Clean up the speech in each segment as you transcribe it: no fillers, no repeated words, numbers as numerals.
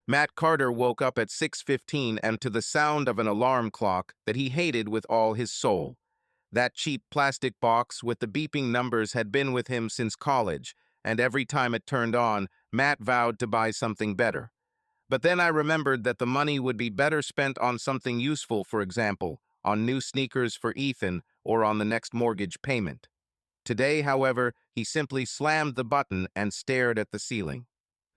Matt Carter woke up at 6:15 and to the sound of an alarm clock that he hated with all his soul. That cheap plastic box with the beeping numbers had been with him since college, and every time it turned on, Matt vowed to buy something better. But then I remembered that the money would be better spent on something useful, for example, on new sneakers for Ethan or on the next mortgage payment. Today, however, he simply slammed the button and stared at the ceiling.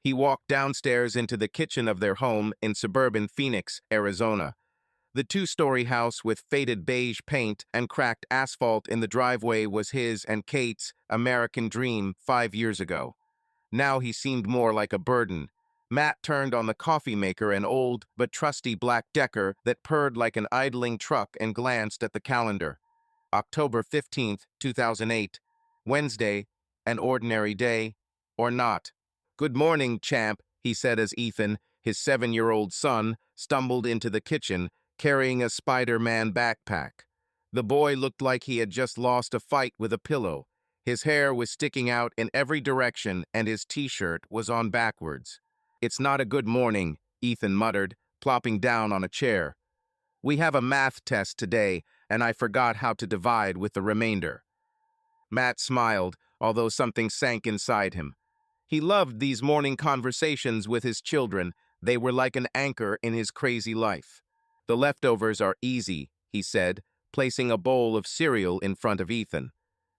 He walked downstairs into the kitchen of their home in suburban Phoenix, Arizona. The two-story house with faded beige paint and cracked asphalt in the driveway was his and Kate's American dream 5 years ago. Now he seemed more like a burden. Matt turned on the coffee maker, an old but trusty black Decker that purred like an idling truck, and glanced at the calendar. October 15th, 2008. Wednesday, an ordinary day, or not. "Good morning, champ," he said as Ethan, his 7-year-old son, stumbled into the kitchen, carrying a Spider-Man backpack. The boy looked like he had just lost a fight with a pillow. His hair was sticking out in every direction, and his t-shirt was on backwards. "It's not a good morning," Ethan muttered, plopping down on a chair. "We have a math test today, and I forgot how to divide with the remainder." Matt smiled, although something sank inside him. He loved these morning conversations with his children. They were like an anchor in his crazy life. "The leftovers are easy," he said, placing a bowl of cereal in front of Ethan.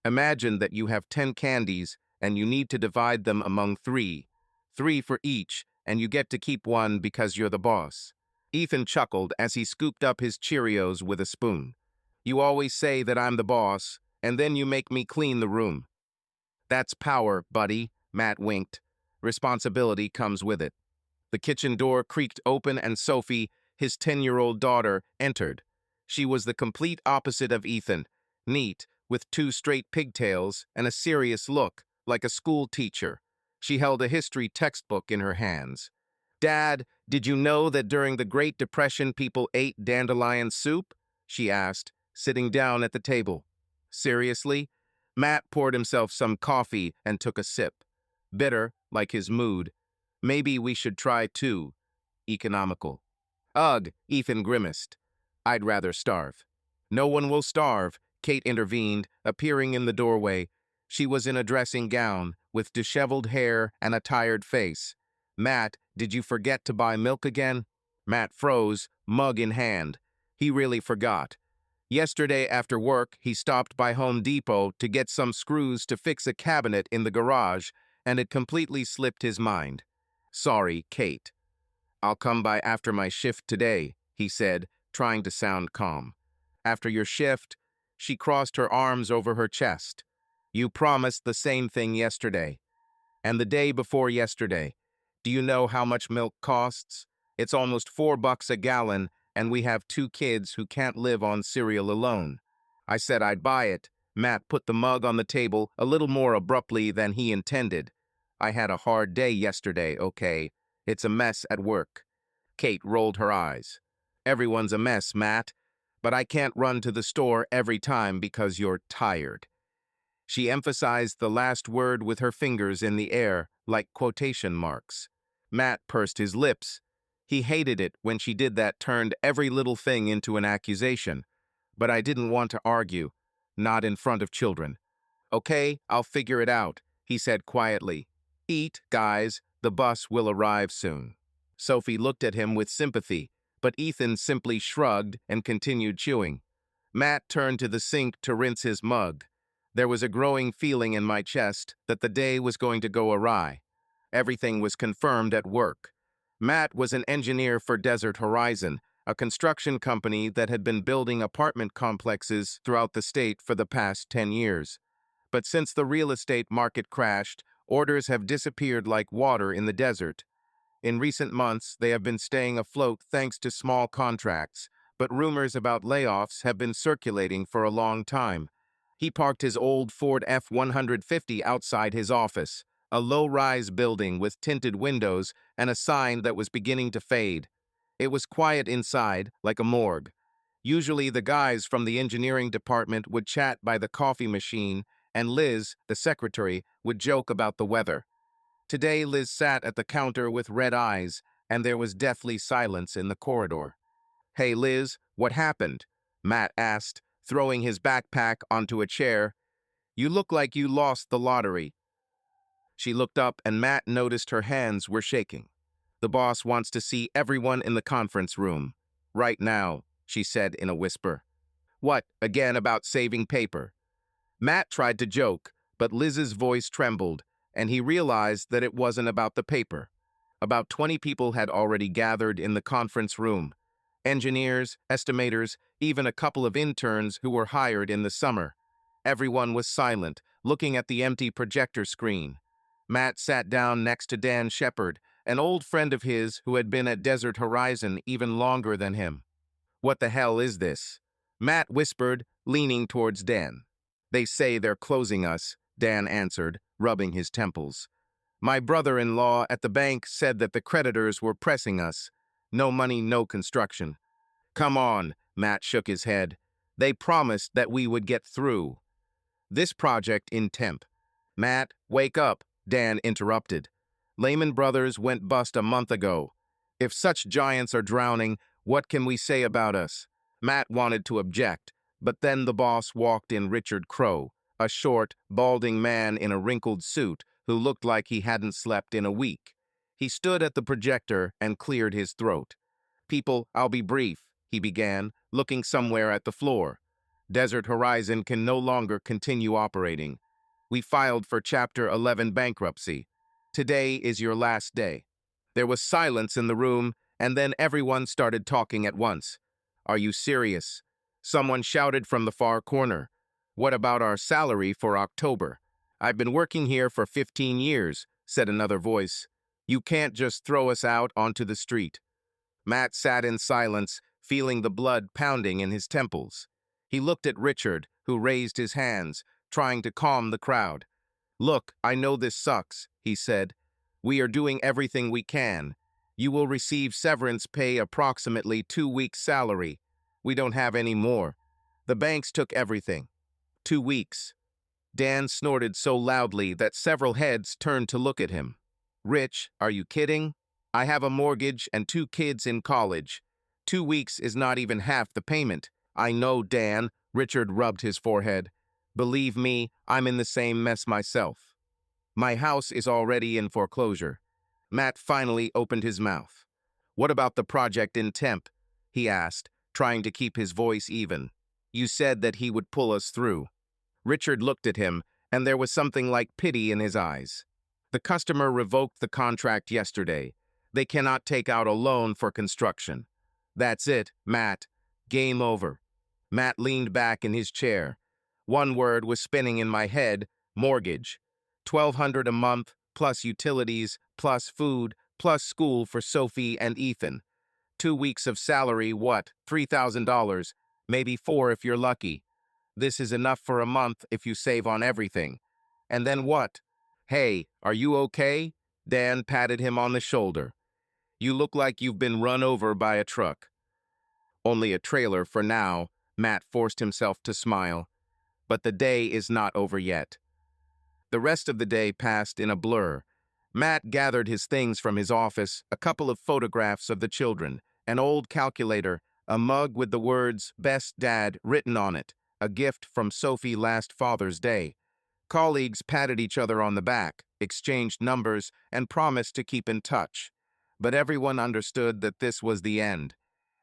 "Imagine that you have 10 candies, and you need to divide them among 3. 3 for each, and you get to keep one because you're the boss." Ethan chuckled as he scooped up his Cheerios with a spoon. "You always say that I'm the boss, and then you make me clean the room." "That's power, buddy," Matt winked. "Responsibility comes with it." The kitchen door creaked open and Sophie, his 10-year-old daughter, entered. She was the complete opposite of Ethan, neat, with 2 straight pigtails and a serious look, like a school teacher. She held a history textbook in her hands. "Dad, did you know that during the Great Depression people ate dandelion soup?" she asked, sitting down at the table. "Seriously?" Matt poured himself some coffee and took a sip. Bitter, like his mood. "Maybe we should try too. Economical." "Ugh," Ethan grimaced. "I'd rather starve." "No one will starve," Kate intervened, appearing in the doorway. She was in a dressing gown, with disheveled hair and a tired face. "Matt, did you forget to buy milk again?" Matt froze, mug in hand. He really forgot. Yesterday after work, he stopped by Home Depot to get some screws to fix a cabinet in the garage, and it completely slipped his mind. "Sorry, Kate." "I'll come by after my shift today," he said, trying to sound calm. "After your shift?" She crossed her arms over her chest. "You promised the same thing yesterday. And the day before yesterday. Do you know how much milk costs? It's almost $4 a gallon, and we have 2 kids who can't live on cereal alone." I said I'd buy it. Matt put the mug on the table a little more abruptly than he intended. "I had a hard day yesterday, okay? It's a mess at work." Kate rolled her eyes. "Everyone's a mess, Matt, but I can't run to the store every time because you're tired." She emphasized the last word with her fingers in the air, like quotation marks. Matt pursed his lips. He hated it when she did that, turned every little thing into an accusation. But I didn't want to argue, not in front of children. "Okay, I'll figure it out," he said quietly. "Eat, guys, the bus will arrive soon." Sophie looked at him with sympathy, but Ethan simply shrugged and continued chewing. Matt turned to the sink to rinse his mug. There was a growing feeling in my chest that the day was going to go awry. Everything was confirmed at work. Matt was an engineer for Desert Horizon, a construction company that had been building apartment complexes throughout the state for the past 10 years. But since the real estate market crashed, orders have disappeared like water in the desert. In recent months, they have been staying afloat thanks to small contracts, but rumors about layoffs have been circulating for a long time. He parked his old Ford F-150 outside his office, a low-rise building with tinted windows and a sign that was beginning to fade. It was quiet inside, like a morgue. Usually the guys from the engineering department would chat by the coffee machine, and Liz, the secretary, would joke about the weather. Today Liz sat at the counter with red eyes, and there was deathly silence in the corridor. "Hey, Liz, what happened?" Matt asked, throwing his backpack onto a chair. "You look like you lost the lottery." She looked up and Matt noticed her hands were shaking. "The boss wants to see everyone in the conference room. Right now," she said in a whisper. "What, again about saving paper?" Matt tried to joke, but Liz's voice trembled, and he realized that it wasn't about the paper. About 20 people had already gathered in the conference room. Engineers, estimators, even a couple of interns who were hired in the summer. Everyone was silent, looking at the empty projector screen. Matt sat down next to Dan Shepard, an old friend of his who had been at Desert Horizon even longer than him. "What the hell is this?" Matt whispered, leaning towards Dan. "They say they're closing us," Dan answered, rubbing his temples. "My brother-in-law at the bank said that the creditors were pressing us. No money, no construction." "Come on," Matt shook his head. "They promised that we would get through this project in temp." "Matt, wake up," Dan interrupted. "Lehman Brothers went bust a month ago. If such giants are drowning, what can we say about us?" Matt wanted to object, but then the boss walked in. Richard Crow, a short, balding man in a wrinkled suit who looked like he hadn't slept in a week. He stood at the projector and cleared his throat. "People, I'll be brief," he began, looking somewhere at the floor. "Desert Horizon can no longer continue operating. We filed for Chapter 11 bankruptcy. Today is your last day." There was silence in the room, and then everyone started talking at once. "Are you serious?" Someone shouted from the far corner. "What about our salary for October?" "I've been working here for 15 years, said another voice. "You can't just throw us out onto the street." Matt sat in silence, feeling the blood pounding in his temples. He looked at Richard, who raised his hands, trying to calm the crowd. "Look, I know this sucks," he said. "We are doing everything we can. You will receive severance pay, approximately 2 weeks' salary. We don't have any more. The banks took everything." 2 weeks. Dan snorted so loudly that several heads turned to look at him. "Rich, are you kidding? I have a mortgage and 2 kids in college. 2 weeks is not even half the payment." "I know, Dan," Richard rubbed his forehead. "Believe me, I'm in the same mess myself. My house is already in foreclosure." Matt finally opened his mouth. "What about the project in temp?" he asked, trying to keep his voice even. "You said that he would pull us through." Richard looked at him, and there was something like pity in his eyes. "The customer revoked the contract yesterday. They cannot take out a loan for construction." "That's it, Matt. Game over." Matt leaned back in his chair. One word was spinning in my head: mortgage. $1,200 a month, plus utilities, plus food, plus school for Sophie and Ethan. 2 weeks of salary, what, $3,000, maybe 4 if you're lucky. This is enough for a month if you save on everything. And then what? "Hey, are you okay?" Dan patted him on the shoulder. "You look like you've been run over by a truck." "Only a trailer for now," Matt forced himself to smile. "But the day is not over yet." The rest of the day passed in a blur. Matt gathered his things from his office, a couple of photographs of the children, an old calculator, a mug with the words "Best Dad" written on it, a gift from Sophie last Father's Day. Colleagues patted each other on the back, exchanged numbers, and promised to keep in touch. But everyone understood that this was the end.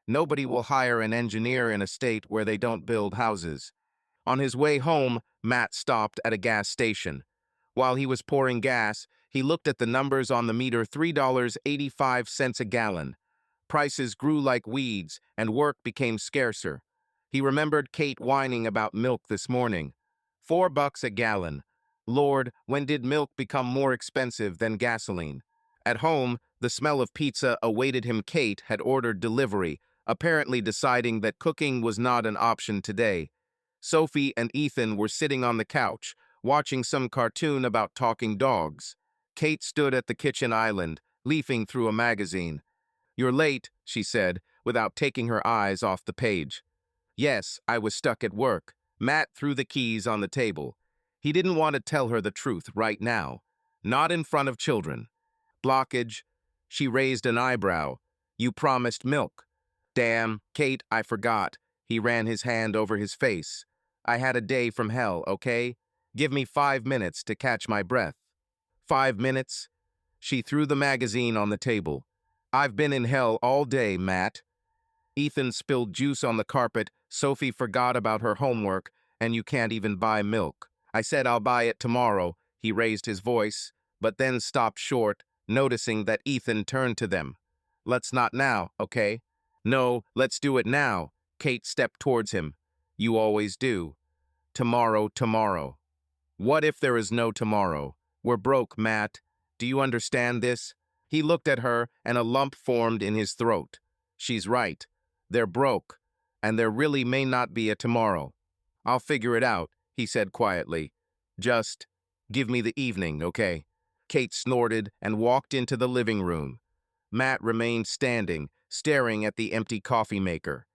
Nobody will hire an engineer in a state where they don't build houses. On his way home, Matt stopped at a gas station. While he was pouring gas, he looked at the numbers on the meter: $3.85 a gallon. Prices grew like weeds, and work became scarcer. He remembered Kate whining about milk this morning. $4 a gallon. Lord, when did milk become more expensive than gasoline? At home, the smell of pizza awaited him. Kate had ordered delivery, apparently deciding that cooking was not an option today. Sophie and Ethan were sitting on the couch, watching some cartoon about talking dogs. Kate stood at the kitchen island, leafing through a magazine. "You're late," she said, without taking her eyes off the page. "Yes, I was stuck at work." Matt threw the keys on the table. He didn't want to tell her the truth right now. Not in front of children. "Blockage." She raised an eyebrow. You promised milk. Damn, Kate, I forgot. He ran his hand over his face. I had a day from hell, okay? Give me 5 minutes to catch my breath. 5 minutes? She threw the magazine on the table. I've been in hell all day, Matt. Ethan spilled juice on the carpet, Sophie forgot about her homework, and you can't even buy milk. I said I'll buy it tomorrow. He raised his voice, but then stopped short, noticing that Ethan turned to them. Let's not now, okay? No, let's do it now. Kate stepped towards him. You always do. Tomorrow, tomorrow. What if there is no tomorrow? We're broke, Matt. Do you understand this? He looked at her, and a lump formed in his throat. She's right. They're broke, and there really may not be a tomorrow. I'll figure it out, he said quietly. Just give me the evening, okay? Kate snorted and walked into the living room. Matt remained standing, staring at the empty coffee maker.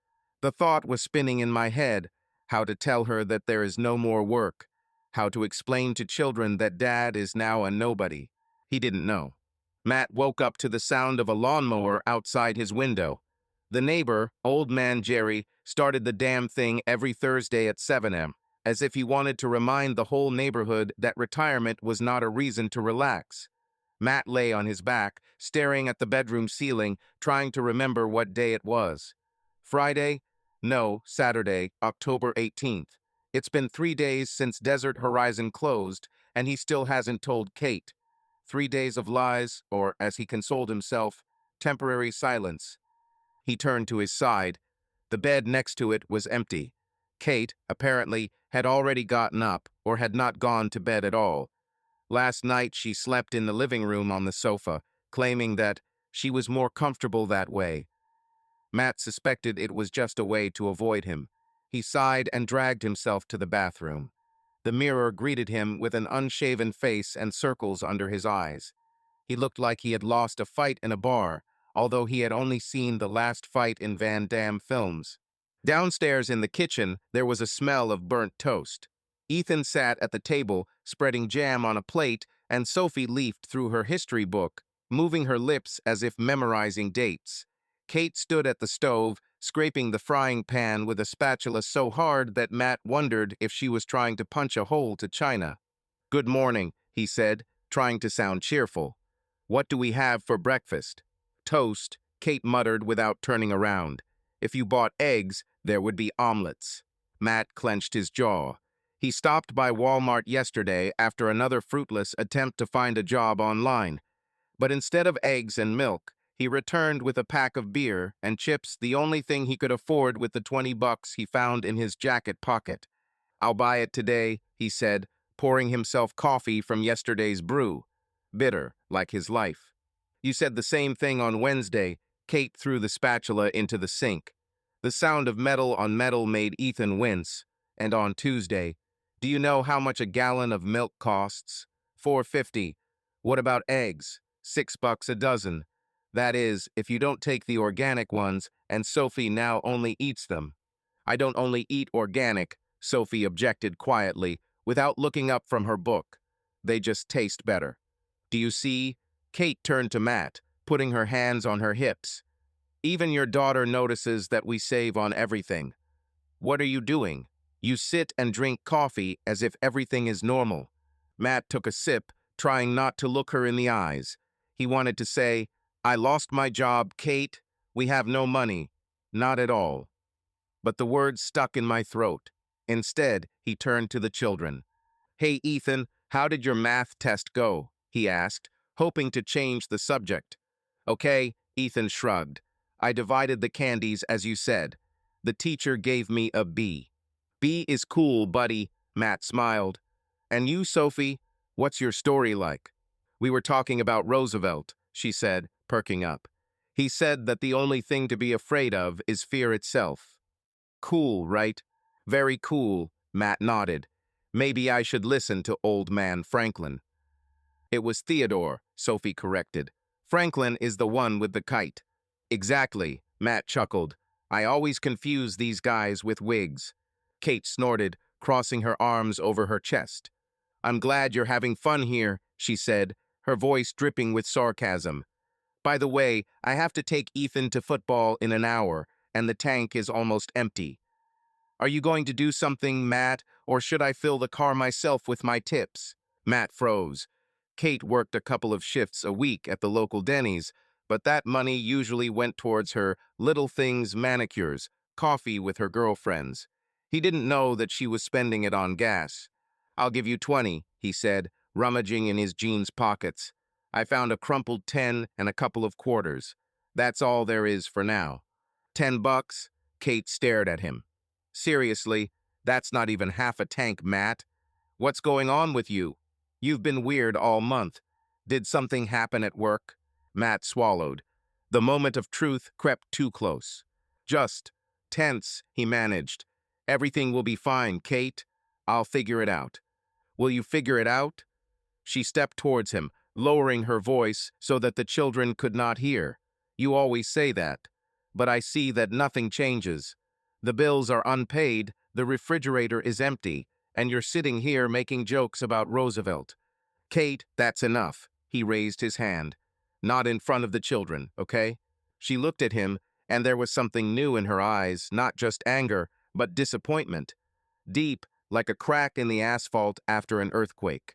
The thought was spinning in my head, how to tell her that there is no more work, how to explain to children that Dad is now a nobody. He didn't know. Matt woke up to the sound of a lawnmower outside his window. The neighbor, old man Jerry, started the damn thing every Thursday at 7 a.m., as if he wanted to remind the whole neighborhood that retirement was not a reason to relax. Matt lay on his back, staring at the bedroom ceiling, trying to remember what day it was. Friday? No, Saturday, October 18th. It's been 3 days since Desert Horizon closed, and he still hasn't told Kate. 3 days of lies, or, as he consoled himself, temporary silence. He turned to his side. The bed next to it was empty. Kate, apparently, had already gotten up, or had not gone to bed at all. Last night she slept in the living room on the sofa, claiming that she was more comfortable that way. Matt suspected it was just a way to avoid him. He sighed and dragged himself to the bathroom. The mirror greeted him with an unshaven face and circles under his eyes. He looked like he had lost a fight in a bar, although he had only seen the last fight in Van Damme films. Downstairs in the kitchen, there was a smell of burnt toast. Ethan sat at the table, spreading jam on a plate, and Sophie leafed through her history book, moving her lips as if memorizing dates. Kate stood at the stove, scraping the frying pan with a spatula so hard that Matt wondered if she was trying to punch a hole to china. Good morning, he said, trying to sound cheerful. What do we have for breakfast? Toast, Kate muttered without turning around. If you bought eggs, there would be omelets. Matt clenched his jaw. He stopped by Walmart yesterday after another fruitless attempt to find a job online. But instead of eggs and milk, he returned with a pack of beer and chips, the only thing he could afford with the $20 he found in his jacket pocket. I'll buy it today, he said, pouring himself coffee from yesterday's brew. Bitter, like his life. You said the same thing on Wednesday. Kate threw the spatula into the sink. The sound of metal on metal made Ethan wince. And on Tuesday, do you know how much a gallon of milk costs? $4.50. What about eggs? $6 a dozen. That is, if you don't take the organic ones, and Sophie now only eats them. I don't only eat organic, Sophie objected quietly, without looking up from her book. They just taste better. Do you see? Kate turned to Matt, putting her hands on her hips. Even your daughter notices that we save on everything. What are you doing? You sit and drink coffee as if everything is normal. Matt took a sip, trying not to look her in the eyes. He wanted to say, I lost my job, Kate. We have no money. Not at all. But the words stuck in my throat. Instead, he turned to the children. Hey, Ethan, how did your math test go? He asked, hoping to change the subject. Okay, Ethan shrugged. I divided the candies as you said. The teacher gave me a B. B is cool, buddy, Matt smiled. And you, Sophie, what's your story like? We were talking about Roosevelt, she said, perking up. He said that the only thing to be afraid of is fear itself. Cool, right? Very cool, Matt nodded. Maybe I should listen to old man Franklin. It was Theodore, Sophie corrected. Franklin is the one with the kite. Exactly, Matt chuckled. I always confuse these guys with wigs. Kate snorted, crossing her arms over her chest. I'm glad you're having fun here, she said, her voice dripping with sarcasm. By the way, I have to take Ethan to football in an hour, and the tank is almost empty. Are you going to do something, Matt, or should I fill the car myself with my tips? Matt froze. Kate worked a couple of shifts a week at the local Denny's, but that money usually went towards her little things manicures, coffee with her girlfriends. He didn't know that she was spending it on gas. I'll give you 20, he said, rummaging in his jeans pockets. I found a crumpled 10 and a couple of quarters. That's all there is for now. $10? Kate stared at him. Seriously, that's not even half a tank, Matt. What's going on with you? You've been weird all month. Did something happen at work? Matt swallowed. The moment of truth crept too close. Just tense, he managed. Everything will be fine, Kate. I'll figure it out. Will you figure it out? She stepped towards him, lowering her voice so that the children could not hear. You always say that. But I see that nothing changes. The bills are unpaid, the refrigerator is empty, and you're sitting here making jokes about Roosevelt. Kate, that's enough. He raised his hand. Not in front of the children, okay? She looked at him, and there was something new in her eyes, not just anger, but disappointment. Deep, like a crack in the asphalt after an earthquake.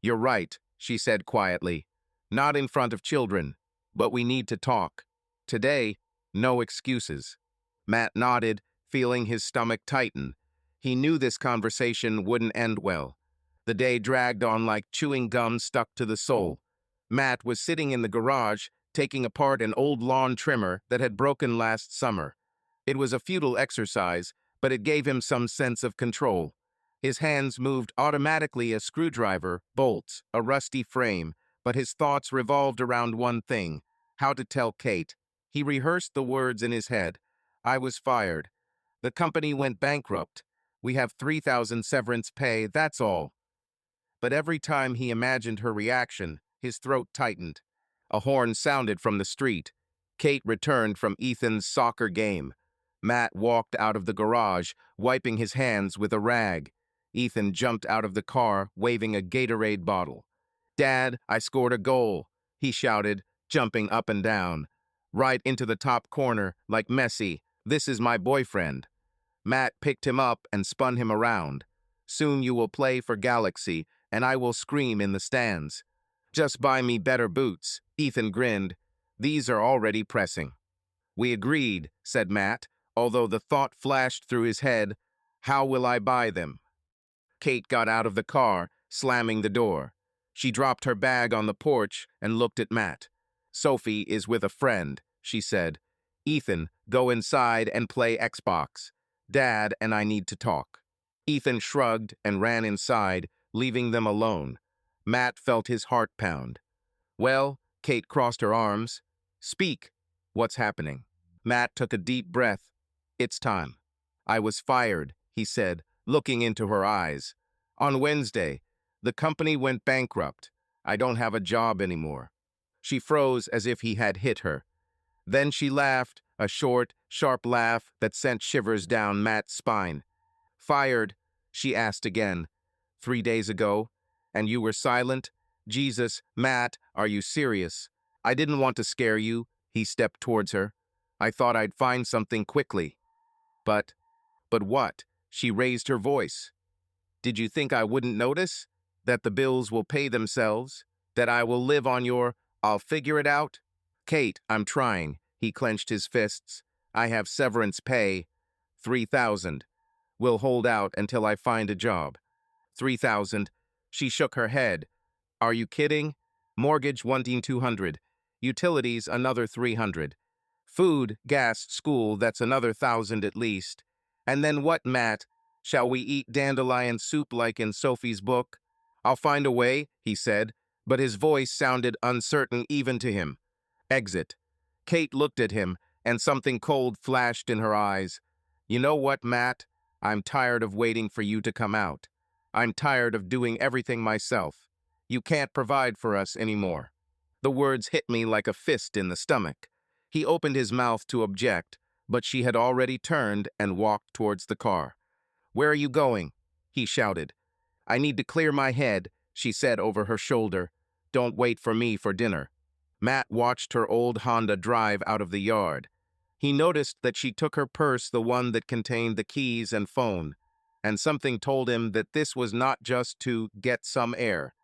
You're right, she said quietly. Not in front of children, but we need to talk. Today, no excuses. Matt nodded, feeling his stomach tighten. He knew this conversation wouldn't end well. The day dragged on like chewing gum stuck to the soul. Matt was sitting in the garage, taking apart an old lawn trimmer that had broken last summer. It was a futile exercise, but it gave him some sense of control. His hands moved automatically, a screwdriver, bolts, a rusty frame, but his thoughts revolved around one thing: how to tell Kate. He rehearsed the words in his head. I was fired. The company went bankrupt. We have 3,000 severance pay, that's all. But every time he imagined her reaction, his throat tightened. A horn sounded from the street. Kate returned from Ethan's soccer game. Matt walked out of the garage, wiping his hands with a rag. Ethan jumped out of the car, waving a Gatorade bottle. Dad, I scored a goal, he shouted, jumping up and down. Right into the top corner, like Messi. This is my boyfriend. Matt picked him up and spun him around. Soon you will play for Galaxy, and I will scream in the stands. Just buy me better boots, Ethan grinned. These are already pressing. We agreed, said Matt, although the thought flashed through his head, how will I buy them? Kate got out of the car, slamming the door. She dropped her bag on the porch and looked at Matt. Sophie is with a friend, she said. Ethan, go inside and play Xbox. Dad and I need to talk. Ethan shrugged and ran inside, leaving them alone. Matt felt his heart pound. Well, Kate crossed her arms. Speak. What's happening? Matt took a deep breath. It's time. I was fired, he said, looking into her eyes. On Wednesday, the company went bankrupt. I don't have a job anymore. She froze as if he had hit her. Then she laughed, a short, sharp laugh that sent shivers down Matt's spine. Fired? She asked again. 3 days ago? And you were silent? Jesus, Matt, are you serious? I didn't want to scare you. He stepped towards her. I thought I'd find something quickly. But what? She raised her voice. Did you think I wouldn't notice? That the bills will pay themselves? That I will live on your, I'll figure it out? Kate, I'm trying. He clenched his fists. I have severance pay. 3,000. We'll hold out until I find a job. 3,000. She shook her head. Are you kidding? Mortgage wanting 200. Utilities another 300. Food, gas, school, that's another 1,000 at least. And then what, Matt? Shall we eat dandelion soup like in Sophie's book? I'll find a way, he said, but his voice sounded uncertain even to him. Exit. Kate looked at him, and something cold flashed in her eyes. You know what, Matt? I'm tired of waiting for you to come out. I'm tired of doing everything myself. You can't provide for us anymore. The words hit me like a fist in the stomach. He opened his mouth to object, but she had already turned and walked towards the car. Where are you going? He shouted. I need to clear my head, she said over her shoulder. Don't wait for me for dinner. Matt watched her old Honda drive out of the yard. He noticed that she took her purse, the one that contained the keys and phone, and something told him that this was not just to get some air.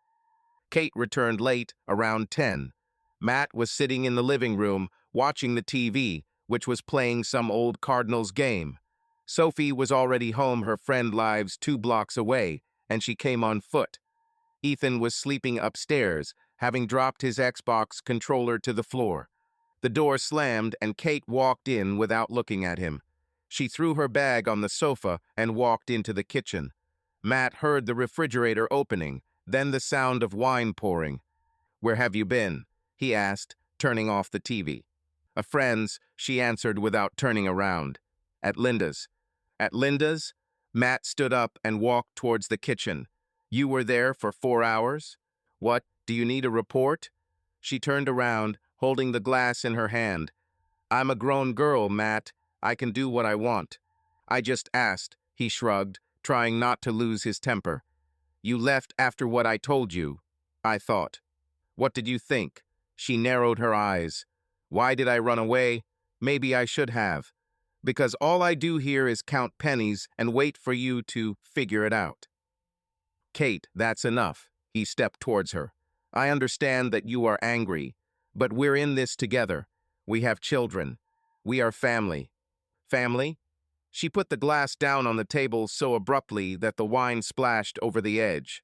Kate returned late, around 10. Matt was sitting in the living room, watching the TV, which was playing some old Cardinals game. Sophie was already home, her friend lives 2 blocks away, and she came on foot. Ethan was sleeping upstairs, having dropped his Xbox controller to the floor. The door slammed and Kate walked in without looking at him. She threw her bag on the sofa and walked into the kitchen. Matt heard the refrigerator opening, then the sound of wine pouring. "Where have you been?" he asked, turning off the TV. "A friend's," she answered without turning around. "At Linda's." "At Linda's?" Matt stood up and walked towards the kitchen. "You were there for 4 hours? What, do you need a report?" She turned around, holding the glass in her hand. "I'm a grown girl, Matt. I can do what I want." "I just asked," he shrugged, trying not to lose his temper. "You left after what I told you, I thought." "What did you think?" She narrowed her eyes. "Why did I run away? Maybe I should have. Because all I do here is count pennies and wait for you to figure it out." "Kate, that's enough." He stepped towards her. "I understand that you are angry, but we're in this together. We have children. We are family." "Family?" She put the glass down on the table so abruptly that the wine splashed over the edge.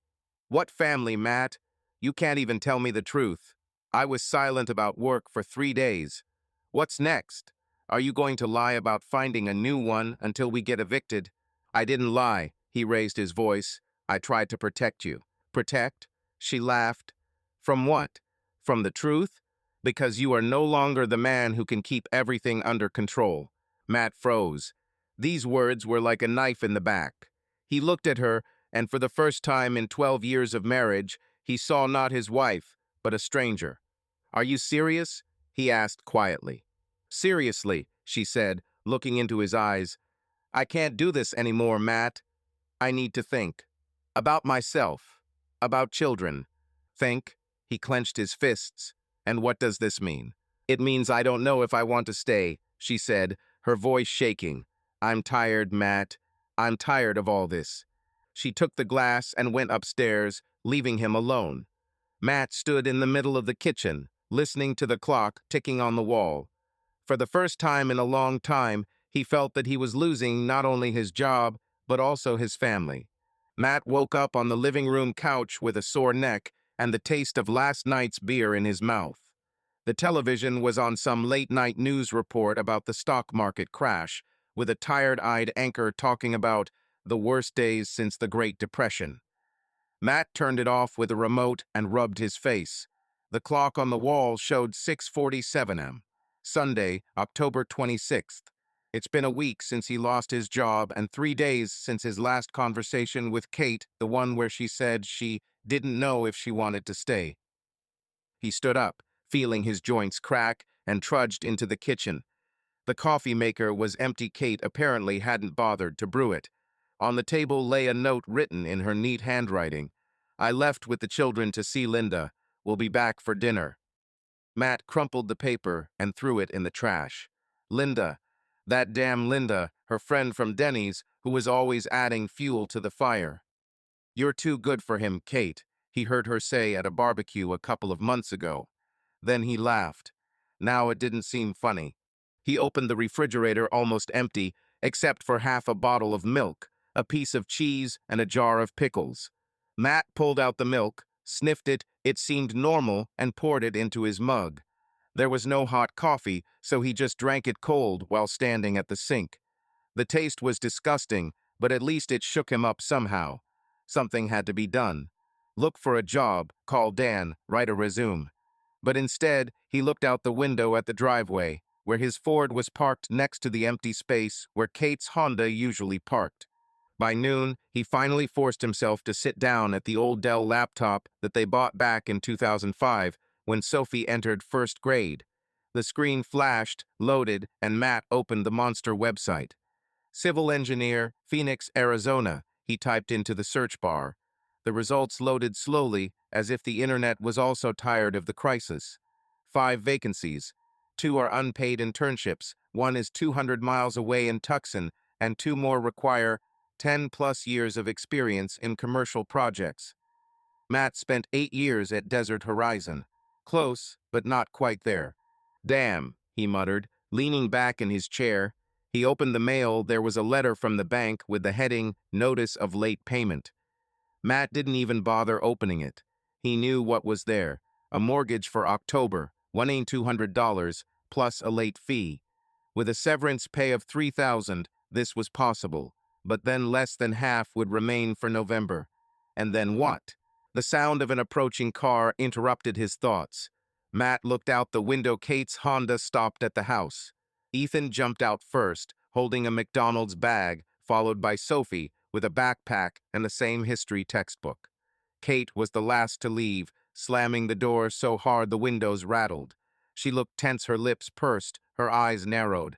"What family, Matt? You can't even tell me the truth. I was silent about work for 3 days. What's next? Are you going to lie about finding a new one until we get evicted?" "I didn't lie," he raised his voice. "I tried to protect you." "Protect?" She laughed. "From what? From the truth? Because you are no longer the man who can keep everything under control." Matt froze. These words were like a knife in the back. He looked at her, and for the first time in 12 years of marriage, he saw not his wife, but a stranger. "Are you serious?" he asked quietly. "Seriously," she said, looking into his eyes. "I can't do this anymore, Matt. I need to think. About myself. About children." "Think?" He clenched his fists. "And what does this mean?" "It means I don't know if I want to stay," she said, her voice shaking. "I'm tired, Matt. I'm tired of all this." She took the glass and went upstairs, leaving him alone. Matt stood in the middle of the kitchen, listening to the clock ticking on the wall. For the first time in a long time, he felt that he was losing not only his job, but also his family. Matt woke up on the living room couch with a sore neck and the taste of last night's beer in his mouth. The television was on some late-night news report about the stock market crash, with a tired-eyed anchor talking about the worst days since the Great Depression. Matt turned it off with a remote and rubbed his face. The clock on the wall showed 6:47 a.m. Sunday, October 26th. It's been a week since he lost his job and 3 days since his last conversation with Kate, the one where she said she didn't know if she wanted to stay. He stood up, feeling his joints crack, and trudged into the kitchen. The coffee maker was empty. Kate apparently hadn't bothered to brew it. On the table lay a note written in her neat handwriting. "I left with the children to see Linda. We'll be back for dinner." Matt crumpled the paper and threw it in the trash. Linda. That damn Linda, her friend from Denny's, who was always adding fuel to the fire. "You're too good for him, Kate," he heard her say at a barbecue a couple of months ago. Then he laughed. Now it didn't seem funny. He opened the refrigerator almost empty, except for half a bottle of milk, a piece of cheese, and a jar of pickles. Matt pulled out the milk, sniffed it, it seemed normal, and poured it into his mug. There was no hot coffee, so he just drank it cold while standing at the sink. The taste was disgusting, but at least it shook him up somehow. Something had to be done. Look for a job, call Dan, write a resume. But instead, he looked out the window at the driveway, where his Ford was parked next to the empty space where Kate's Honda usually parked. By noon, he finally forced himself to sit down at the old Dell laptop that they bought back in 2005 when Sophie entered first grade. The screen flashed, loaded, and Matt opened the monster website. "Civil engineer, Phoenix, Arizona," he typed into the search bar. The results loaded slowly, as if the internet was also tired of the crisis. 5 vacancies. 2 are unpaid internships. 1 is 200 miles away in Tucson, and 2 more require 10-plus years of experience in commercial projects. Matt spent 8 years at Desert Horizon. Close, but not quite there. Damn, he muttered, leaning back in his chair. He opened the mail. There was a letter from the bank with the heading, Notice of Late Payment. Matt didn't even bother opening it. He knew what was there. A mortgage for October, $1,200, plus a late fee. With a severance pay of $3,000, this was possible. But then less than half would remain for November. And then what? The sound of an approaching car interrupted his thoughts. Matt looked out the window. Kate's Honda stopped at the house. Ethan jumped out first, holding a McDonald's bag, followed by Sophie, with a backpack and the same history textbook. Kate was the last to leave, slamming the door so hard the windows rattled. She looked tense, her lips pursed, her eyes narrowed.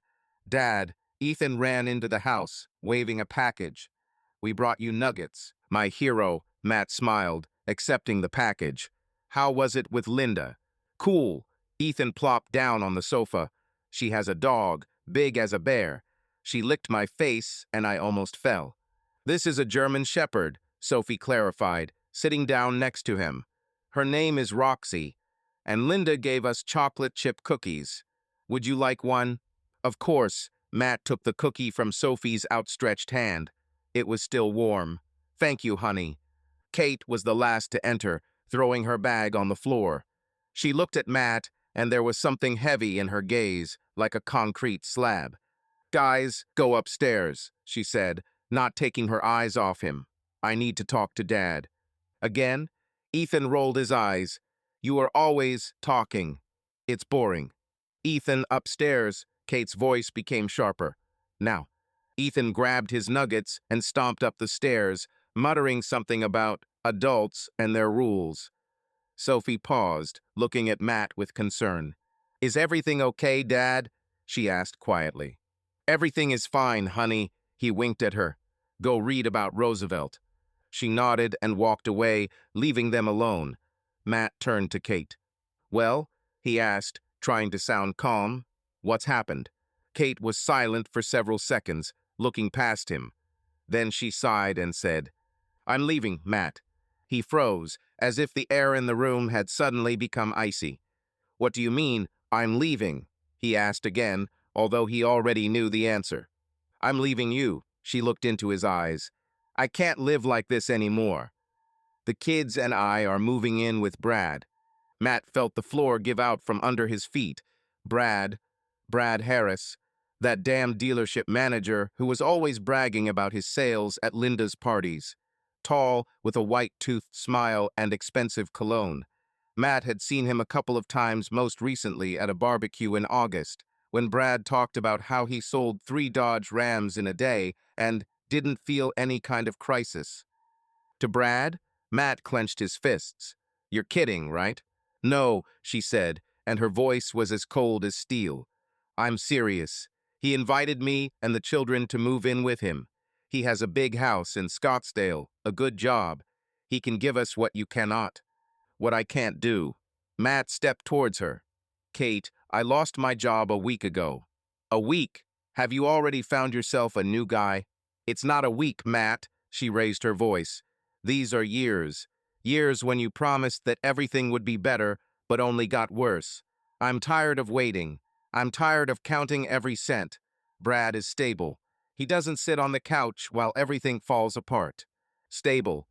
"Dad," Ethan ran into the house, waving a package. "We brought you nuggets." "My hero," Matt smiled, accepting the package. "How was it with Linda?" "Cool." Ethan plopped down on the sofa. "She has a dog, big as a bear. She licked my face, and I almost fell." "This is a German Shepherd," Sophie clarified, sitting down next to him. "Her name is Roxy, and Linda gave us chocolate chip cookies. Would you like one?" Of course. Matt took the cookie from Sophie's outstretched hand. It was still warm. "Thank you, honey." Kate was the last to enter, throwing her bag on the floor. She looked at Matt, and there was something heavy in her gaze, like a concrete slab. "Guys, go upstairs," she said, not taking her eyes off him. "I need to talk to Dad." Again, Ethan rolled his eyes. "You are always talking. It's boring." "Ethan, upstairs." Kate's voice became sharper. "Now." Ethan grabbed his nuggets and stomped up the stairs, muttering something about adults and their rules. Sophie paused, looking at Matt with concern. "Is everything okay, Dad?" she asked quietly. "Everything is fine, honey," he winked at her. "Go read about Roosevelt." She nodded and walked away, leaving them alone. Matt turned to Kate. "Well?" he asked, trying to sound calm. "What's happened?" Kate was silent for several seconds, looking past him. Then she sighed and said, "I'm leaving, Matt." He froze, as if the air in the room had suddenly become icy. "What do you mean, I'm leaving?" he asked again, although he already knew the answer. "I'm leaving you." She looked into his eyes. "I can't live like this anymore. The kids and I are moving in with Brad." Matt felt the floor give out from under his feet. Brad Harris, that damn dealership manager who was always bragging about his sales at Linda's parties. Tall, with a white-toothed smile and expensive cologne. Matt had seen him a couple of times, most recently at a barbecue in August, when Brad talked about how he sold 3 Dodge Rams in a day and didn't feel any kind of crisis. To Brad, Matt clenched his fists. "You're kidding, right?" "No," she said, and her voice was as cold as steel. "I'm serious. He invited me and the children to move in with him. He has a big house in Scottsdale, a good job. He can give us what you cannot. What I can't do." Matt stepped towards her. "Kate, I lost my job a week ago." "A week? Have you already found yourself a new guy?" "It's not a week, Matt," she raised her voice. "These are years. Years when you promised that everything would be better, but only got worse. I'm tired of waiting. I'm tired of counting every cent. Brad is stable. He doesn't sit on the couch while everything falls apart." "Stable."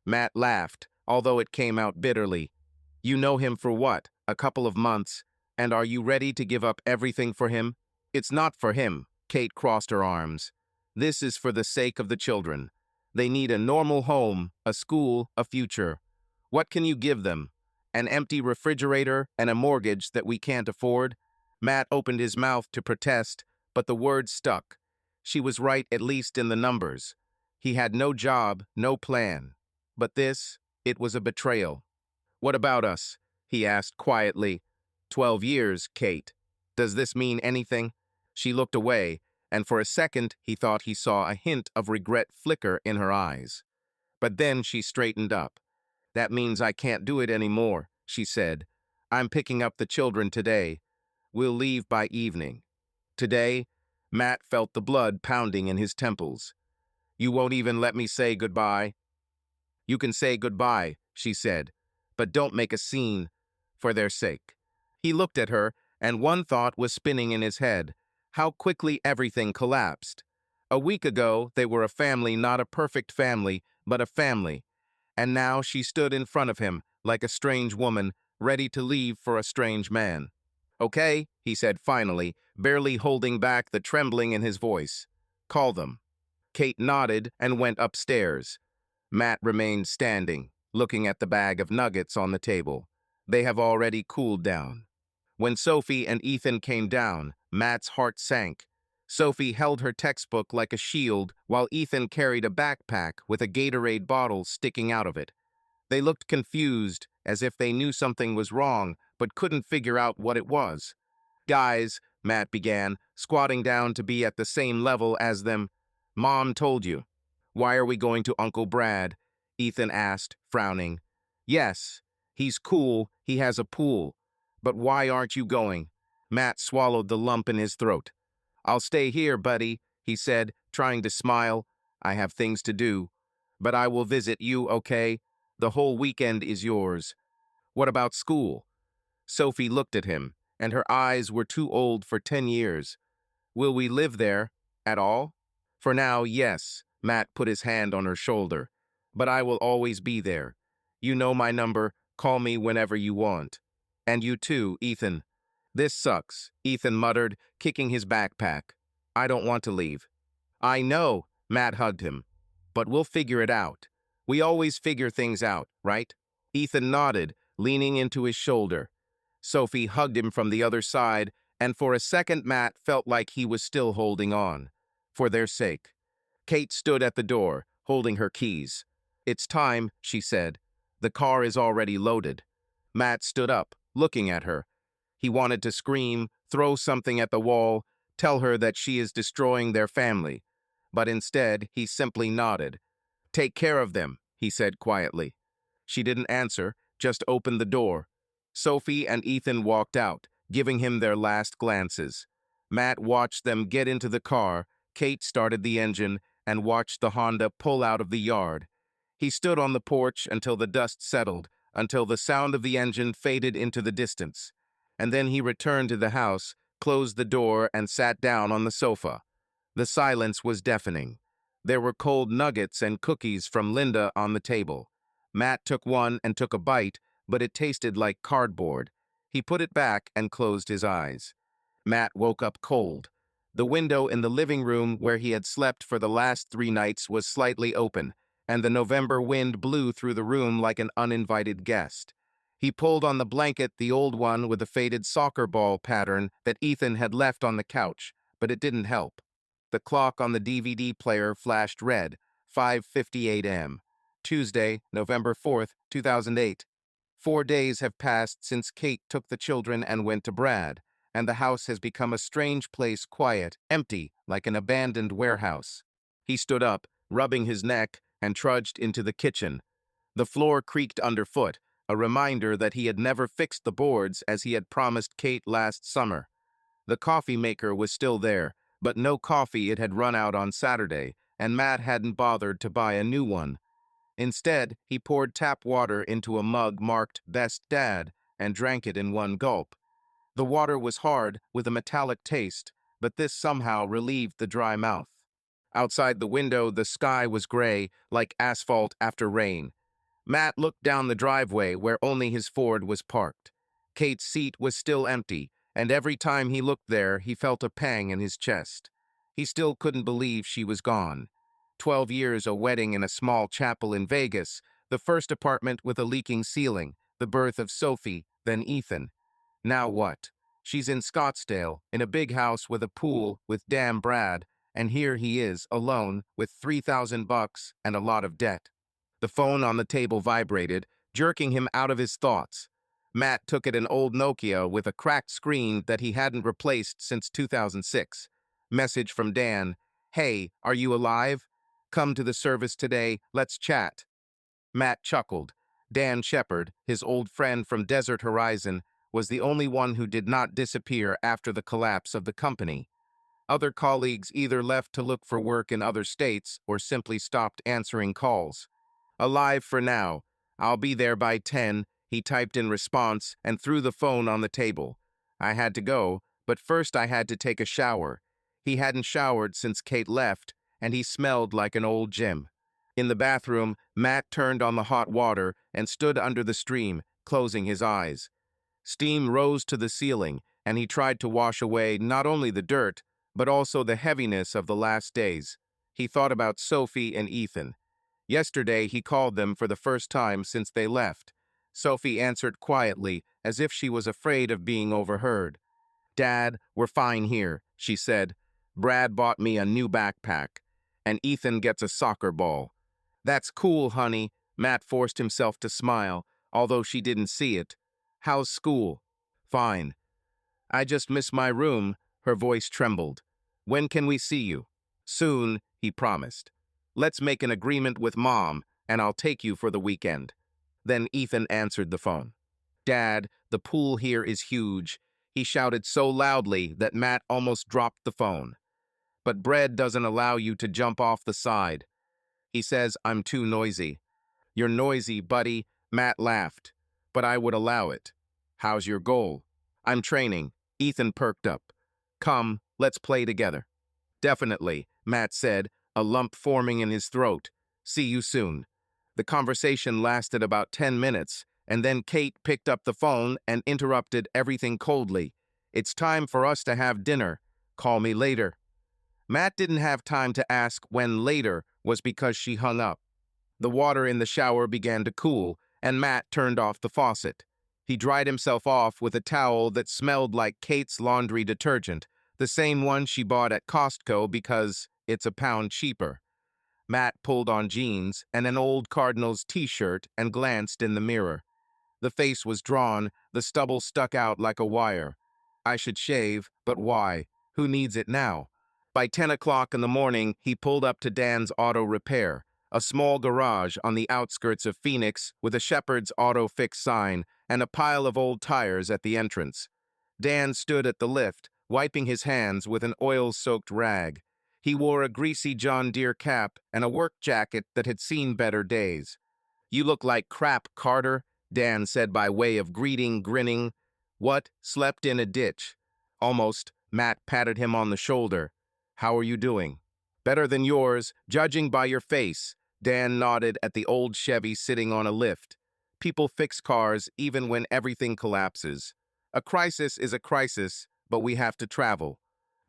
Matt laughed, although it came out bitterly. "You know him for what, a couple of months, and are you ready to give up everything for him?" "It's not for him." Kate crossed her arms. "This is for the sake of the children. They need a normal home, a school, a future. What can you give them? An empty refrigerator and a mortgage that we can't afford?" Matt opened his mouth to protest, but the words stuck. She was right, at least in the numbers. He had no job, no plan. But this, it was a betrayal. "What about us?" he asked quietly. 12 years, Kate. Does this mean anything?" She looked away, and for a second he thought he saw a hint of regret flicker in her eyes. But then she straightened up. "That means I can't do it anymore," she said. I'm picking up the children today. We'll leave by evening. Today, Matt felt the blood pounding in his temples. You won't even let me say goodbye? You can say goodbye, she said, but don't make a scene, for their sake. He looked at her, and one thought was spinning in his head. How quickly everything collapsed. A week ago, they were a family, not a perfect family, but a family. And now she stood in front of him, like a strange woman, ready to leave for a strange man. Okay, he said finally, barely holding back the trembling in his voice. Call them. Kate nodded and went upstairs. Matt remained standing, looking at the bag of nuggets on the table. They have already cooled down. When Sophie and Ethan came down, Matt's heart sank. Sophie held her textbook like a shield, while Ethan carried a backpack with a Gatorade bottle sticking out of it. They looked confused, as if they knew something was wrong, but couldn't figure out what it was. Guys, Matt began, squatting down to be at the same level as them. Mom told you. Why are we going to Uncle Brad? Ethan asked, frowning. Yes, he's cool, he has a pool. But why aren't you going? Matt swallowed the lump in his throat. I'll stay here, buddy, he said, trying to smile. I have things to do. But I will visit you, okay? The whole weekend is yours. What about school? Sophie looked at him, and her eyes were too old for 10 years. Will we live there, at all? For now, yes, Matt put his hand on her shoulder. But I will always be there. You know my number, call me whenever you want. And you too, Ethan. This sucks, Ethan muttered, kicking his backpack. I don't want to leave. I know, Matt hugged him. But we'll figure it out. We always figure things out, right? Ethan nodded, leaning into his shoulder. Sophie hugged him from the other side, and for a second Matt felt like he was still holding on. For their sake. Kate stood at the door, holding her keys. It's time, she said. The car is already loaded. Matt stood up, looking at her. He wanted to scream, throw something at the wall, tell her that she is destroying their family. But instead, he simply nodded. Take care of them, he said quietly. She didn't answer, just opened the door. Sophie and Ethan walked out, giving him their last glances. Matt watched them get into the car. Kate started the engine and watched the Honda pull out of the yard. He stood on the porch until the dust settled, until the sound of the engine faded into the distance. And then he returned to the house, closed the door, and sat down on the sofa. The silence was deafening. There were cold nuggets and cookies from Linda on the table. Matt took one and took a bite, but it tasted like cardboard. He put it back and closed his eyes. Matt woke up cold. The window in the living room where he had slept for the last 3 nights was slightly open, and the November wind blew through the room like an uninvited guest. He pulled on the blanket, the old one with the faded soccer ball pattern that Ethan had left on the couch, but it didn't help. The clock on the DVD player flashed red, 5:58 a.m. Tuesday, November 4th, 2008. 4 days have passed since Kate took the children and went to Brad, and the house has become a strange place, quiet, empty, like an abandoned warehouse. He stood up, rubbing his neck, and trudged into the kitchen. The floor creaked underfoot, a reminder that he had never fixed the boards as he had promised Kate last summer. The coffee maker was still there, but no coffee. It had run out on Saturday, and Matt hadn't bothered to buy a new one. Instead, he poured tap water into a mug marked Best Dad and drank it in one gulp. The water was hard, with a metallic taste, but this somehow relieved the dry mouth. Outside the window, the sky was gray, like asphalt after rain. Matt looked down the driveway where only his Ford was parked. Kate's seat was still empty, and every time he looked there, he felt a pang in his chest. He still couldn't believe she was gone. 12 years, a wedding in a small chapel in Vegas, the first apartment with a leaking ceiling, the birth of Sophie, then Ethan. Now what? She's in Scottsdale, in a big house with a pool, with damn Brad, and here he is, alone, with $3,000 and a lot of debt. The phone on the table vibrated, jerking him out of his thoughts. Matt took it, an old Nokia with a cracked screen that he hadn't replaced since 2006. Message from Dan. Hey, are you alive? Come to the service today, let's chat. Matt chuckled. Dan Shepard, his old friend from Desert Horizon, was the only one who did not disappear after the collapse of the company. Other colleagues either left to look for work in other states or simply stopped answering calls. "Alive for now. I'll be there by 10, he typed in response and threw the phone on the table. I had to go, but first I had to take a shower. He hadn't showered since Kate left, and he smelled like an old Jim. In the bathroom, Matt turned on the hot water and stood under the stream, closing his eyes. Steam rose to the ceiling, and he tried to wash away not only the dirt, but also the heaviness of the last days. He thought about Sophie and Ethan. Yesterday, he called them for the first time since they left. Sophie answered quietly, as if she was afraid of being overheard. "Dad, we're fine here," she said. "Brad bought me a new backpack, and Ethan gets a soccer ball." "That's cool, honey." Matt forced himself to smile, although she didn't see it. "How's school?" "Fine. I just miss my room." Her voice trembled. "When can we see you?" "Soon," he promised. "Let's make an agreement with Mom, and I'll take you for the weekend." Then Ethan answered the phone. "Dad, the pool here is huge." He shouted so loudly that Matt almost dropped the phone. "But Bread doesn't allow you to jump off the side. He says I'm too noisy." "You're noisy, buddy," Matt laughed. "But I would allow it." "How's your goal?" "I'm training." Ethan perked up. "Come, let's play together." "Definitely," Matt said, a lump forming in his throat. "See you soon." The conversation lasted about 10 minutes, and then Kate picked up the phone and interrupted everything coldly. "It's time for us to have dinner. Call me later." Matt didn't have time to ask when later was because she hung up. The water in the shower began to cool, and Matt turned off the faucet. He dried himself off with a towel that smelled like Kate's laundry detergent, the same one she bought at Costco because it's a pound cheaper. Matt pulled on jeans and an old Cardinals t-shirt and glanced in the mirror. The face was drawn, the stubble stuck out like a wire. "I should shave, but why? Who needs it now?" By 10 o'clock in the morning, he pulled up to Dan's Auto Repair, a small garage on the outskirts of Phoenix with a Shepherd's Auto Fix sign and a pile of old tires at the entrance. Dan stood at the lift, wiping his hands with an oil-soaked rag. He wore a greasy John Deere cap and a work jacket that had seen better days. "You look like crap, Carter," Dan said by way of greeting, grinning. "What? Slept in a ditch?" "Almost." Matt patted him on the shoulder. "How are you doing?" "Better than yours, judging by your face." Dan nodded at the old Chevy sitting on a lift. "People fix cars even when everything collapses. A crisis is a crisis, but we have to travel."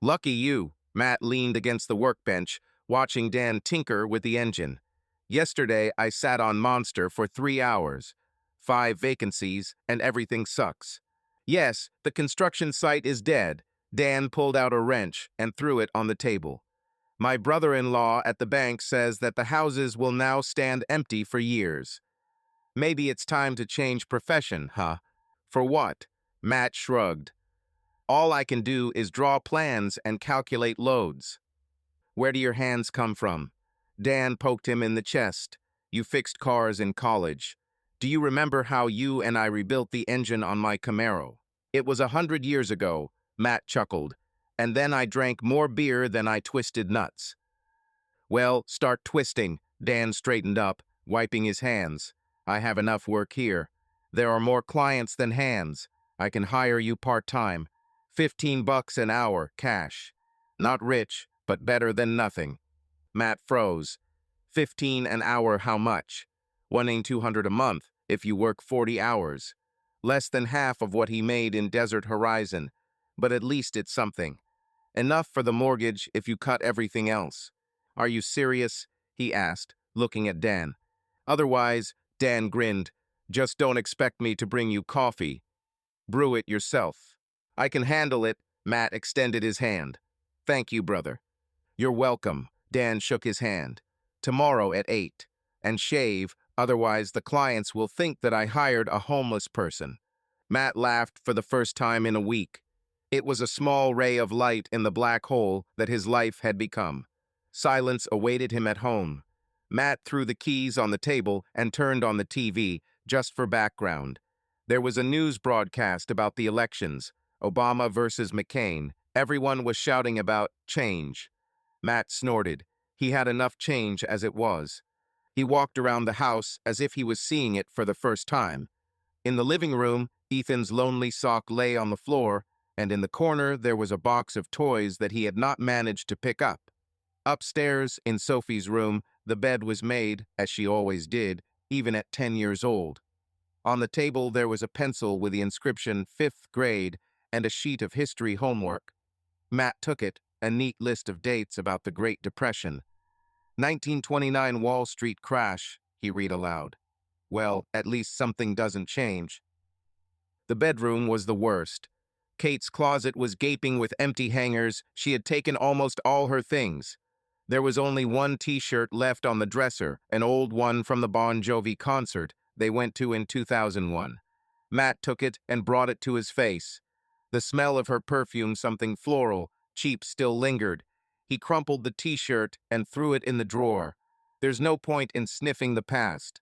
"Lucky you." Matt leaned against the workbench, watching Dan tinker with the engine. "Yesterday, I sat on Monster for 3 hours. 5 vacancies, and everything sucks." "Yes, the construction site is dead." Dan pulled out a wrench and threw it on the table. "My brother-in-law at the bank says that the houses will now stand empty for years." "Maybe it's time to change profession, huh?" "For what?" Matt shrugged. "All I can do is draw plans and calculate loads." "Where do your hands come from?" Dan poked him in the chest. "You fixed cars in college. Do you remember how you and I rebuilt the engine on my Camaro?" "It was 100 years ago," Matt chuckled. "And then I drank more beer than I twisted nuts." "Well, start twisting." Dan straightened up, wiping his hands. "I have enough work here. There are more clients than hands. I can hire you part-time. $15 an hour, cash. Not rich, but better than nothing." Matt froze. 15 an hour, how much? 1,200 a month if you work 40 hours. Less than half of what he made in Desert Horizon, but at least it's something. Enough for the mortgage if you cut everything else. "Are you serious?" he asked, looking at Dan. "Otherwise," Dan grinned, "just don't expect me to bring you coffee. Brew it yourself." "I can handle it." Matt extended his hand. "Thank you, brother." "You're welcome." Dan shook his hand. "Tomorrow at 8. And shave, otherwise the clients will think that I hired a homeless person." Matt laughed for the first time in a week. It was a small ray of light in the black hole that his life had become. Silence awaited him at home. Matt threw the keys on the table and turned on the TV, just for background. There was a news broadcast about the elections, Obama versus McCain. Everyone was shouting about change. Matt snorted. He had enough change as it was. He walked around the house as if he was seeing it for the first time. In the living room, Ethan's lonely sock lay on the floor, and in the corner there was a box of toys that he had not managed to pick up. Upstairs, in Sophie's room, the bed was made, as she always did, even at 10 years old. On the table there was a pencil with the inscription 5th grade and a sheet of history homework. Matt took it, a neat list of dates about the Great Depression. 1929 Wall Street crash, he read aloud. Well, at least something doesn't change. The bedroom was the worst. Kate's closet was gaping with empty hangers. She had taken almost all her things. There was only one t-shirt left on the dresser, an old one from the Bon Jovi concert they went to in 2001. Matt took it and brought it to his face. The smell of her perfume, something floral, cheap, still lingered. He crumpled the t-shirt and threw it in the drawer. There's no point in sniffing the past.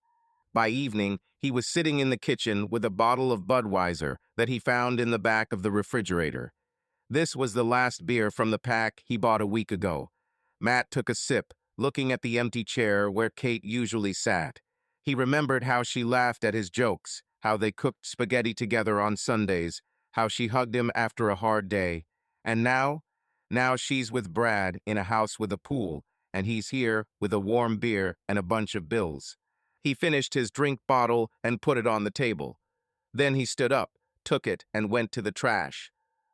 By evening, he was sitting in the kitchen with a bottle of Budweiser that he found in the back of the refrigerator. This was the last beer from the pack he bought a week ago. Matt took a sip, looking at the empty chair where Kate usually sat. He remembered how she laughed at his jokes, how they cooked spaghetti together on Sundays, how she hugged him after a hard day. And now she's with Brad in a house with a pool, and he's here with a warm beer and a bunch of bills. He finished his drink bottle and put it on the table. Then he stood up, took it, and went to the trash.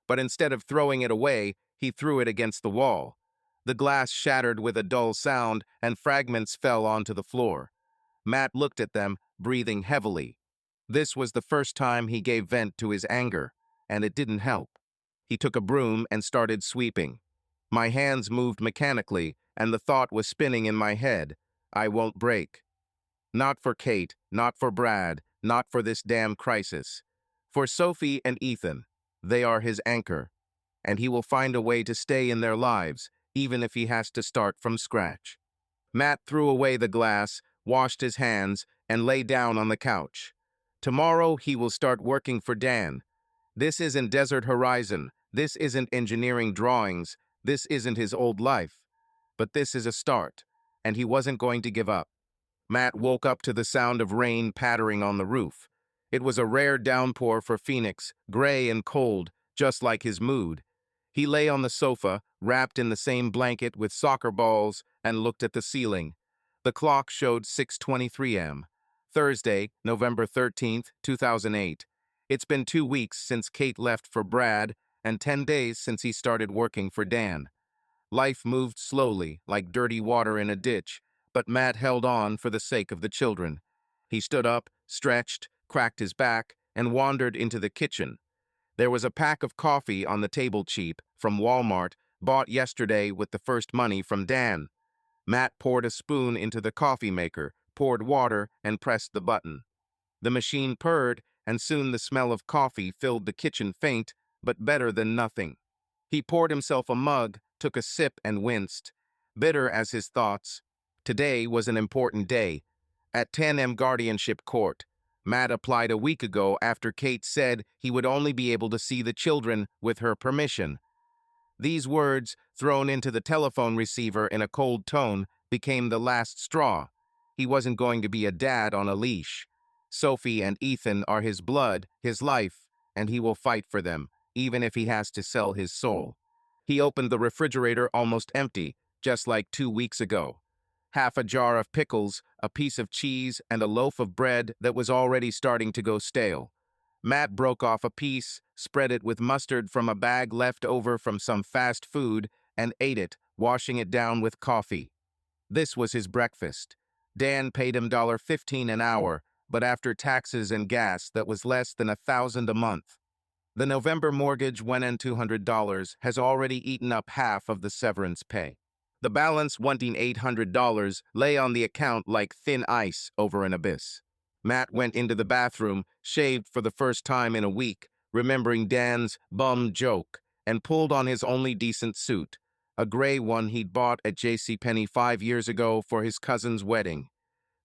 But instead of throwing it away, he threw it against the wall. The glass shattered with a dull sound, and fragments fell onto the floor. Matt looked at them, breathing heavily. This was the first time he gave vent to his anger, and it didn't help. He took a broom and started sweeping. My hands moved mechanically, and the thought was spinning in my head. I won't break. Not for Kate, not for Brad, not for this damn crisis. For Sophie and Ethan, they are his anchor, and he will find a way to stay in their lives, even if he has to start from scratch. Matt threw away the glass, washed his hands, and lay down on the couch. Tomorrow he will start working for Dan. This isn't Desert Horizon, this isn't engineering drawings, this isn't his old life. But this is a start, and he wasn't going to give up. Matt woke up to the sound of rain pattering on the roof. It was a rare downpour for Phoenix, gray and cold, just like his mood. He lay on the sofa, wrapped in the same blanket with soccer balls, and looked at the ceiling. The clock showed 6:23 a.m. Thursday, November 13th, 2008. It's been 2 weeks since Kate left for Brad, and 10 days since he started working for Dan. Life moved slowly, like dirty water in a ditch, but Matt held on for the sake of the children. He stood up, stretched, cracked his back, and wandered into the kitchen. There was a pack of coffee on the table cheap, from Walmart, bought yesterday with the first money from Dan. Matt poured a spoon into the coffee maker, poured water, and pressed the button. The machine purred, and soon the smell of coffee filled the kitchen, faint, but better than nothing. He poured himself a mug, took a sip, and winced. Bitter as his thoughts. Today was an important day. At 10 a.m. guardianship court. Matt applied a week ago after Kate said he would only be able to see the children with her permission. These words, thrown into the telephone receiver in a cold tone, became the last straw. He wasn't going to be a dad on a leash. Sophie and Ethan are his blood, his life, and he will fight for them, even if he has to sell his soul. He opened the refrigerator almost empty, just like 2 weeks ago. Half a jar of pickles, a piece of cheese, and a loaf of bread that was already starting to go stale. Matt broke off a piece, spread it with mustard from a bag left over from some fast food, and ate it, washing it down with coffee. This was his breakfast. Dan paid him $15 an hour, but after taxes and gas, that was less than $1,000 a month. The November mortgage, when and $200, has already eaten up half of the severance pay. The balance, wanting $800, lay on the account like thin ice over an abyss. Matt went into the bathroom, shaved for the first time in a week, remembering Dan's bum joke, and pulled on his only decent suit, a gray one he'd bought at JCPenney 5 years ago for his cousin's wedding.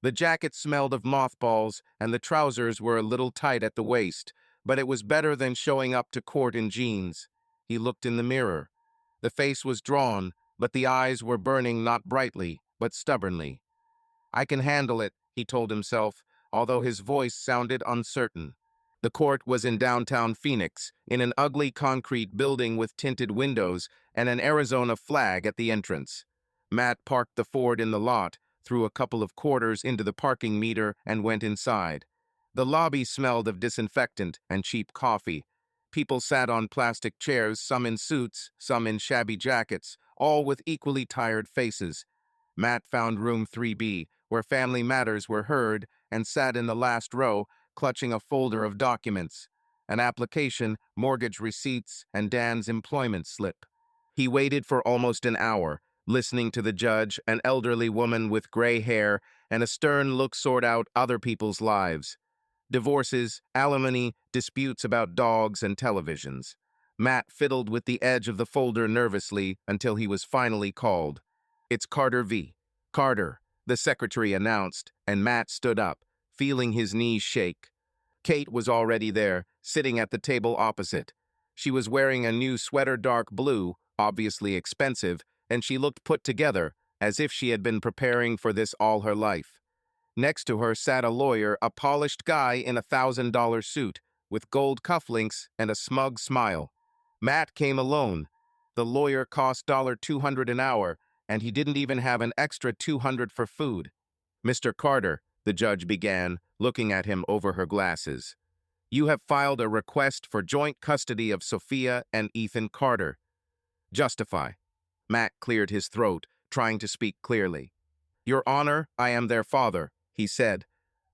The jacket smelled of mothballs, and the trousers were a little tight at the waist, but it was better than showing up to court in jeans. He looked in the mirror. The face was drawn, but the eyes were burning not brightly, but stubbornly. I can handle it, he told himself, although his voice sounded uncertain. The court was in downtown Phoenix, in an ugly concrete building with tinted windows and an Arizona flag at the entrance. Matt parked the Ford in the lot, threw a couple of quarters into the parking meter, and went inside. The lobby smelled of disinfectant and cheap coffee. People sat on plastic chairs, some in suits, some in shabby jackets, all with equally tired faces. Matt found room 3B, where family matters were heard, and sat in the last row, clutching a folder of documents, an application, mortgage receipts, and Dan's employment slip. He waited for almost an hour, listening to the judge, an elderly woman with gray hair and a stern look, sort out other people's lives. Divorces, alimony, disputes about dogs and televisions. Matt fiddled with the edge of the folder nervously until he was finally called. "It's Carter v. Carter," the secretary announced, and Matt stood up, feeling his knees shake. Kate was already there, sitting at the table opposite. She was wearing a new sweater, dark blue, obviously expensive, and she looked put together, as if she had been preparing for this all her life. Next to her sat a lawyer, a polished guy in a $1,000 suit, with gold cufflinks and a smug smile. Matt came alone. The lawyer cost $200 an hour, and he didn't even have an extra $200 for food. "Mr. Carter," the judge began, looking at him over her glasses, "you have filed a request for joint custody of Sophia and Ethan Carter." "Justify." Matt cleared his throat, trying to speak clearly. "Your Honor, I am their father," he said.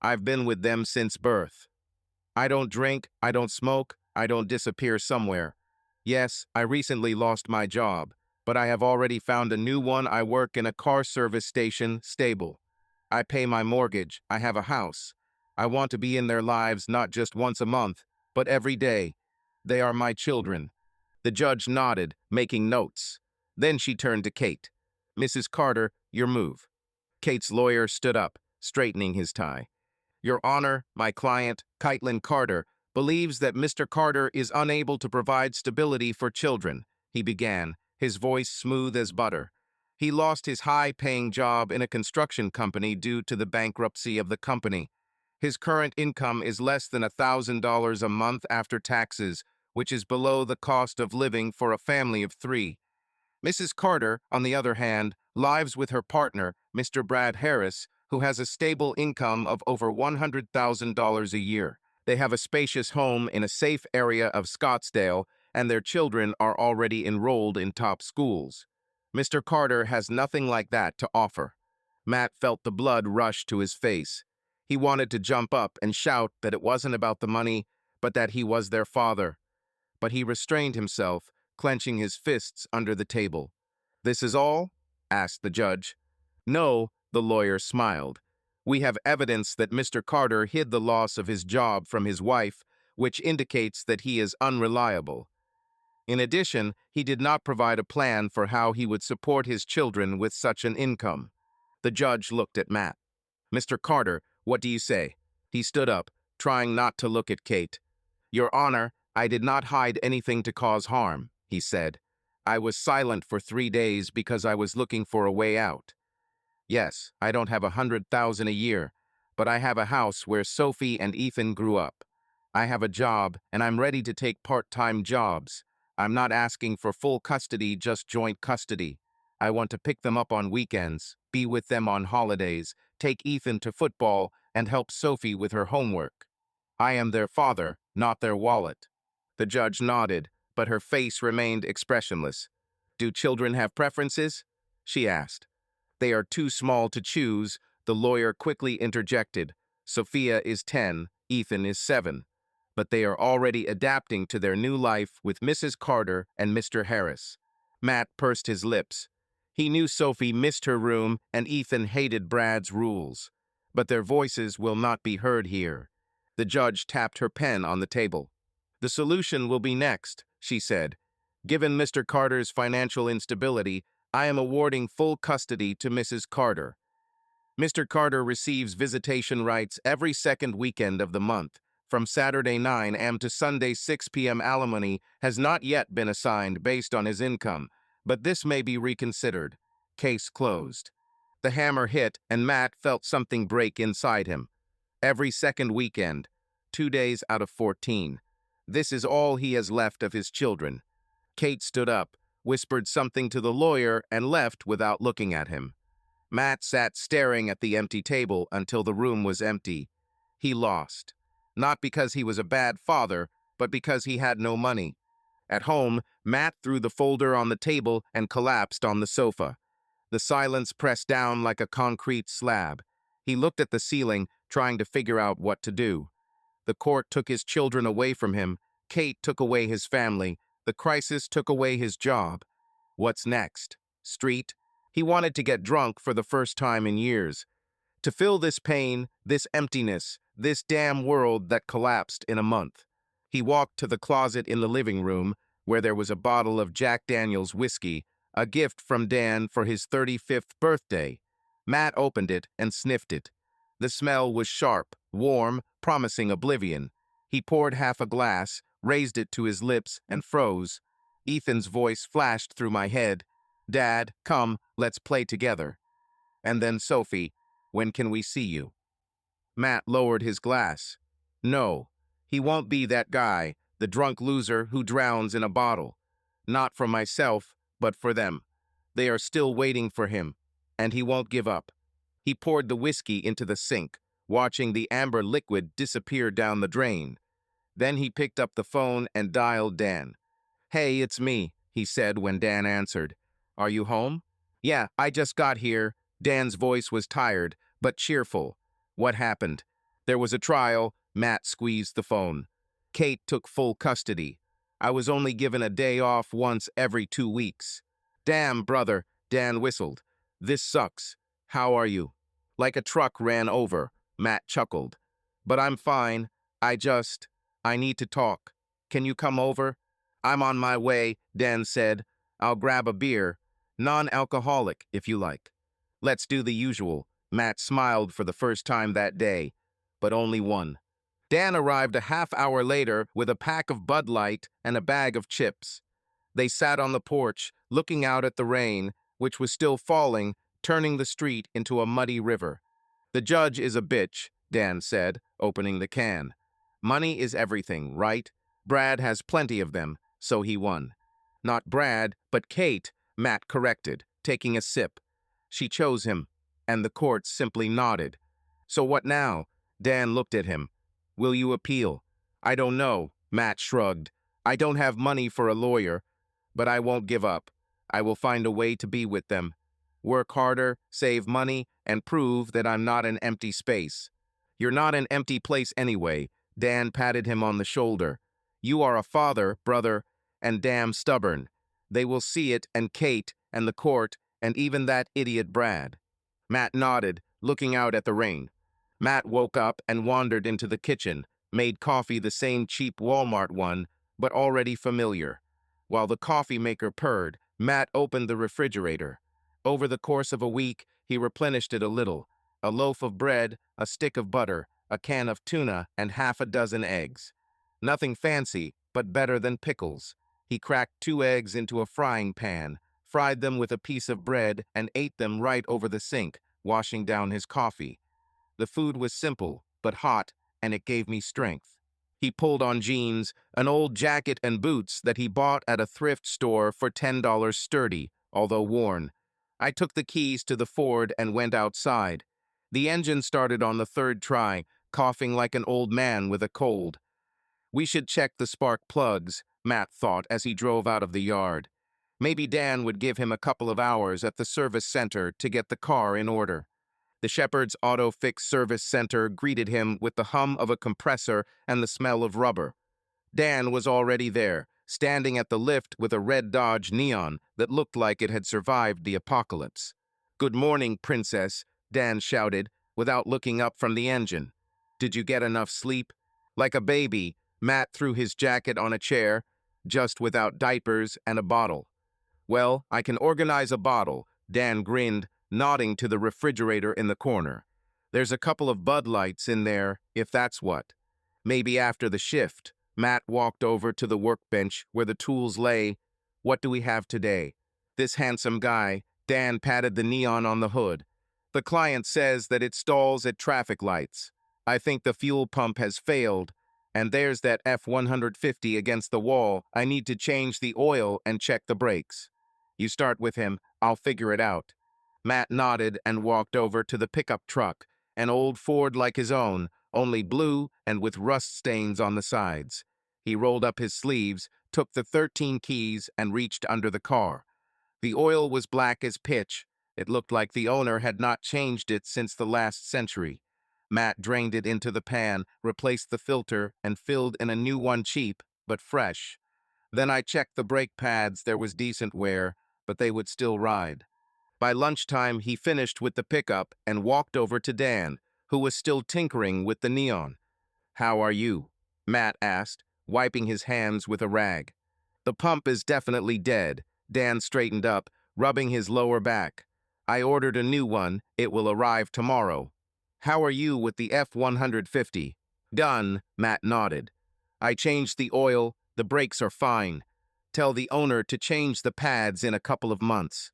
"I've been with them since birth. I don't drink, I don't smoke, I don't disappear somewhere. Yes, I recently lost my job, but I have already found a new one. I work in a car service station stable. I pay my mortgage, I have a house. I want to be in their lives not just once a month, but every day. They are my children." The judge nodded, making notes. Then she turned to Kate. "Mrs. Carter, your move." Kate's lawyer stood up, straightening his tie. "Your Honor, my client, Kaitlyn Carter, believes that Mr. Carter is unable to provide stability for children," he began, his voice smooth as butter. "He lost his high-paying job in a construction company due to the bankruptcy of the company. His current income is less than $1,000 a month after taxes, which is below the cost of living for a family of 3. Mrs. Carter, on the other hand, lives with her partner, Mr. Brad Harris, who has a stable income of over $100,000 a year. They have a spacious home in a safe area of Scottsdale, and their children are already enrolled in top schools. Mr. Carter has nothing like that to offer." Matt felt the blood rush to his face. He wanted to jump up and shout that it wasn't about the money, but that he was their father. But he restrained himself, clenching his fists under the table. "This is all?" asked the judge. "No," the lawyer smiled. "We have evidence that Mr. Carter hid the loss of his job from his wife, which indicates that he is unreliable. In addition, he did not provide a plan for how he would support his children with such an income." The judge looked at Matt. "Mr. Carter, what do you say?" He stood up, trying not to look at Kate. "Your Honor, I did not hide anything to cause harm," he said. "I was silent for 3 days because I was looking for a way out. Yes, I don't have $100,000 a year, but I have a house where Sophie and Ethan grew up. I have a job, and I'm ready to take part-time jobs. I'm not asking for full custody, just joint custody. I want to pick them up on weekends, be with them on holidays, take Ethan to football, and help Sophie with her homework. I am their father, not their wallet." The judge nodded, but her face remained expressionless. "Do children have preferences?" she asked. "They are too small to choose," the lawyer quickly interjected. "Sophia is 10, Ethan is 7. But they are already adapting to their new life with Mrs. Carter and Mr. Harris." Matt pursed his lips. He knew Sophie missed her room and Ethan hated Brad's rules. But their voices will not be heard here. The judge tapped her pen on the table. "The solution will be next," she said. "Given Mr. Carter's financial instability, I am awarding full custody to Mrs. Carter." Mr. Carter receives visitation rights every second weekend of the month. From Saturday 9 a.m. to Sunday 6 p.m. Alimony has not yet been assigned based on his income, but this may be reconsidered. Case closed. The hammer hit, and Matt felt something break inside him. Every second weekend, 2 days out of 14. This is all he has left of his children. Kate stood up, whispered something to the lawyer, and left without looking at him. Matt sat staring at the empty table until the room was empty. He lost. Not because he was a bad father, but because he had no money. At home, Matt threw the folder on the table and collapsed on the sofa. The silence pressed down like a concrete slab. He looked at the ceiling, trying to figure out what to do. The court took his children away from him. Kate took away his family. The crisis took away his job. What's next? Street? He wanted to get drunk for the first time in years. To fill this pain, this emptiness, this damn world that collapsed in a month. He walked to the closet in the living room, where there was a bottle of Jack Daniel's whiskey, a gift from Dan for his 35th birthday. Matt opened it and sniffed it. The smell was sharp, warm, promising oblivion. He poured half a glass, raised it to his lips, and froze. Ethan's voice flashed through my head. "Dad, come, let's play together." And then Sophie, "When can we see you?" Matt lowered his glass. No, he won't be that guy, the drunk loser who drowns in a bottle. Not for myself, but for them. They are still waiting for him, and he won't give up. He poured the whiskey into the sink, watching the amber liquid disappear down the drain. Then he picked up the phone and dialed Dan. "Hey, it's me," he said when Dan answered. "Are you home?" "Yeah, I just got here." Dan's voice was tired, but cheerful. "What happened?" "There was a trial." Matt squeezed the phone. "Kate took full custody. I was only given a day off once every 2 weeks. Damn, brother," Dan whistled. "This sucks. How are you?" "Like a truck ran over," Matt chuckled. "But I'm fine. I need to talk. Can you come over?" "I'm on my way," Dan said. "I'll grab a beer. Non-alcoholic, if you like." "Let's do the usual." Matt smiled for the first time that day, but only one. Dan arrived a half hour later with a pack of Bud Light and a bag of chips. They sat on the porch, looking out at the rain, which was still falling, turning the street into a muddy river. "The judge is a bitch," Dan said, opening the can. "Money is everything, right? Brad has plenty of them, so he won." "Not Brad, but Kate," Matt corrected, taking a sip. "She chose him," and the court simply nodded. "So what now?" Dan looked at him. "Will you appeal?" "I don't know," Matt shrugged. "I don't have money for a lawyer, but I won't give up. I will find a way to be with them. Work harder, save money, and prove that I'm not an empty space." "You're not an empty place anyway," Dan patted him on the shoulder. "You are a father, brother, and damn stubborn. They will see it, and Kate, and the court, and even that idiot Brad." Matt nodded, looking out at the rain. Matt woke up and wandered into the kitchen, made coffee the same cheap Walmart one, but already familiar. While the coffee maker purred, Matt opened the refrigerator. Over the course of a week, he replenished it a little. A loaf of bread, a stick of butter, a can of tuna, and half a dozen eggs. Nothing fancy, but better than pickles. He cracked 2 eggs into a frying pan, fried them with a piece of bread, and ate them right over the sink, washing down his coffee. The food was simple, but hot, and it gave me strength. He pulled on jeans, an old jacket and boots that he bought at a thrift store for $10 sturdy, although worn. I took the keys to the Ford and went outside. The engine started on the 3rd try, coughing like an old man with a cold. We should check the spark plugs, Matt thought as he drove out of the yard. Maybe Dan would give him a couple of hours at the service center to get the car in order. The Shepherd's Auto Fix Service Center greeted him with the hum of a compressor and the smell of rubber. Dan was already there, standing at the lift with a red Dodge Neon that looked like it had survived the apocalypse. "Good morning, Princess," Dan shouted, without looking up from the engine. "Did you get enough sleep?" Like a baby, Matt threw his jacket on a chair, just without diapers and a bottle. "Well, I can organize a bottle," Dan grinned, nodding to the refrigerator in the corner. There's a couple of Bud Lights in there, if that's what. Maybe after the shift. Matt walked over to the workbench where the tools lay. What do we have today? This handsome guy, Dan, patted the neon on the hood. The client says that it stalls at traffic lights. I think the fuel pump has failed. And there's that F-150 against the wall. I need to change the oil and check the brakes. You start with him, I'll figure it out. Matt nodded and walked over to the pickup truck, an old Ford like his own, only blue and with rust stains on the sides. He rolled up his sleeves, took the 13 keys, and reached under the car. The oil was black as pitch. It looked like the owner had not changed it since the last century. Matt drained it into the pan, replaced the filter, and filled in a new one, cheap, but fresh. Then I checked the brake pads. There was decent wear, but they would still ride. By lunchtime, he finished with the pickup and walked over to Dan, who was still tinkering with the neon. How are you? Matt asked, wiping his hands with a rag. The pump is definitely dead. Dan straightened up, rubbing his lower back. I ordered a new one. It will arrive tomorrow. How are you with the F-150? Done, Matt nodded. I changed the oil. The brakes are fine. Tell the owner to change the pads in a couple of months.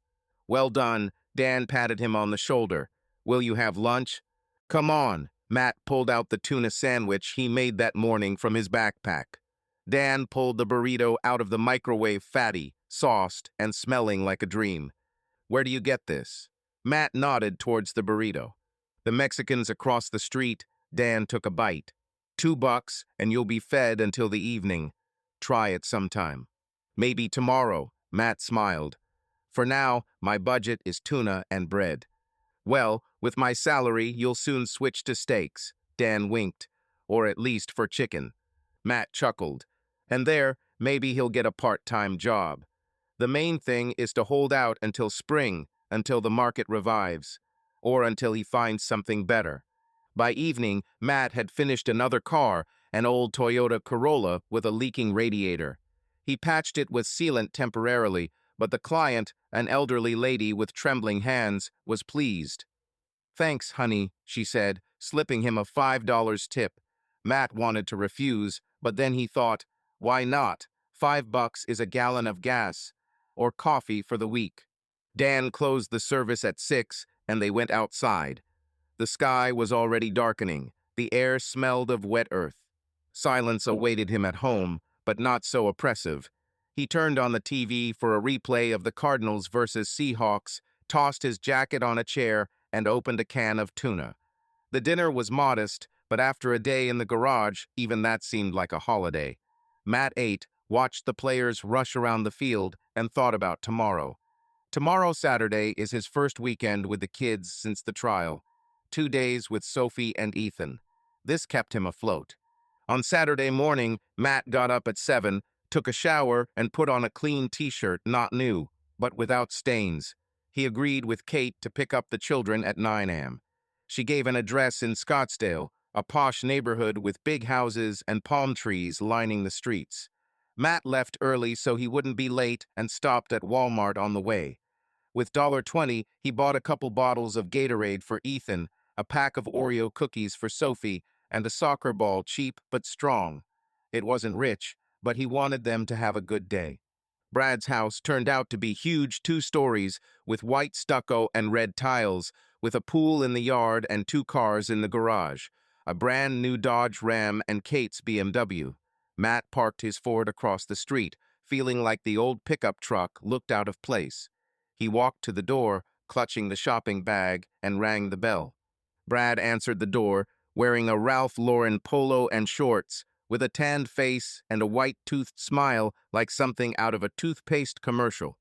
Well done, Dan patted him on the shoulder. Will you have lunch? Come on. Matt pulled out the tuna sandwich he made that morning from his backpack. Dan pulled the burrito out of the microwave, fatty, sauced, and smelling like a dream. Where do you get this? Matt nodded towards the burrito. The Mexicans across the street. Dan took a bite. $2 and you'll be fed until the evening. Try it sometime. Maybe tomorrow, Matt smiled. For now, my budget is tuna and bread. Well, with my salary, you'll soon switch to steaks, Dan winked, or at least for chicken. Matt chuckled. And there, maybe he'll get a part-time job. The main thing is to hold out until spring, until the market revives, or until he finds something better. By evening, Matt had finished another car, an old Toyota Corolla with a leaking radiator. He patched it with sealant temporarily, but the client, an elderly lady with trembling hands, was pleased. Thanks, honey, she said, slipping him a $5 tip. Matt wanted to refuse, but then he thought, why not? $5 is a gallon of gas, or coffee for the week. Dan closed the service at 6, and they went outside. The sky was already darkening. The air smelled of wet earth. Silence awaited him at home, but not so oppressive. He turned on the TV for a replay of the Cardinals versus Seahawks, tossed his jacket on a chair, and opened a can of tuna. The dinner was modest, but after a day in the garage, even that seemed like a holiday. Matt ate, watched the players rush around the field, and thought about tomorrow. Tomorrow, Saturday, is his first weekend with the kids since the trial. 2 days with Sophie and Ethan. This kept him afloat. On Saturday morning, Matt got up at 7, took a shower, and put on a clean t-shirt, not new, but without stains. He agreed with Kate to pick up the children at 9 a.m. She gave an address in Scottsdale, a posh neighborhood with big houses and palm trees lining the streets. Matt left early so he wouldn't be late and stopped at Walmart on the way. With $1.20, he bought a couple bottles of Gatorade for Ethan, a pack of Oreo cookies for Sophie, and a soccer ball, cheap but strong. It wasn't rich, but he wanted them to have a good day. Brad's house turned out to be huge, 2 stories, with white stucco and red tiles, with a pool in the yard and 2 cars in the garage, a brand new Dodge Ram and Kate's BMW. Matt parked his Ford across the street, feeling like the old pickup truck looked out of place. He walked to the door, clutching the shopping bag, and rang the bell. Brad answered the door, wearing a Ralph Lauren polo and shorts, with a tanned face and a white-toothed smile like something out of a toothpaste commercial.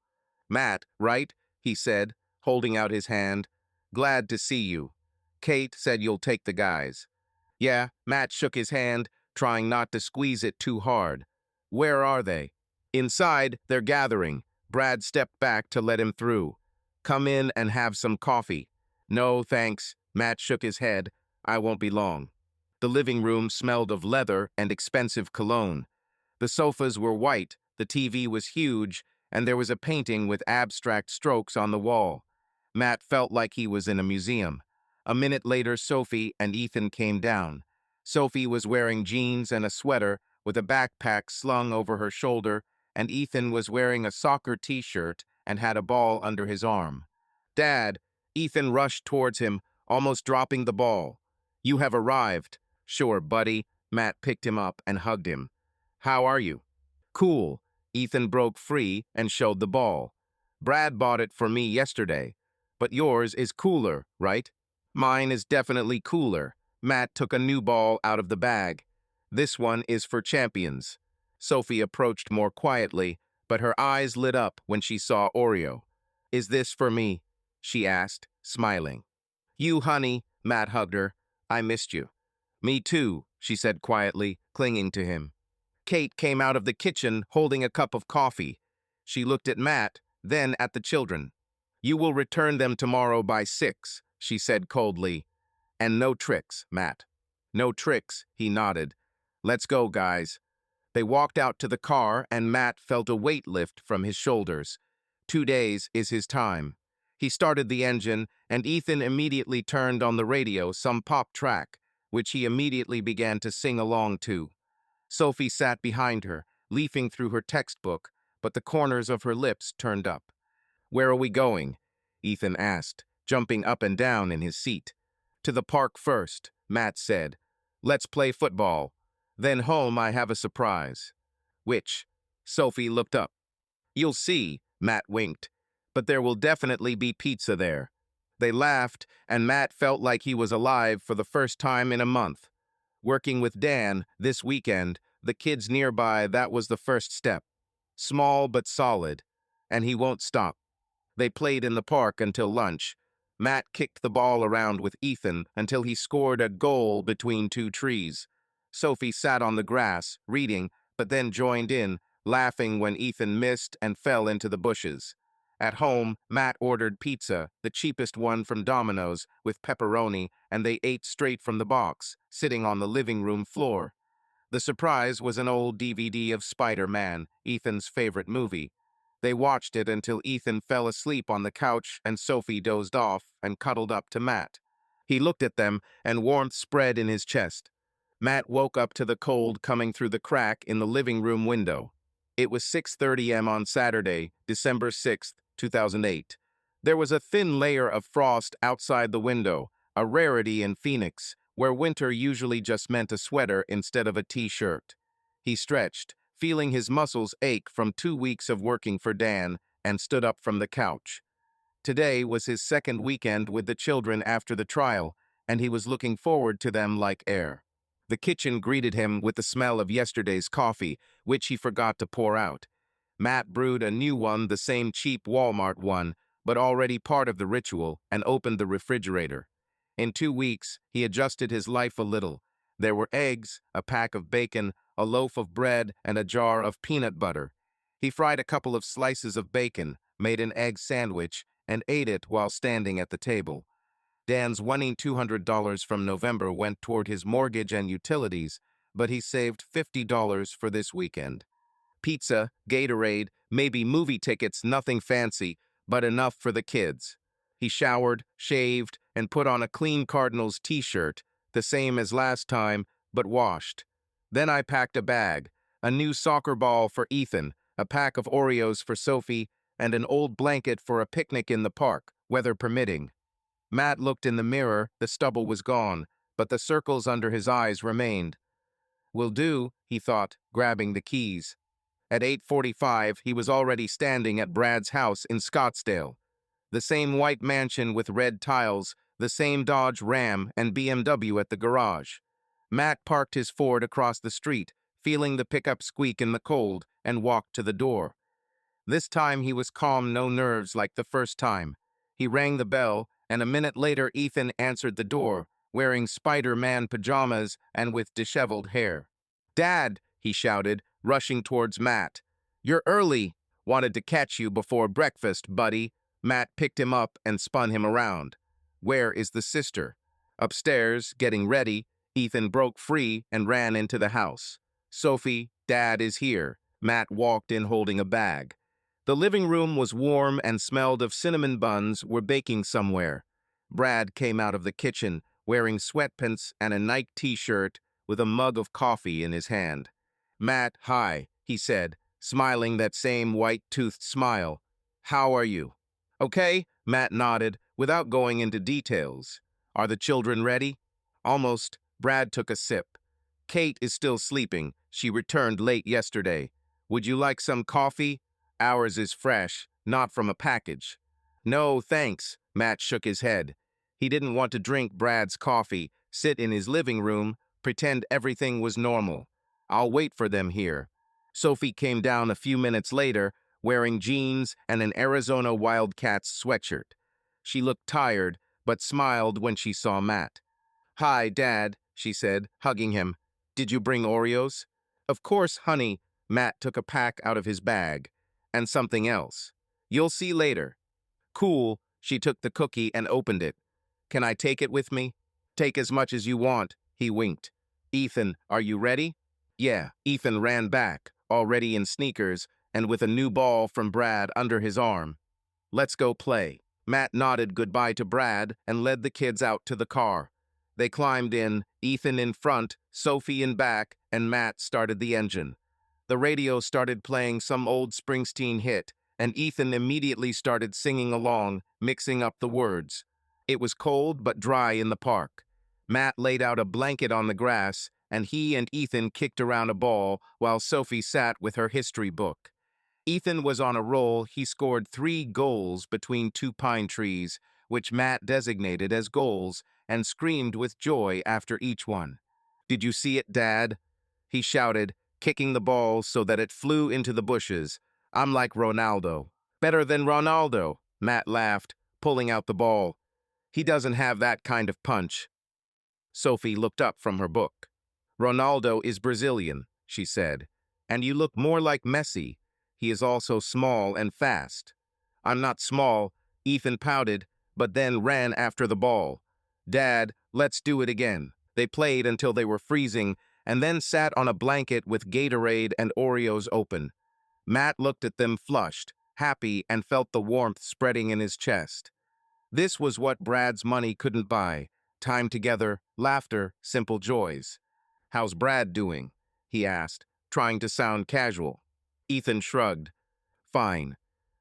Matt, right? He said, holding out his hand. Glad to see you. Kate said you'll take the guys. Yeah, Matt shook his hand, trying not to squeeze it too hard. Where are they? Inside, they're gathering. Brad stepped back to let him through. Come in and have some coffee. No, thanks. Matt shook his head. I won't be long. The living room smelled of leather and expensive cologne. The sofas were white, the TV was huge, and there was a painting with abstract strokes on the wall. Matt felt like he was in a museum. A minute later, Sophie and Ethan came down. Sophie was wearing jeans and a sweater with a backpack slung over her shoulder, and Ethan was wearing a soccer t-shirt and had a ball under his arm. "Dad," Ethan rushed towards him, almost dropping the ball. "You have arrived." "Sure, buddy." Matt picked him up and hugged him. "How are you?" "Cool." Ethan broke free and showed the ball. "Brad bought it for me yesterday. But yours is cooler, right?" "Mine is definitely cooler." Matt took a new ball out of the bag. "This one is for champions." Sophie approached more quietly, but her eyes lit up when she saw Oreo. "Is this for me?" she asked, smiling. "You, honey," Matt hugged her. "I missed you." "Me too," she said quietly, clinging to him. Kate came out of the kitchen holding a cup of coffee. She looked at Matt, then at the children. "You will return them tomorrow by 6, she said coldly. "And no tricks, Matt." "No tricks," he nodded. "Let's go, guys." They walked out to the car, and Matt felt a weight lift from his shoulders. 2 days is his time. He started the engine, and Ethan immediately turned on the radio some pop track, which he immediately began to sing along to. Sophie sat behind her, leafing through her textbook, but the corners of her lips turned up. "Where are we going?" Ethan asked, jumping up and down in his seat. "To the park first," Matt said. "Let's play football. Then home I have a surprise." "Which?" Sophie looked up. "You'll see," Matt winked. "But there will definitely be pizza there." They laughed, and Matt felt like he was alive for the first time in a month. Working with Dan this weekend, the kids nearby, that was the first step. Small but solid, and he won't stop. They played in the park until lunch. Matt kicked the ball around with Ethan until he scored a goal between 2 trees. Sophie sat on the grass, reading, but then joined in, laughing when Ethan missed and fell into the bushes. At home, Matt ordered pizza, the cheapest one from Domino's, with pepperoni, and they ate straight from the box, sitting on the living room floor. The surprise was an old DVD of Spider-Man, Ethan's favorite movie. They watched it until Ethan fell asleep on the couch and Sophie dozed off and cuddled up to Matt. He looked at them, and warmth spread in his chest. Matt woke up to the cold coming through the crack in the living room window. It was 6:30 a.m. on Saturday, December 6, 2008. There was a thin layer of frost outside the window, a rarity in Phoenix, where winter usually just meant a sweater instead of a t-shirt. He stretched, feeling his muscles ache from 2 weeks of working for Dan, and stood up from the couch. Today was his second weekend with the children after the trial, and he was looking forward to them like air. The kitchen greeted him with the smell of yesterday's coffee, which he forgot to pour out. Matt brewed a new one, the same cheap Walmart one, but already part of the ritual, and opened the refrigerator. In 2 weeks, he adjusted his life a little. There were eggs, a pack of bacon, a loaf of bread, and a jar of peanut butter. He fried a couple of slices of bacon, made an egg sandwich, and ate it while standing at the table. Dan's winning $200 from November went toward his mortgage and utilities, but he saved $50 for this weekend. Pizza, Gatorade, maybe movie tickets, nothing fancy, but enough for the kids. He showered, shaved, and put on a clean Cardinals t-shirt, the same as last time, but washed. Then I packed a bag, a new soccer ball for Ethan, a pack of Oreos for Sophie, and an old blanket for a picnic in the park, weather permitting. Matt looked in the mirror, the stubble was gone, but the circles under his eyes remained. "Will do," he thought, grabbing the keys. At 8:45, he was already standing at Brad's house in Scottsdale. The same white mansion with red tiles, the same Dodge Ram and BMW at the garage. Matt parked his Ford across the street, feeling the pickup squeak in the cold, and walked to the door. This time he was calm, no nerves like the first time. He rang the bell, and a minute later Ethan answered the door, wearing Spider-Man pajamas and with disheveled hair. "Dad," he shouted, rushing towards Matt. "You're early. Wanted to catch you before breakfast, buddy." Matt picked him up and spun him around. "Where is the sister?" "Upstairs, getting ready." Ethan broke free and ran into the house. "Sophie, Dad is here." Matt walked in holding a bag. The living room was warm and smelled of cinnamon buns were baking somewhere. Brad came out of the kitchen, wearing sweatpants and a Nike t-shirt with a mug of coffee in his hand. "Matt, hi," he said, smiling that same white-toothed smile. "How are you?" "Okay," Matt nodded, without going into details. "Are the children ready?" "Almost." Brad took a sip. "Kate is still sleeping. She returned late yesterday. Would you like some coffee? Ours is fresh, not from a package." "No, thanks." Matt shook his head. He didn't want to drink Brad's coffee, sit in his living room, pretend everything was normal. "I'll wait for them here." Sophie came down a few minutes later, wearing jeans and an Arizona Wildcats sweatshirt. She looked tired, but smiled when she saw Matt. "Hi, Dad," she said, hugging him. "Did you bring Oreos?" "Of course, honey." Matt took a pack out of his bag. "And something else. You'll see later." "Cool." She took the cookie and opened it. "Can I take it with me?" "Take as much as you want," he winked. "Ethan, are you ready?" "Yeah." Ethan ran back, already in sneakers, and with a new ball from Brad under his arm. "Let's go play." Matt nodded goodbye to Brad and led the kids out to the car. They climbed in, Ethan in front, Sophie in back, and Matt started the engine. The radio started playing some old Springsteen hit, and Ethan immediately started singing along, mixing up the words. It was cold but dry in the park. Matt laid out a blanket on the grass, and he and Ethan kicked around a ball while Sophie sat with her history book. Ethan was on a roll. He scored 3 goals between 2 pine trees, which Matt designated as goals, and screamed with joy after each one. "Did you see it, Dad?" he shouted, kicking the ball so that it flew into the bushes. "I'm like Ronaldo." "Better than Ronaldo," Matt laughed, pulling out the ball. "He doesn't have that kind of punch." Sophie looked up from her book. "Ronaldo is Brazilian," she said, "and you look more like Messi. He is also small and fast." "I'm not small," Ethan pouted, but then ran after the ball. "Dad, let's do it again." They played until they were freezing, and then sat on a blanket with Gatorade and Oreos open. Matt looked at them flushed, happy, and felt the warmth spreading in his chest. This was what Brad's money couldn't buy: time together, laughter, simple joys. "How's Brad doing?" he asked, trying to sound casual. Ethan shrugged. "Fine.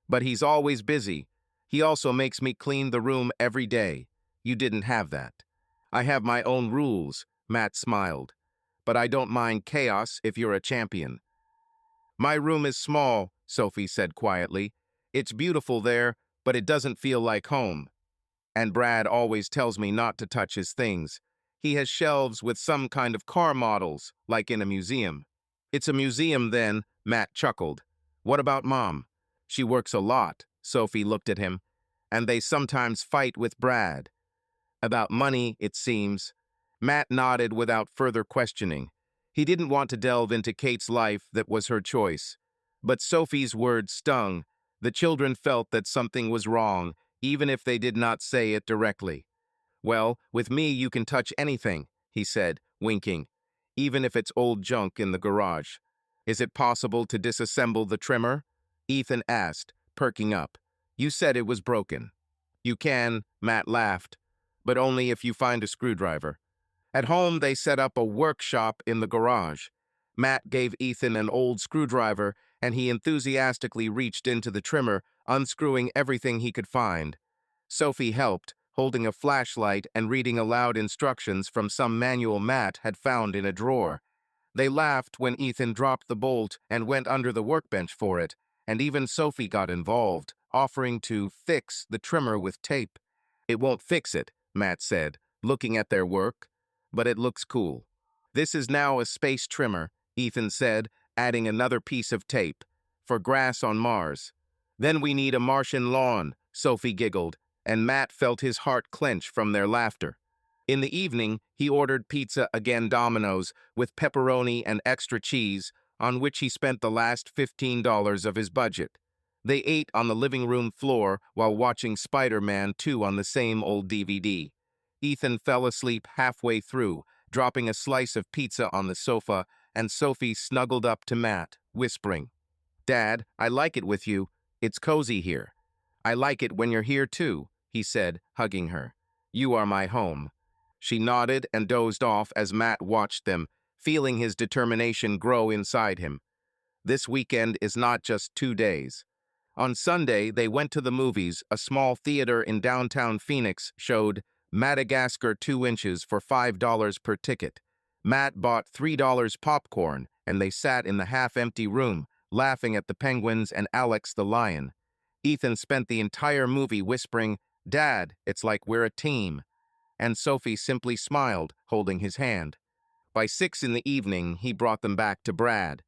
But he's always busy. He also makes me clean the room every day. You didn't have that." "I have my own rules," Matt smiled. "But I don't mind chaos if you're a champion." "My room is small," Sophie said quietly. "It's beautiful there, but it doesn't feel like home. And Brad always tells me not to touch his things. He has shelves with some kind of car models, like in a museum." "It's a museum then," Matt chuckled. "What about Mom?" "She works a lot," Sophie looked at him. "And they sometimes fight with Brad." "About money, it seems." Matt nodded without further questioning. He didn't want to delve into Kate's life that was her choice. But Sophie's words stung. The children felt that something was wrong, even if they did not say it directly. "Well, with me you can touch anything," he said, winking, "even if it's old junk in the garage." "Is it possible to disassemble the trimmer?" Ethan asked, perking up. "You said it was broken." "You can," Matt laughed, "but only if you find a screwdriver." At home, they set up a workshop in the garage. Matt gave Ethan an old screwdriver, and he enthusiastically reached into the trimmer, unscrewing everything he could find. Sophie helped, holding a flashlight and reading aloud instructions from some manual Matt had found in a drawer. They laughed when Ethan dropped the bolt and went under the workbench for it, and even Sophie got involved, offering to fix the trimmer with tape. "It won't fix it," Matt said, looking at their work, "but it looks cool." "This is now a space trimmer," Ethan said, adding another piece of tape, "for grass on Mars." "Then we need a Martian lawn," Sophie giggled, and Matt felt his heart clench from their laughter. In the evening, he ordered pizza, again Domino's, with pepperoni and extra cheese, on which he spent the last $15 of his budget. They ate on the living room floor while watching Spider-Man 2 on the same old DVD. Ethan fell asleep halfway through, dropping a slice of pizza on the sofa, and Sophie snuggled up to Matt, whispering, "Dad, I like it with you. It's cozy here. I like it when you're here too, he said, hugging her. You are my home. She nodded and dozed off as Matt watched them, feeling his determination grow inside him. This weekend is not just 2 days. On Sunday, they went to the movies. A small theater in downtown Phoenix showed Madagascar 2 inches for $5 per ticket. Matt bought $3 popcorn, and they sat in the half-empty room, laughing at the penguins and Alex the lion. Ethan spent the entire movie whispering, "Dad, it's like we're a team." And Sophie simply smiled, holding his hand. By 6 in the evening, he brought them back to Brad.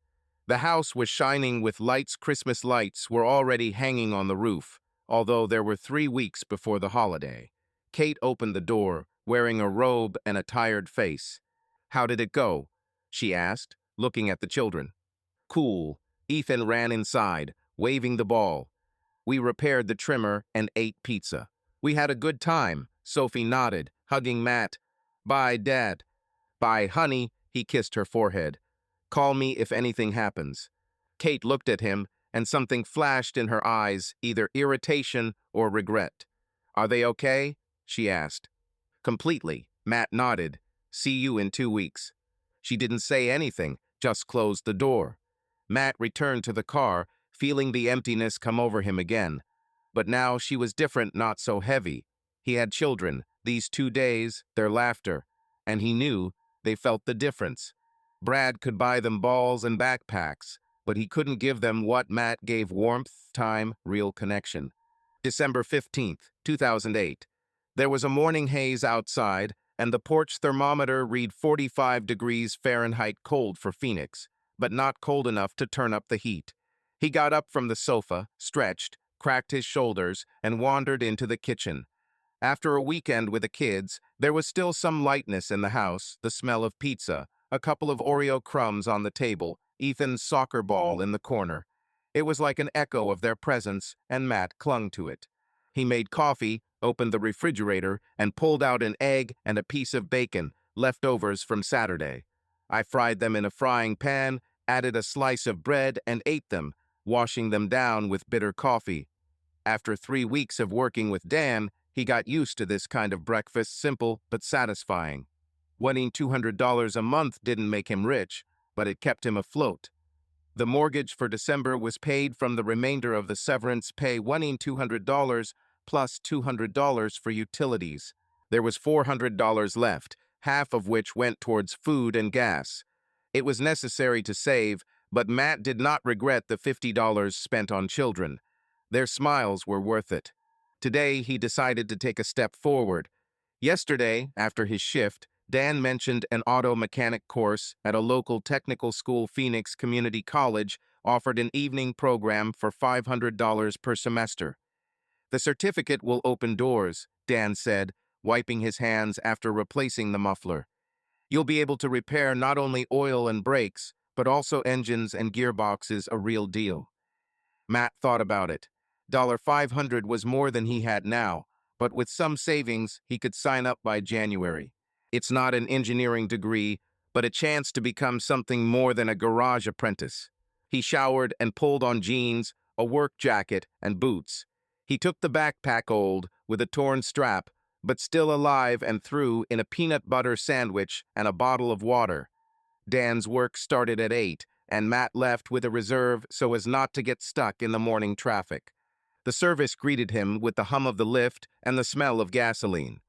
The house was shining with lights. Christmas lights were already hanging on the roof, although there were 3 weeks before the holiday. Kate opened the door, wearing a robe and a tired face. "How did it go?" she asked, looking at the children. "Cool." Ethan ran inside, waving the ball. "We repaired the trimmer and ate pizza. We had a good time," Sophie nodded, hugging Matt. "Bye, Dad." "Bye, honey," he kissed her forehead. "Call me if anything happens." Kate looked at him, and something flashed in her eyes, either irritation or regret. "Are they okay?" she asked. "Completely," Matt nodded. "See you in 2 weeks." She didn't say anything, just closed the door. Matt returned to the car, feeling the emptiness come over him again. But now she was different, not so heavy. He had children, these 2 days, their laughter, and he knew they felt the difference. Brad could buy them balls and backpacks, but he couldn't give them what Matt gave: warmth, time, real connection. December 15th, 2008. There was a morning haze outside, and the porch thermometer read 45 degrees Fahrenheit, cold for Phoenix, but not cold enough to turn up the heat. He got up from the sofa, stretched, cracked his shoulders, and wandered into the kitchen. After a weekend with the kids, there was still some lightness in the house: the smell of pizza, a couple of Oreo crumbs on the table, Ethan's soccer ball in the corner. It was like an echo of their presence, and Matt clung to it. He made coffee, opened the refrigerator, and pulled out an egg and a piece of bacon, leftovers from Saturday. I fried them in a frying pan, added a slice of bread, and ate them, washing them down with bitter coffee. After 3 weeks of working with Dan, he got used to this kind of breakfast, simple but satisfying. Winning $200 a month didn't make him rich, but it kept him afloat. The mortgage for December was paid from the remainder of the severance pay, winning $200 plus $200 for utilities. There was $400 left, half of which went towards food and gas. It was necessary to save, but Matt did not regret the $50 spent on children. Their smiles were worth it. Today, he decided to take a step forward. Yesterday, after his shift, Dan mentioned an auto mechanic course at a local technical school. Phoenix Community College offered an evening program for $500 per semester. "The certificate will open doors," Dan said, wiping his hands after replacing the muffler. "You'll be able to repair not only oil and brakes, but also engines and gearboxes, a real deal." Matt thought about it. $500 was more than he had now, but with some savings, he could sign up by January. It's not an engineering degree, but a chance to become something more than a garage apprentice. He showered and pulled on jeans, a work jacket, and boots. He took the backpack, old, with a torn strap, but still alive, and threw in a peanut butter sandwich and a bottle of water. Dan's work started at 8, and Matt left with a reserve so as not to get stuck in the morning traffic. The service greeted him with the hum of the lift and the smell of gasoline.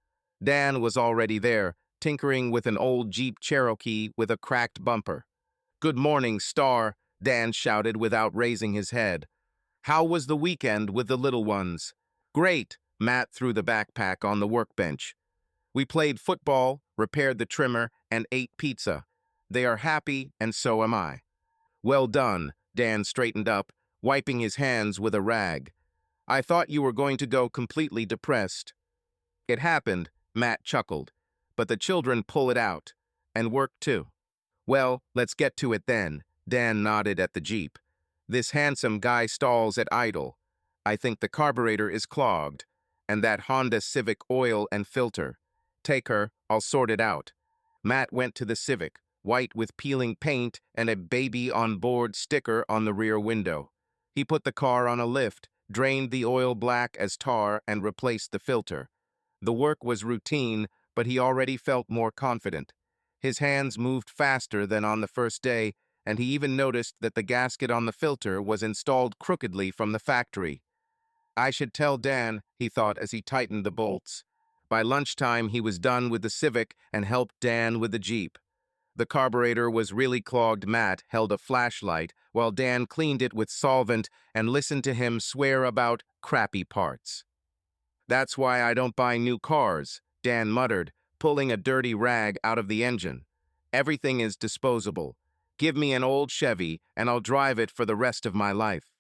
Dan was already there, tinkering with an old Jeep Cherokee with a cracked bumper. "Good morning, Star," Dan shouted without raising his head. "How was the weekend with the little ones?" "Great," Matt threw the backpack on the workbench. "We played football, repaired the trimmer, and ate pizza. They are happy, and so am I." "Well done," Dan straightened up, wiping his hands with a rag. "I thought you were going to go completely depressed." "It happened," Matt chuckled, "but the children pull it out. And work too." "Well, let's get to it then," Dan nodded at the Jeep. "This handsome guy stalls at idle. I think the carburetor is clogged. And that Honda Civic oil and filter. Take her, I'll sort it out." Matt went to the Civic, white with peeling paint and a baby on board sticker on the rear window. He put the car on a lift, drained the oil black as tar, and replaced the filter. The work was routine, but he already felt more confident. His hands moved faster than on the first day, and he even noticed that the gasket on the filter was installed crookedly from the factory. I should tell Dan, he thought as he tightened the bolts. By lunchtime, he was done with the Civic and helped Dan with the Jeep. The carburetor was really clogged. Matt held a flashlight while Dan cleaned it with solvent and listened to him swear about crappy parts. "That's why I don't buy new cars," Dan muttered, pulling a dirty rag out of the engine. "Everything is disposable. Give me an old Chevy and I'll drive it for the rest of my life."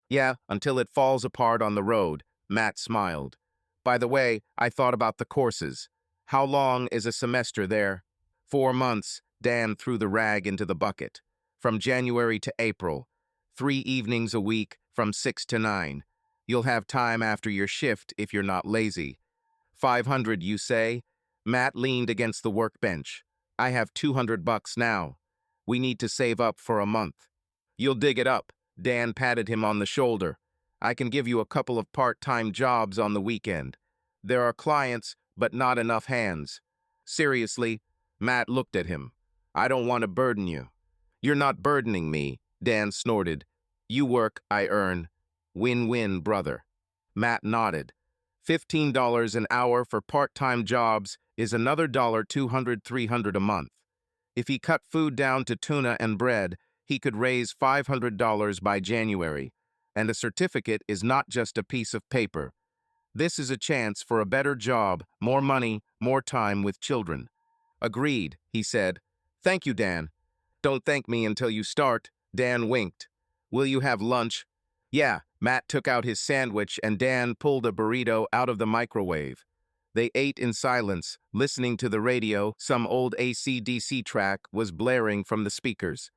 "Yeah, until it falls apart on the road," Matt smiled. "By the way, I thought about the courses. How long is a semester there?" 4 months, Dan threw the rag into the bucket. "From January to April. 3 evenings a week from 6 to 9. You'll have time after your shift if you're not lazy." 500, you say? Matt leaned against the workbench. "I have $200 now. We need to save up for a month." "You'll dig it up." Dan patted him on the shoulder. "I can give you a couple of part-time jobs on the weekend. There are clients, but not enough hands." "Seriously?" Matt looked at him. "I don't want to burden you." "You're not burdening me," Dan snorted. "You work, I earn. Win-win, brother." Matt nodded. $15 an hour for part-time jobs is another $200, $300 a month. If he cut food down to tuna and bread, he could raise $500 by January. And a certificate is not just a piece of paper. This is a chance for a better job, more money, more time with children. "Agreed," he said. "Thank you, Dan." "Don't thank me until you start." Dan winked. "Will you have lunch?" "Yeah." Matt took out his sandwich and Dan pulled a burrito out of the microwave. They ate in silence, listening to the radio. Some old AC/DC track was blaring from the speakers.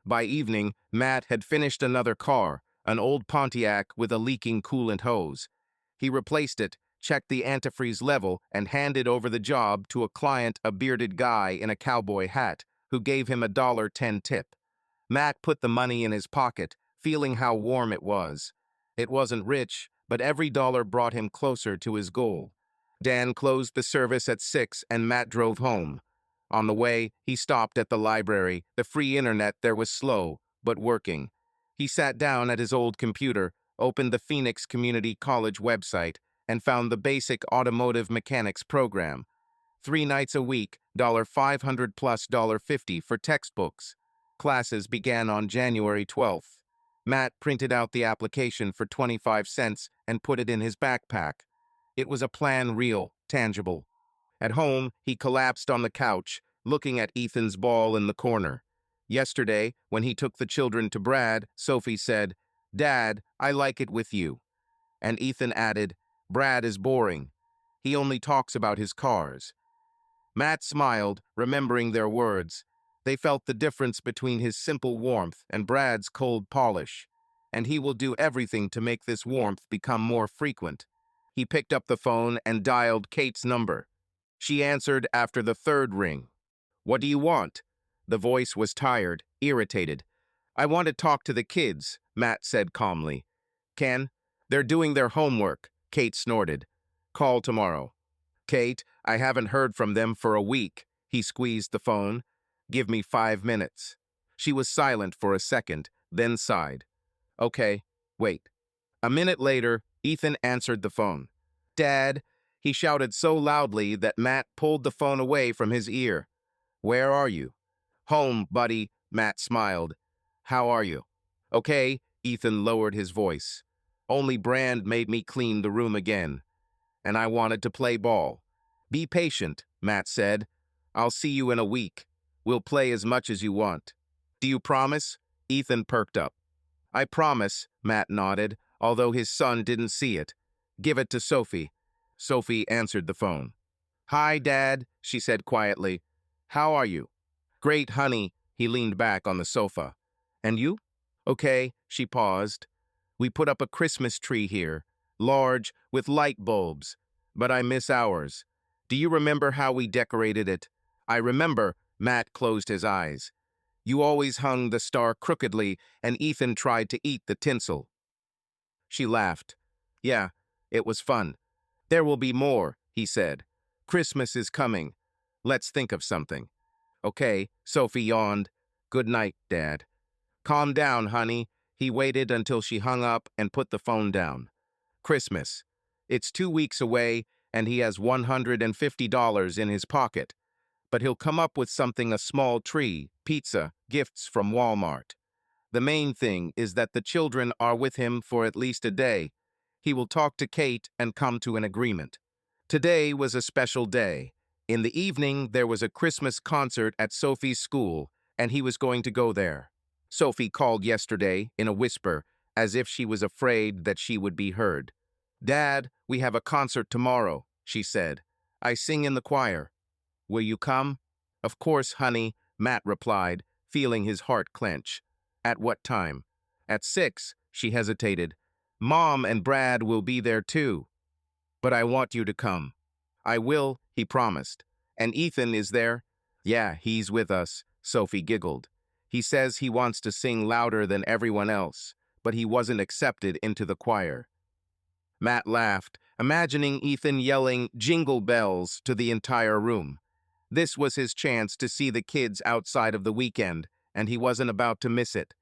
By evening, Matt had finished another car, an old Pontiac with a leaking coolant hose. He replaced it, checked the antifreeze level, and handed over the job to a client, a bearded guy in a cowboy hat, who gave him a $10 tip. Matt put the money in his pocket, feeling how warm it was. It wasn't rich, but every dollar brought him closer to his goal. Dan closed the service at 6 and Matt drove home. On the way, he stopped at the library. The free internet there was slow, but working. He sat down at his old computer, opened the Phoenix Community College website, and found the basic automotive mechanics program. 3 nights a week, $500 plus $50 for textbooks. Classes began on January 12th. Matt printed out the application for 25 cents and put it in his backpack. It was a plan, real, tangible. At home, he collapsed on the couch, looking at Ethan's ball in the corner. Yesterday, when he took the children to Brad, Sophie said, "Dad, I like it with you." And Ethan added, "Brad is boring. He only talks about his cars." Matt smiled, remembering their words. They felt the difference between his simple warmth and Brad's cold polish. And he will do everything to make this warmth become more frequent. He picked up the phone and dialed Kate's number. She answered after the third ring. "What do you want?" The voice was tired, irritated. "I want to talk to the kids," Matt said calmly. "Ken, they're doing their homework," Kate snorted. "Call tomorrow." "Kate, I haven't heard from them for a week." He squeezed the phone. "Give me 5 minutes." She was silent for a second, then sighed. "Okay, wait." A minute later, Ethan answered the phone. "Dad," he shouted so loudly that Matt pulled the phone away from his ear. "Where are you?" "Home, buddy," Matt smiled. "How are you?" "Okay," Ethan lowered his voice. "Only Brand made me clean the room again. And I wanted to play ball." "Be patient," Matt said. "I'll see you in a week. We'll play as much as you want." "Do you promise?" Ethan perked up. "I promise," Matt nodded, although his son didn't see it. "Give it to Sophie." Sophie answered the phone. "Hi, Dad," she said quietly. "How are you?" "Great, honey." He leaned back on the sofa. "And you?" "Okay," she paused. "We put up a Christmas tree here, large, with light bulbs, but I miss ours. Do you remember how we decorated it?" "I remember." Matt closed his eyes. "You always hung the star crookedly, and Ethan tried to eat the tinsel." She laughed. Yeah, it was fun. There will be more, he said. Christmas is coming. Let's think of something. Okay, Sophie yawned. Good night, Dad. Calm down, honey. He waited until she hung up and put the phone down. Christmas. It's 2 weeks away, and he has $150 in his pocket. But he'll come up with something: a small tree, pizza, gifts from Walmart. The main thing is that the children are with him for at least a day. He will talk to Kate and come to an agreement. Today was a special day. In the evening, there was a Christmas concert at Sophie's school, and he was going to go there. Sophie called yesterday in a whisper, as if she was afraid that she would be heard. Dad, we have a concert tomorrow, she said. I sing in the choir. Will you come? Of course, honey, Matt replied, feeling his heart clench. At what time? At 6, she hesitated. Mom and Brad will be there too. But I want you to come. I will, he promised. And Ethan is there? Yeah, he's with us, Sophie giggled. He says he wants to sing louder than everyone else, but he wasn't accepted into the choir. Matt laughed, imagining Ethan yelling "Jingle Bells" to the entire room. This was his chance to see the kids outside of the weekend, and he wasn't about to miss it.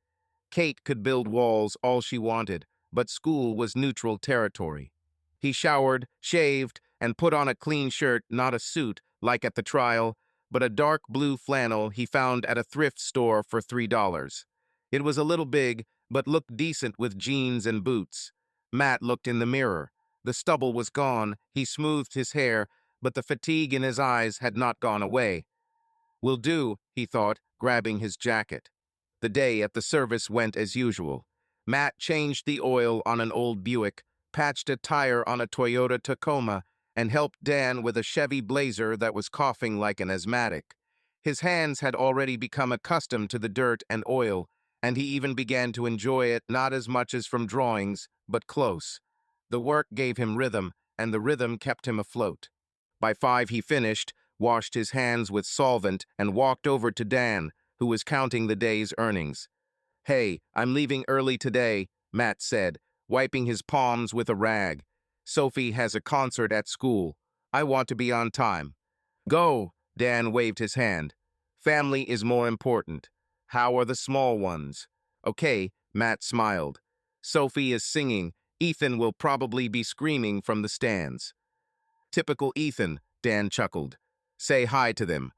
Kate could build walls all she wanted, but school was neutral territory. He showered, shaved, and put on a clean shirt, not a suit, like at the trial, but a dark blue flannel he found at a thrift store for $3. It was a little big, but looked decent with jeans and boots. Matt looked in the mirror. The stubble was gone, he smoothed his hair, but the fatigue in his eyes had not gone away. Will do, he thought, grabbing his jacket. The day at the service went as usual. Matt changed the oil on an old Buick, patched a tire on a Toyota Tacoma, and helped Dan with a Chevy Blazer that was coughing like an asthmatic. His hands had already become accustomed to the dirt and oil, and he even began to enjoy it, not as much as from drawings, but close. The work gave him rhythm, and the rhythm kept him afloat. By 5 he finished, washed his hands with solvent, and walked over to Dan, who was counting the day's earnings. Hey, I'm leaving early today, Matt said, wiping his palms with a rag. Sophie has a concert at school. I want to be on time. Go, Dan waved his hand. Family is more important. How are the small ones? Okay, Matt smiled. Sophie is singing. Ethan will probably be screaming from the stands. Typical Ethan, Dan chuckled. Say hi to them.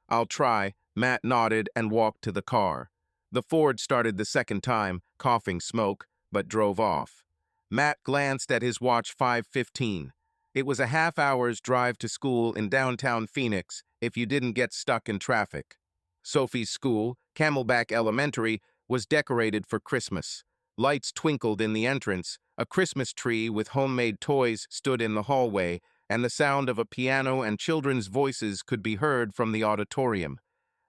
I'll try, Matt nodded and walked to the car. The Ford started the second time, coughing smoke, but drove off. Matt glanced at his watch. 5:15. It was a half-hour's drive to school in downtown Phoenix if you didn't get stuck in traffic. Sophie's school, Camelback Elementary, was decorated for Christmas. Lights twinkled in the entrance, a Christmas tree with homemade toys stood in the hallway, and the sound of a piano and children's voices could be heard from the auditorium.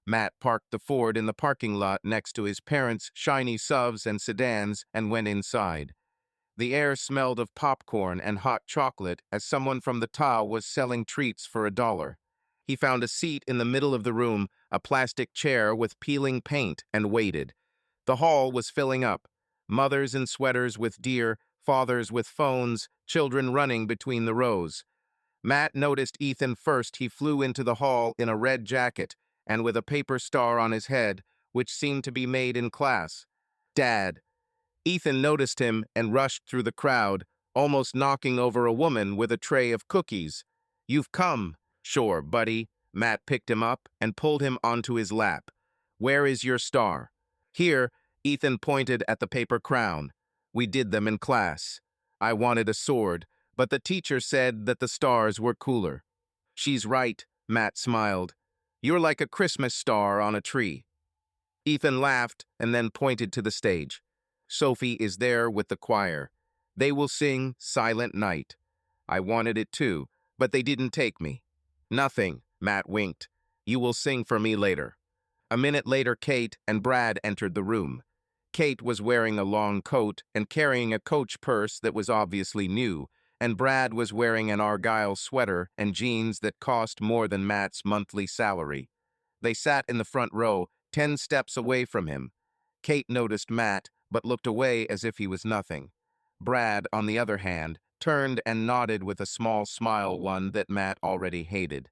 Matt parked the Ford in the parking lot next to his parents' shiny SUVs and sedans and went inside. The air smelled of popcorn and hot chocolate as someone from the tile was selling treats for $1. He found a seat in the middle of the room, a plastic chair with peeling paint, and waited. The hall was filling up. Mothers in sweaters with deer, fathers with phones, children running between the rows. Matt noticed Ethan first. He flew into the hall in a red jacket and with a paper star on his head, which seemed to be made in class. Dad. Ethan noticed him and rushed through the crowd, almost knocking over a woman with a tray of cookies. You've come. Sure, buddy. Matt picked him up and pulled him onto his lap. Where is your star? Here, Ethan pointed at the paper crown. We did them in class. I wanted a sword, but the teacher said that the stars were cooler. She's right, Matt smiled. You're like a Christmas star on a tree. Ethan laughed and then pointed to the stage. Sophie is there with the choir. They will sing Silent Night. I wanted it too, but they didn't take me. Nothing, Matt winked. You will sing for me later. A minute later, Kate and Brad entered the room. Kate was wearing a long coat and carrying a Coach purse that was obviously new, and Brad was wearing an Argyle sweater and jeans that cost more than Matt's monthly salary. They sat in the front row, 10 steps away from him. Kate noticed Matt, but looked away as if he was nothing. Brad, on the other hand, turned and nodded with a small smile, one that Matt already hated.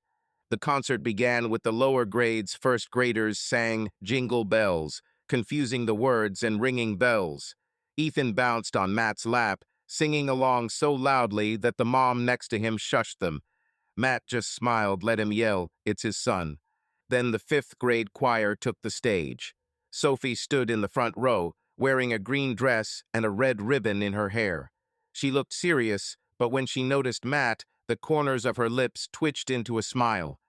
The concert began with the lower grades. First graders sang Jingle Bells, confusing the words and ringing bells. Ethan bounced on Matt's lap, singing along so loudly that the mom next to him shushed them. Matt just smiled, let him yell, it's his son. Then the fifth grade choir took the stage. Sophie stood in the front row, wearing a green dress and a red ribbon in her hair. She looked serious, but when she noticed Matt, the corners of her lips twitched into a smile.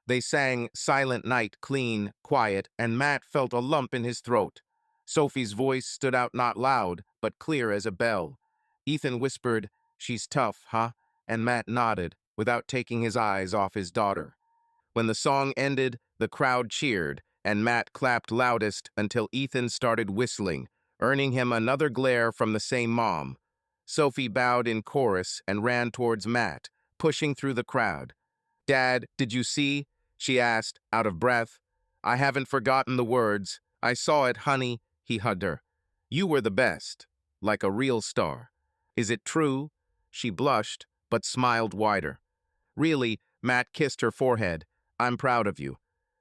They sang Silent Night, clean, quiet, and Matt felt a lump in his throat. Sophie's voice stood out, not loud, but clear as a bell. Ethan whispered, "She's tough, huh?" And Matt nodded, without taking his eyes off his daughter. When the song ended, the crowd cheered, and Matt clapped loudest until Ethan started whistling, earning him another glare from the same mom. Sophie bowed in chorus and ran towards Matt, pushing through the crowd. "Dad, did you see?" she asked, out of breath. "I haven't forgotten the words. I saw it, honey," he hugged her. "You were the best, like a real star." "Is it true?" She blushed, but smiled wider. "Really," Matt kissed her forehead. "I'm proud of you."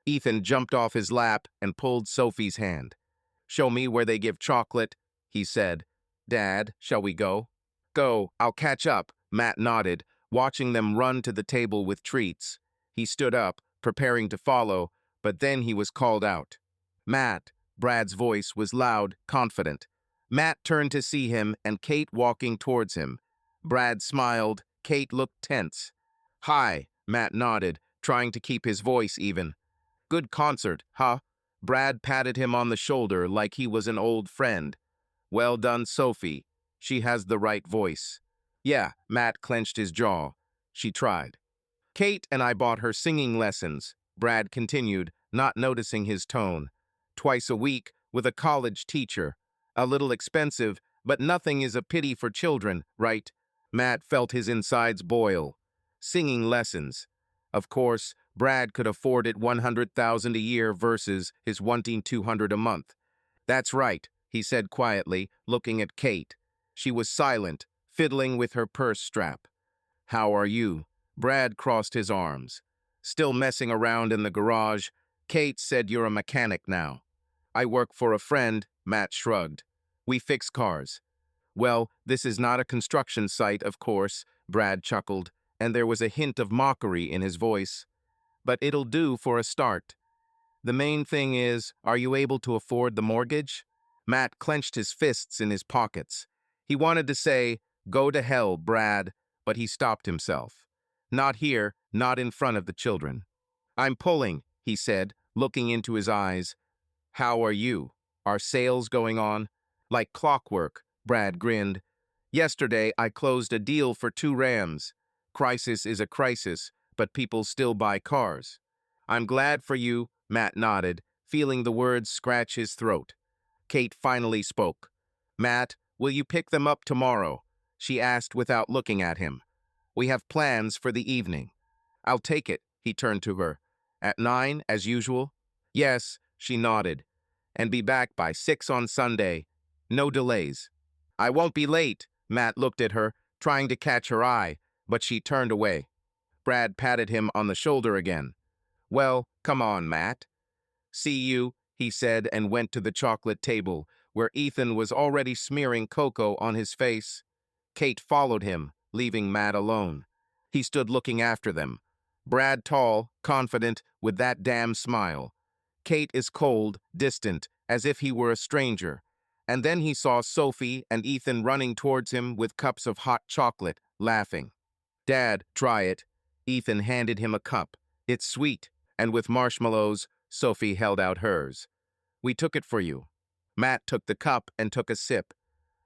Ethan jumped off his lap and pulled Sophie's hand. "Show me where they give chocolate," he said. "Dad, shall we go?" "Go, I'll catch up," Matt nodded, watching them run to the table with treats. He stood up, preparing to follow, but then he was called out. "Matt," Brad's voice was loud, confident. Matt turned to see him and Kate walking towards him. Brad smiled. Kate looked tense. "Hi," Matt nodded, trying to keep his voice even. "Good concert, huh?" Brad patted him on the shoulder like he was an old friend. "Well done, Sophie. She has the right voice." "Yeah," Matt clenched his jaw. "She tried." "Kate and I bought her singing lessons," Brad continued, not noticing his tone. "Twice a week, with a college teacher. A little expensive, but nothing is a pity for children, right?" Matt felt his insides boil. Singing lessons. Of course, Brad could afford it $100,000 a year versus his wanting $200 a month. "That's right," he said quietly, looking at Kate. She was silent, fiddling with her purse strap. "How are you?" Brad crossed his arms. "Still messing around in the garage? Kate said you're a mechanic now." "I work for a friend," Matt shrugged. "We fix cars." "Well, this is not a construction site, of course," Brad chuckled, and there was a hint of mockery in his voice. "But it'll do for a start. The main thing is, are you able to afford the mortgage?" Matt clenched his fists in his pockets. He wanted to say, "Go to hell, Brad," but he stopped himself. "Not here, not in front of the children." "I'm pulling," he said, looking into his eyes. "How are you? Are sales going on?" "Like clockwork," Brad grinned. "Yesterday, I closed a deal for 2 Rams. Crisis is a crisis, but people still buy cars." "I'm glad for you," Matt nodded, feeling the words scratch his throat. Kate finally spoke. "Matt, will you pick them up tomorrow?" she asked without looking at him. "We have plans for the evening." "I'll take it," he turned to her. "At 9, as usual?" "Yes," she nodded. "And be back by 6 on Sunday. No delays." "I won't be late." Matt looked at her, trying to catch her eye, but she turned away. Brad patted him on the shoulder again. "Well, come on, Matt." "See you," he said, and went to the chocolate table, where Ethan was already smearing cocoa on his face. Kate followed him, leaving Matt alone. He stood looking after them. Brad tall, confident, with that damn smile. Kate is cold, distant, as if he were a stranger. And then he saw Sophie and Ethan running towards him with cups of hot chocolate, laughing. "Dad, try it." Ethan handed him a cup. "It's sweet." And with marshmallows, Sophie held out hers. "We took it for you." Matt took the cup and took a sip.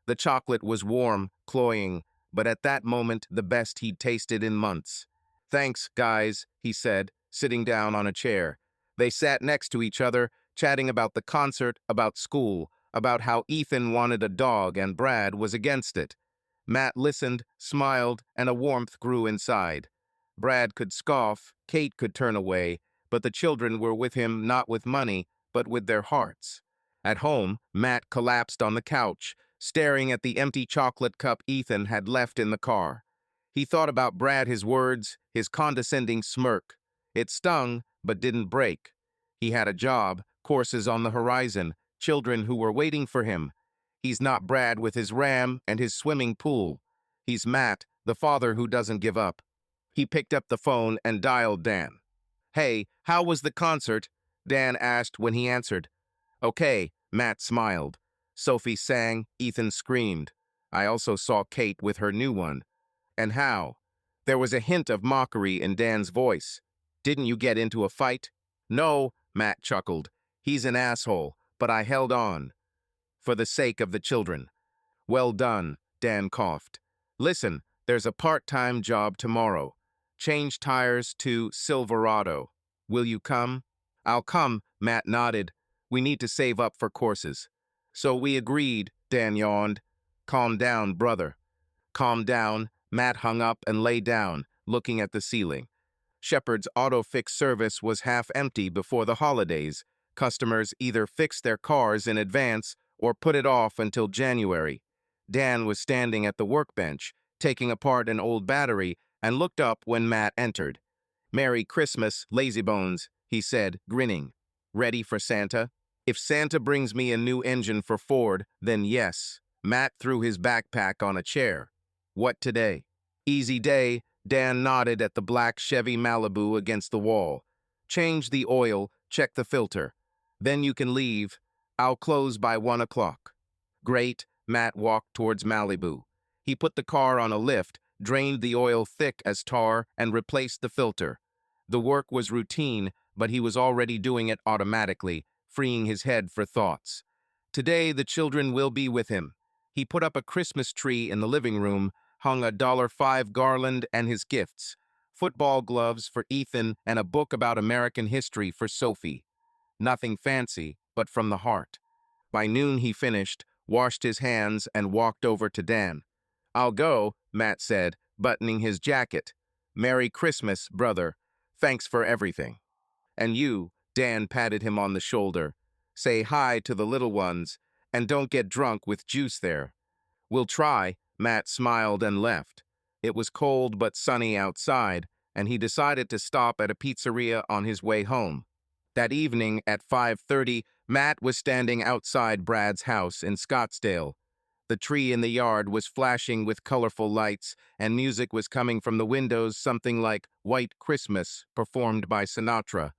The chocolate was warm, cloying, but at that moment the best he'd tasted in months. "Thanks, guys," he said, sitting down on a chair. They sat next to each other, chatting about the concert, about school, about how Ethan wanted a dog and Brad was against it. Matt listened, smiled, and a warmth grew inside. Brad could scoff, Kate could turn away, but the children were with him not with money, but with their hearts. At home, Matt collapsed on the couch, staring at the empty chocolate cup Ethan had left in the car. He thought about Brad, his words, his condescending smirk. It stung, but didn't break. He had a job, courses on the horizon, children who were waiting for him. He's not Brad with his ram and his swimming pool. He's Matt, the father who doesn't give up. He picked up the phone and dialed Dan. "Hey, how was the concert?" Dan asked when he answered. "Okay," Matt smiled. Sophie sang, Ethan screamed. I also saw Kate with her new one. "And how?" There was a hint of mockery in Dan's voice. "Didn't you get into a fight?" "No," Matt chuckled. "He's an asshole, but I held on. For the sake of the children." "Well done," Dan coughed. "Listen, there's a part-time job tomorrow. Change tires to Silverado. Will you come?" "I'll come," Matt nodded. "We need to save up for courses." "So we agreed," Dan yawned. "Calm down, brother." "Calm down." Matt hung up and lay down, looking at the ceiling. Shepard's auto fix service was half empty before the holidays. Customers either fixed their cars in advance or put it off until January. Dan was standing at the workbench, taking apart an old battery, and looked up when Matt entered. "Merry Christmas, lazybones," he said, grinning. "Ready for Santa?" "If Santa brings me a new engine for Ford, then yes." Matt threw his backpack on a chair. "What today?" "Easy day." Dan nodded at the black Chevy Malibu against the wall. "Change the oil, check the filter. Then you can leave. I'll close by 1 o'clock." "Great." Matt walked towards Malibu. He put the car on a lift, drained the oil thick as tar, and replaced the filter. The work was routine, but he was already doing it automatically, freeing his head for thoughts. Today, the children will be with him. He put up a Christmas tree in the living room, hung a $5 garland and his gifts, football gloves for Ethan and a book about American history for Sophie. Nothing fancy, but from the heart. By noon he finished, washed his hands, and walked over to Dan. "I'll go," Matt said, buttoning his jacket. "Merry Christmas, brother. Thanks for everything." "And you," Dan patted him on the shoulder. "Say hi to the little ones, and don't get drunk with juice there." "We'll try." Matt smiled and left. It was cold but sunny outside, and he decided to stop at a pizzeria on his way home. That evening at 5:30, Matt was standing outside Brad's house in Scottsdale. The tree in the yard was flashing with colorful lights, and music was coming from the windows, something like White Christmas, performed by Sinatra.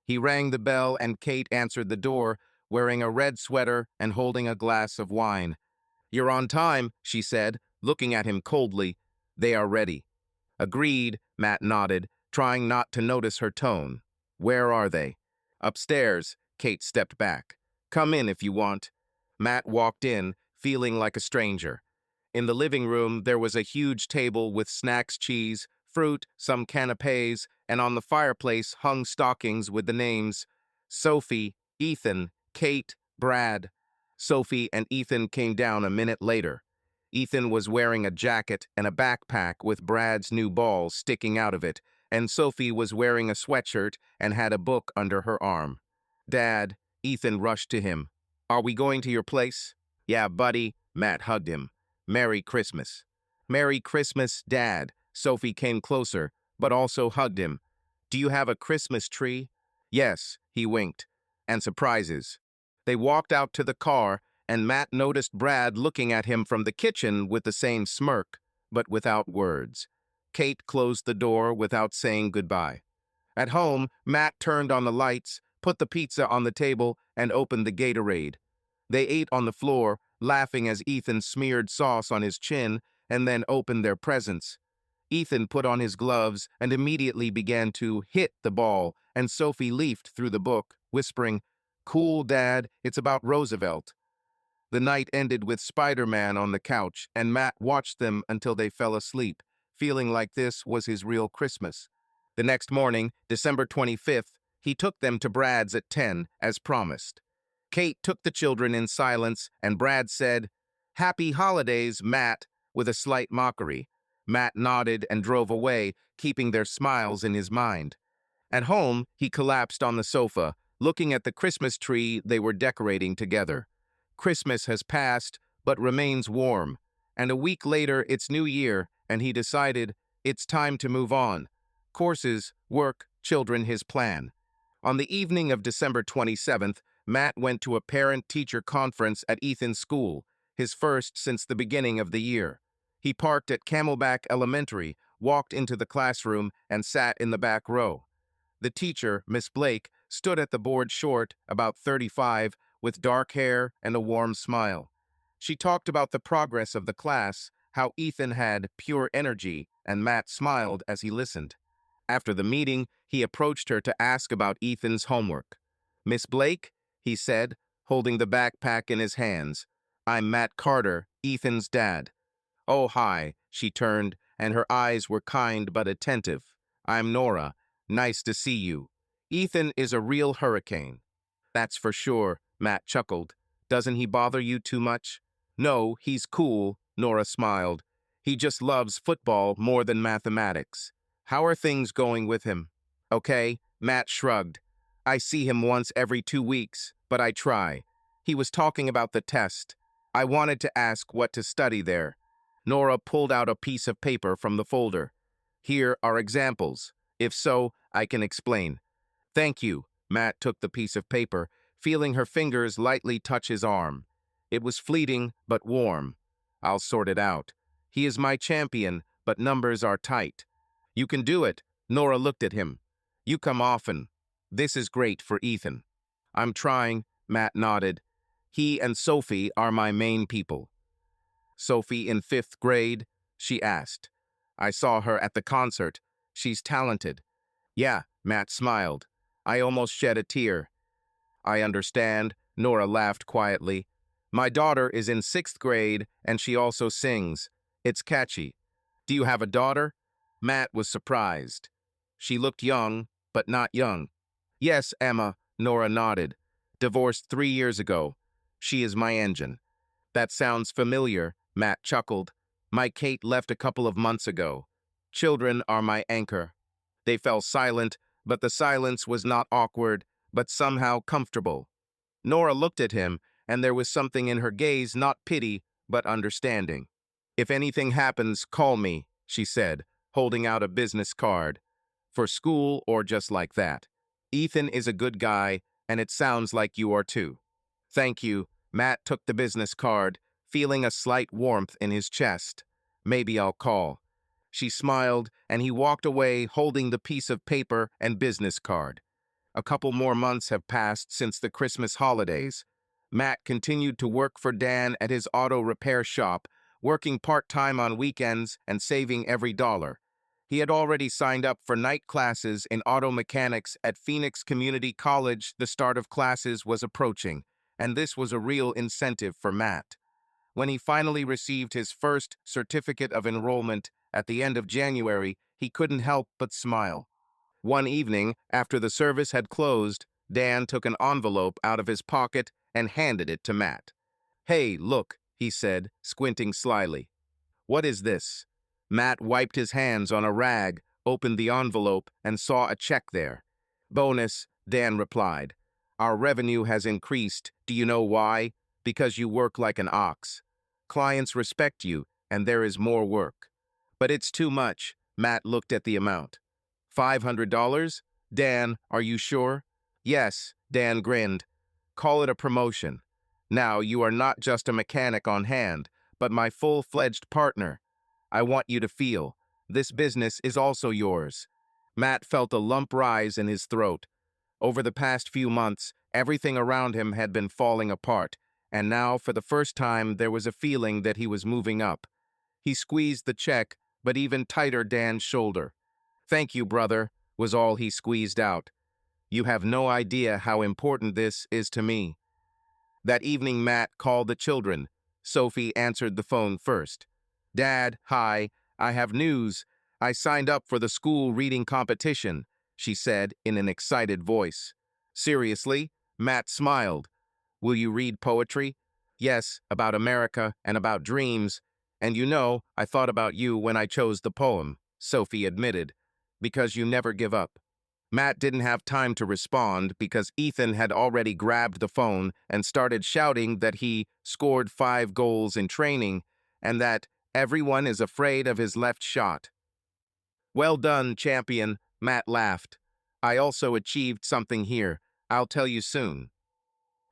He rang the bell, and Kate answered the door, wearing a red sweater and holding a glass of wine. "You're on time," she said, looking at him coldly. "They are ready." "Agreed," Matt nodded, trying not to notice her tone. "Where are they?" "Upstairs." Kate stepped back. "Come in if you want." Matt walked in, feeling like a stranger. In the living room, there was a huge table with snacks, cheese, fruit, some canapes, and on the fireplace hung stockings with the names Sophie, Ethan, Kate, Brad. Sophie and Ethan came down a minute later. Ethan was wearing a jacket and a backpack with Brad's new ball sticking out of it, and Sophie was wearing a sweatshirt and had a book under her arm. "Dad," Ethan rushed to him. "Are we going to your place?" "Yeah, buddy." Matt hugged him. "Merry Christmas." "Merry Christmas, Dad." Sophie came closer, but also hugged him. "Do you have a Christmas tree?" "Yes," he winked. "And surprises." They walked out to the car, and Matt noticed Brad looking at him from the kitchen with the same smirk, but without words. Kate closed the door without saying goodbye. At home, Matt turned on the lights, put the pizza on the table, and opened the Gatorade. They ate on the floor, laughing as Ethan smeared sauce on his chin, and then opened their presents. Ethan put on his gloves and immediately began to hit the ball, and Sophie leafed through the book, whispering, "Cool, Dad, it's about Roosevelt." The night ended with Spider-Man on the couch, and Matt watched them until they fell asleep, feeling like this was his real Christmas. The next morning, December 25th, he took them to Brad's at 10, as promised. Kate took the children in silence, and Brad said, "Happy holidays, Matt," with a slight mockery. Matt nodded and drove away, keeping their smiles in his mind. At home, he collapsed on the sofa, looking at the Christmas tree they were decorating together. Christmas has passed, but remains warm, and a week later it's New Year, and he decided It's time to move on. Courses, work, children, his plan. On the evening of December 27th, Matt went to a parent-teacher conference at Ethan's school, his first since the beginning of the year. He parked at Camelback Elementary, walked into the classroom, and sat in the back row. The teacher, Miss Blake, stood at the board short, about 35, with dark hair and a warm smile. She talked about the progress of the class, how Ethan had pure energy, and Matt smiled as he listened. After the meeting, he approached her to ask about Ethan's homework. "Miss Blake," he said, holding the backpack in his hands. "I'm Matt Carter, Ethan's dad." "Oh, hi," she turned, and her eyes were kind but attentive. "I'm Nora. Nice to see you. Ethan is a real hurricane." "That's for sure," Matt chuckled. "Doesn't he bother you too much?" "No, he's cool," Nora smiled. "He just loves football more than mathematics. How are things going with him?" "Okay," Matt shrugged. "I see him once every 2 weeks, but I try." He was talking about the test. "I wanted to ask what to study there." Nora pulled out a piece of paper from the folder. "Here are examples. If so, I can explain." "Thank you." Matt took the piece of paper, feeling her fingers lightly touch his arm. It was fleeting, but warm. "I'll sort it out. He is my champion, but numbers are tight." "You can do it." Nora looked at him. "You come often. This is great for Ethan." "I'm trying," Matt nodded. "He and Sophie are my main people." "Sophie in 5th grade?" she asked. "I saw her at the concert. She's talented." "Yeah," Matt smiled. I almost shed a tear. "I understand," Nora laughed quietly. "My daughter is in 6th grade, and she also sings. It's catchy." "Do you have a daughter?" Matt was surprised. She looked young, but not young. "Yes, Emma," Nora nodded. "Divorced 3 years ago. She is my engine." "That sounds familiar," Matt chuckled. "My Kate left a couple of months ago. Children are my anchor." They fell silent, but the silence was not awkward, but somehow comfortable. Nora looked at him, and there was something in her gaze, not pity, but understanding. "If anything happens, call me," she said, holding out a business card. "For school or just like that. Ethan is a good guy, and it sounds like you are too." "Thank you." Matt took the business card, feeling a slight warmth in his chest. "Maybe I'll call." She smiled, and he walked away holding the piece of paper and business card. A couple more months have passed since the Christmas holidays. Matt continued to work for Dan at his auto repair shop, working part-time on weekends and saving every dollar. He had already signed up for night classes in auto mechanics at Phoenix Community College. The start of classes was approaching, and this was a real incentive for Matt. When he finally received his first certificate of enrollment at the end of January, he couldn't help but smile. One evening, after the service had closed, Dan took an envelope out of his pocket and handed it to Matt. "Hey, look," he said, squinting slyly. "What is this?" Matt wiped his hands on a rag, opened the envelope, and saw a check there. "Bonus," Dan replied. "Our revenue has increased. Do you know why? Because you work like an ox. Clients respect you, and there is more work." "But it's too much." Matt looked at the amount. $500? Dan, are you sure?" "Yes," Dan grinned. "Call it a promotion. Now you are not just a mechanic on hand, but my full-fledged partner. I want you to feel, this business is also yours." Matt felt a lump rise in his throat. Over the past few months, everything around him had been falling apart, and now, for the first time, there was a feeling that he was moving up. He squeezed the check, but even tighter Dan's shoulder. "Thank you, brother," was all he squeezed out. "You have no idea how important this is to me." That evening, Matt called the children. Sophie answered the phone first. "Dad, hi, I have news. I signed up for the school reading competition," she said in an excited voice. "Seriously?" Matt smiled. "Will you read poetry?" "Yes, about America and about dreams. And you know, I thought about you when I chose the poem," Sophie admitted. "Because you never give up." Matt didn't have time to respond because Ethan had already grabbed the phone and started shouting that he scored 5 goals in training and that everyone is afraid of his left shot. Well done, champion, Matt laughed. I also achieved something here. I'll tell you soon.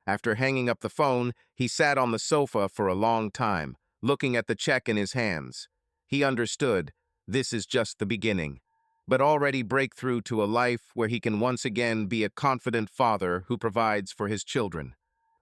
After hanging up the phone, he sat on the sofa for a long time, looking at the check in his hands. He understood, this is just the beginning, but already break through to a life where he can once again be a confident father who provides for his children.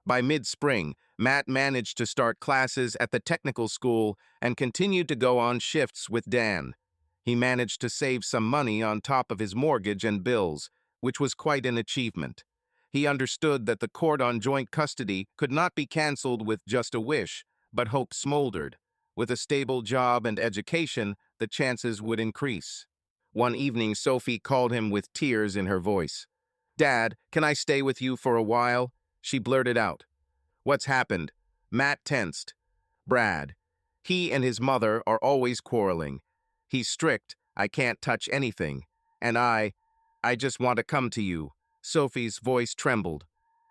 By mid-spring, Matt managed to start classes at the technical school and continued to go on shifts with Dan. He managed to save some money on top of his mortgage and bills, which was quite an achievement. He understood that the court on joint custody could not be canceled with just a wish, but hope smoldered. With a stable job and education, the chances would increase. One evening, Sophie called him with tears in her voice. "Dad, can I stay with you for a while?" She blurted out. "What's happened?" Matt tensed. "Brad. He and his mother are always quarreling. He's strict, I can't touch anything. And I just want to come to you." Sophie's voice trembled.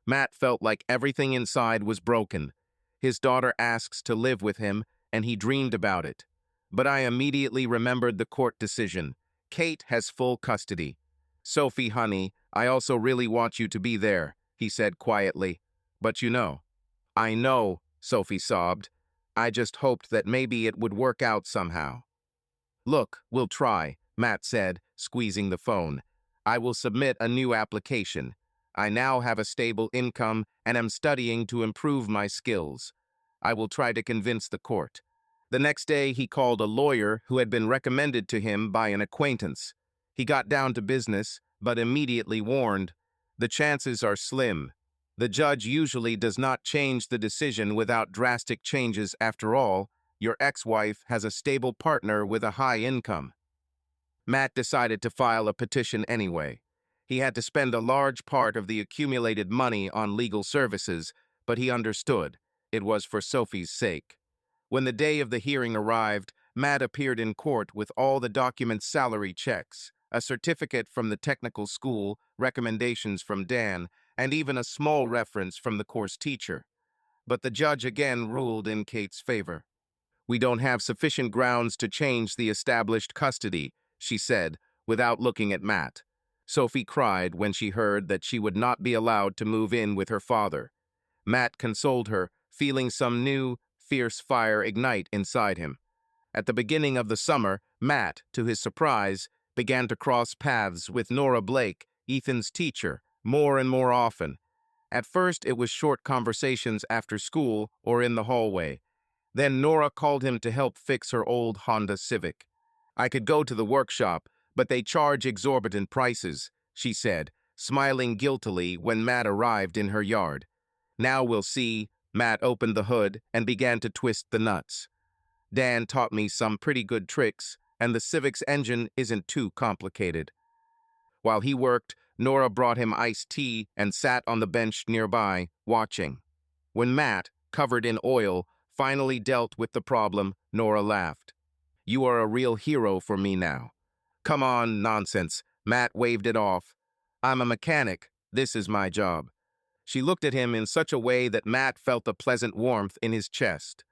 Matt felt like everything inside was broken. His daughter asks to live with him, and he dreamed about it. But I immediately remembered the court decision. Kate has full custody. "Sophie, honey, I also really want you to be there," he said quietly. "But you know." "I know," Sophie sobbed. "I just hoped that maybe it would work out somehow." "Look, we'll try," Matt said, squeezing the phone. "I will submit a new application. I now have a stable income and am studying to improve my skills. I will try to convince the court." The next day, he called a lawyer who had been recommended to him by an acquaintance. He got down to business, but immediately warned, "The chances are slim. The judge usually does not change the decision without drastic changes after all. Your ex-wife has a stable partner with a high income." Matt decided to file a petition anyway. He had to spend a large part of the accumulated money on legal services, but he understood. It was for Sophie's sake. When the day of the hearing arrived, Matt appeared in court with all the documents' salary checks, a certificate from the technical school, recommendations from Dan, and even a small reference from the course teacher. But the judge again ruled in Kate's favor. "We don't have sufficient grounds to change the established custody," she said, without looking at Matt. Sophie cried when she heard that she would not be allowed to move in with her father. Matt consoled her, feeling some new, fierce fire ignite inside him. At the beginning of the summer, Matt, to his surprise, began to cross paths with Nora Blake, Ethan's teacher, more and more often. At first, it was short conversations after school or in the hallway. Then Nora called him to help fix her old Honda Civic. "I could go to the workshop, but they charge exorbitant prices," she said, smiling guiltily when Matt arrived in her yard. "Now we'll see." Matt opened the hood and began to twist the nuts. "Dan taught me some pretty good tricks, and the Civic's engine isn't too complicated." While he worked, Nora brought him iced tea and sat on the bench nearby, watching. When Matt, covered in oil, finally dealt with the problem, Nora laughed. "You are a real hero for me now." "Come on, nonsense." Matt waved it off. "I'm a mechanic. This is my job." She looked at him in such a way that Matt felt a pleasant warmth in his chest.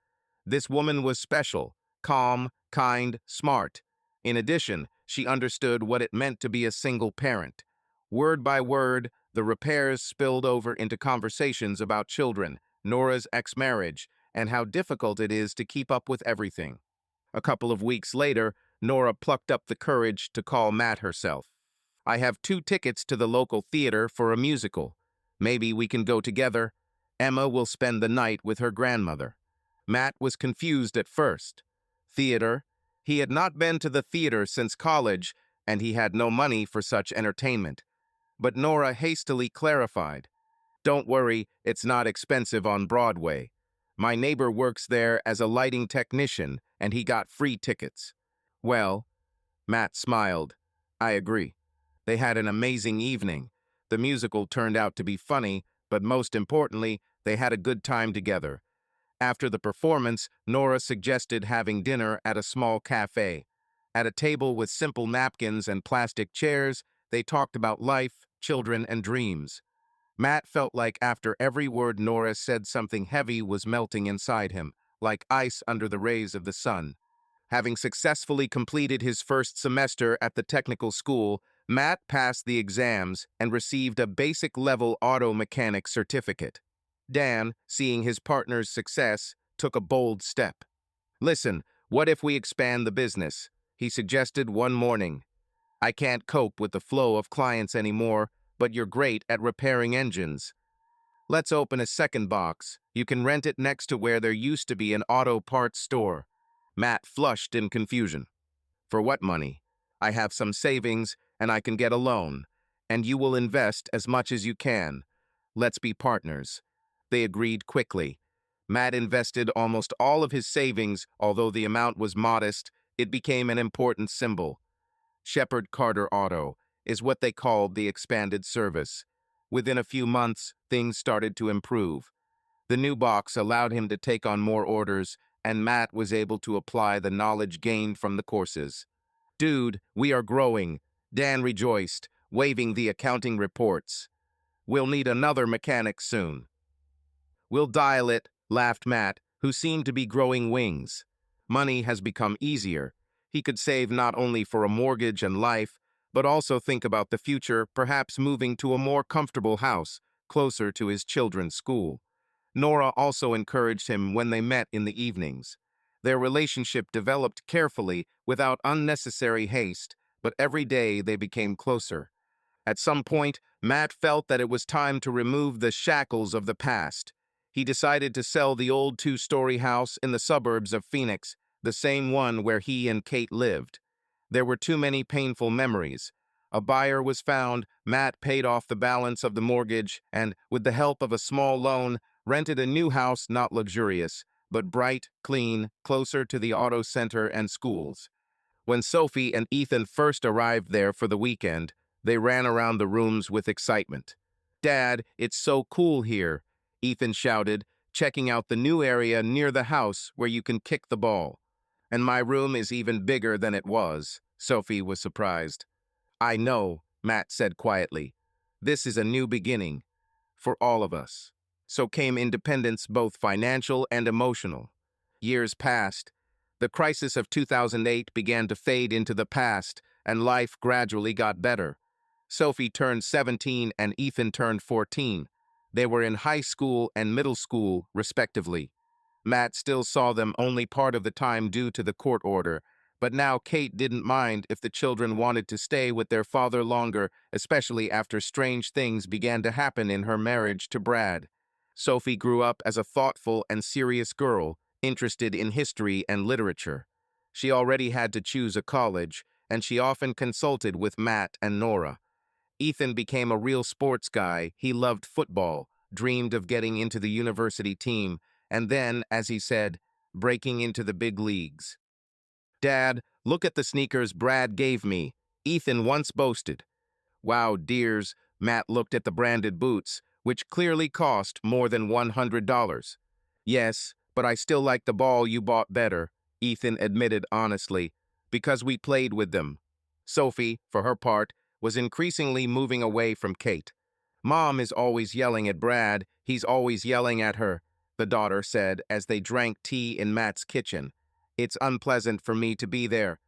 This woman was special, calm, kind, smart. In addition, she understood what it meant to be a single parent. Word by word, the repairs spilled over into conversations about children, Nora's ex-marriage, and how difficult it is to keep up with everything. A couple of weeks later, Nora plucked up the courage to call Matt herself. "I have 2 tickets to the local theater for a musical. Maybe we can go together. Emma will spend the night with her grandmother." Matt was confused at first. Theater? He had not been to the theater since college, and he had no money for such entertainment. But Nora hastily clarified. "Don't worry, it's not expensive on Broadway. My neighbor works there as a lighting technician, and he got free tickets." "Well," Matt smiled. "I agree." They had an amazing evening. The musical turned out to be funny, but most importantly, they had a good time together. After the performance, Nora suggested having dinner at a small cafe. At a table with simple napkins and plastic chairs, they talked about life, children, and dreams. Matt felt like after every word Nora said something heavy was melting inside him, like ice under the rays of the sun. Having successfully completed his first semester at the technical school, Matt passed the exams and received a basic-level auto mechanic certificate. Dan, seeing his partner's success, took a bold step. "Listen, what if we expand the business?" he suggested one morning. "I can't cope with the flow of clients anymore, but you're great at repairing engines. Let's open a second box. You can rent it next to where there used to be an auto parts store." Matt flushed in confusion. "For what money? I have some savings, and I can get a loan. And you will invest as much as you can. Let's be partners." They agreed quickly. Matt invested almost all of his savings, although the amount was modest. It became an important symbol. Shepard Carter Auto is what they called the expanded service. Within a few months, things started to improve. The new box allowed him to take on more orders, and Matt was able to apply the knowledge gained from the courses. "Dude, we are growing," Dan rejoiced, waving the accounting reports. "We'll need another mechanic soon." "We'll dial it," laughed Matt, who seemed to be growing wings. Money has become easier. He could save not only for a mortgage and life, but also think about the future, perhaps moving to a more comfortable house, closer to his children's school. Nora also encouraged him when they met in the evenings. Their relationship developed carefully, without unnecessary haste, but every day they became closer. At some point, Matt felt that it was time to remove the shackles of the past. He decided to sell the old two-story house in the suburbs of Phoenix, the same one where he and Kate lived. There were too many painful memories. A buyer was found, Matt paid off the balance of the mortgage, and, with the help of a small loan, rented a new house not luxurious, but bright, clean, closer to the auto center and schools. When Sophie and Ethan first arrived there for the weekend, they ran around the rooms with excitement. "Dad, it's so cool here," Ethan shouted, checking out the new area near the house where you can kick the ball. "And my room is even bigger than it was," Sophie was surprised. "I know," Matt said quietly. "This is a new beginning for all of us." So came independence, both financial and emotional. Years passed. The crisis of 2008 began to fade into the past, and life gradually got better. Sophie turned 17 and Ethan turned 14. They were in high school and middle school, respectively. Matt still saw them only part of the time due to the court order, but now Kate didn't mind if the children wanted to stay with their father longer, especially after strange things began to happen in her marriage to Brad. Sophie grew up as a thoughtful and serious girl, interested in history and literature. She already had to choose a college, and she often consulted with Matt and Nora. Ethan became a real sports guy. He loved football, dreamed of getting into the university team, and then, as he said, breaking into the big leagues. "Dad, look at the sneakers Brad gave me," Ethan once boasted. "Wow, dears," Matt looked at the branded boots, which clearly cost more than $100. "Yes, but I still like the ball you bought better," Ethan admitted honestly, "because we played with them." Sophie, for her part, was increasingly moving away from Kate. "Mom is always yelling at Brad, he's always yelling at her," the daughter said as they drank tea in Matt's kitchen. "It's unpleasant for me to be there.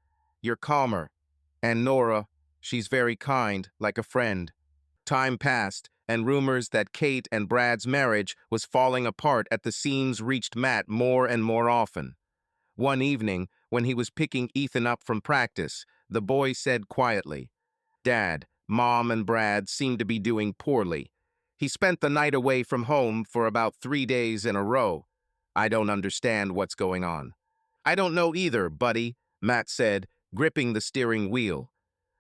You're calmer. And Nora, she's very kind, like a friend." Time passed, and rumors that Kate and Brad's marriage was falling apart at the seams reached Matt more and more often. One evening, when he was picking Ethan up from practice, the boy said quietly, "Dad, Mom and Brad seem to be doing poorly. He spent the night away from home for about 3 days in a row. I don't understand what's going on." "I don't know either, buddy," Matt said, gripping the steering wheel.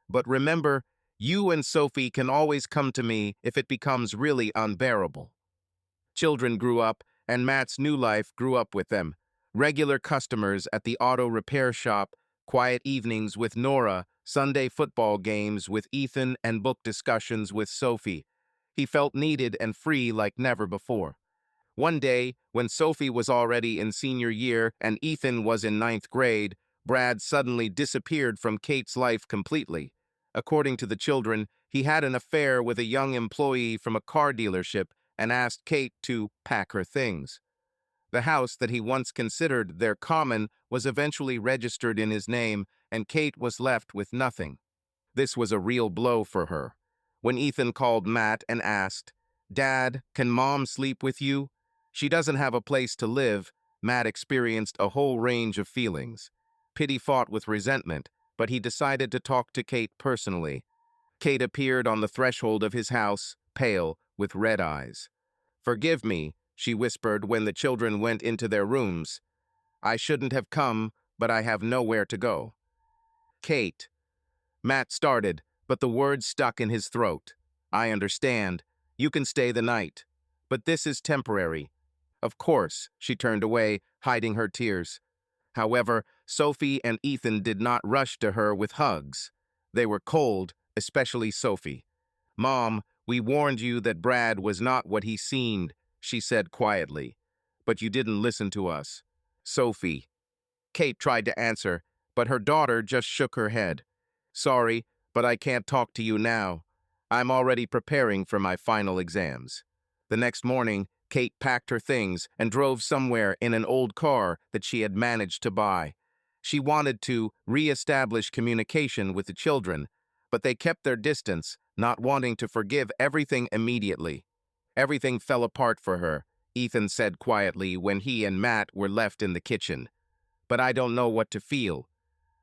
"But remember, you and Sophie can always come to me if it becomes really unbearable." Children grew up, and Matt's new life grew up with them. Regular customers at the auto repair shop, quiet evenings with Nora, Sunday football games with Ethan, and book discussions with Sophie. He felt needed and free like never before. One day, when Sophie was already in senior year and Ethan was in ninth grade, Brad suddenly disappeared from Kate's life completely. According to the children, he had an affair with a young employee from a car dealership and asked Kate to pack her things. The house that he once considered their common was eventually registered in his name, and Kate was left with nothing. This was a real blow for her. When Ethan called Matt and asked, "Dad, can Mom sleep with you?" She doesn't have a place to live. Matt experienced a whole range of feelings. Pity fought with resentment, but he decided to talk to Kate personally. Kate appeared on the threshold of his house, pale, with red eyes. "Forgive me," she whispered when the children went into their rooms. "I shouldn't have come, but I have nowhere to go." "Kate," Matt started, but the words stuck in his throat. "I understand. You can stay the night. But this is temporary." "Of course," she turned away, hiding her tears. However, Sophie and Ethan did not rush to her with hugs. They were cold, especially Sophie. "Mom, we warned you that Brad was not what he seemed," she said quietly. "But you didn't listen to us." "Sophie." Kate tried to answer, but her daughter just shook her head. "Sorry, but I can't talk to you now. I'm already preparing for my final exams." The next morning, Kate packed her things and drove somewhere in an old car that she had managed to buy. She wanted to re-establish communication with the children, but they kept their distance, not wanting to forgive everything immediately. "Everything fell apart for her," Ethan said quietly when he and Matt were left in the kitchen. "But I don't know what to feel.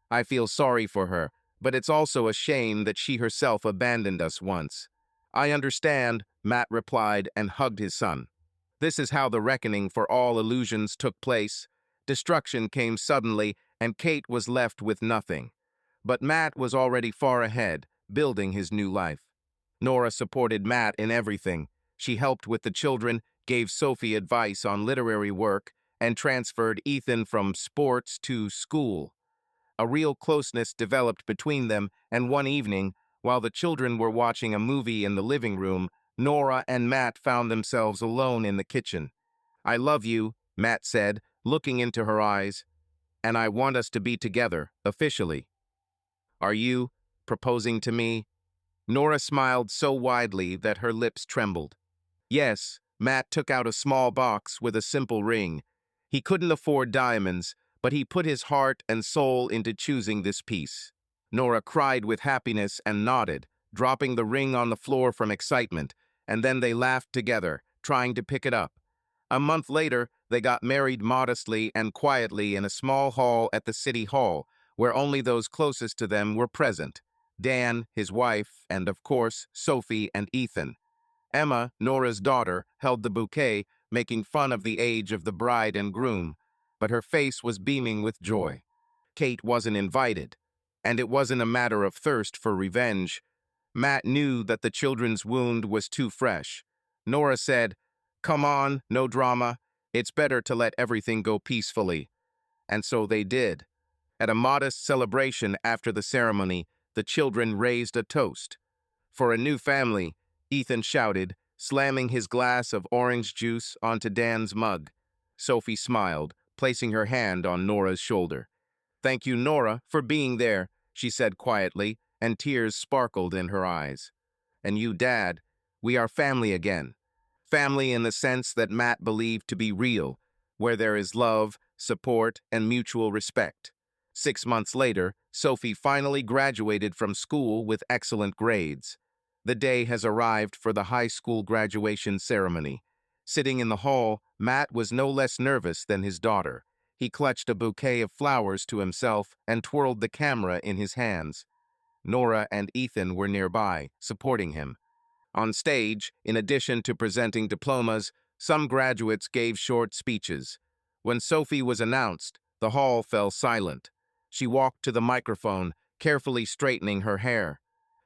I feel sorry for her, but it's also a shame that she herself abandoned us once." "I understand," Matt replied and hugged his son. This is how the reckoning for all illusions took place. Destruction came suddenly, and Kate was left with nothing. But Matt was already far ahead, building his new life. Nora supported Matt in everything. She helped with the children, gave Sophie advice on literary work, and transferred Ethan from sports to school. A real closeness developed between them, and one evening, while the children were watching a movie in the living room, Nora and Matt found themselves alone in the kitchen. "I love you," Matt said, looking into her eyes, "and I want us to be together, officially." "Are you proposing to me?" Nora smiled so widely that her lips trembled. "Yes." Matt took out a small box with a simple ring. He couldn't afford diamonds, but he put his heart and soul into choosing this piece. Nora cried with happiness and nodded, dropping the ring on the floor from excitement, and then they laughed together, trying to pick it up. A month later, they got married modestly and quietly in a small hall at the city hall, where only those closest to them were present: Dan, his wife, and of course, Sophie and Ethan. Emma, Nora's daughter, held the bouquet, making fun of the age of the bride and groom, but her face was beaming with joy. Kate wasn't invited, and it wasn't a matter of thirst for revenge. Matt knew that the children's wound was too fresh. Nora said, "Come on, no drama. It's better to let everything go peacefully." And so they did. At a modest celebration after the ceremony, the children raised a toast. "For a new family," Ethan shouted, slamming his glass of orange juice onto Dan's mug. Sophie smiled, placing her hand on Nora's shoulder. "Thank you, Nora, for being there," she said quietly, and tears sparkled in her eyes. "And you, Dad, we are family again." Family in the sense that Matt believed to be real, where there is love, support, and mutual respect. 6 months later, Sophie finally graduated from school with excellent grades. The day has arrived for the high school graduation ceremony. Sitting in the hall, Matt was no less nervous than his daughter. He clutched a bouquet of flowers to himself and twirled the camera in his hands. Nora and Ethan were nearby, supporting him. On stage, in addition to presenting diplomas, some graduates gave short speeches. When Sophie was announced, the hall fell silent. She walked to the microphone, carefully straightening her hair.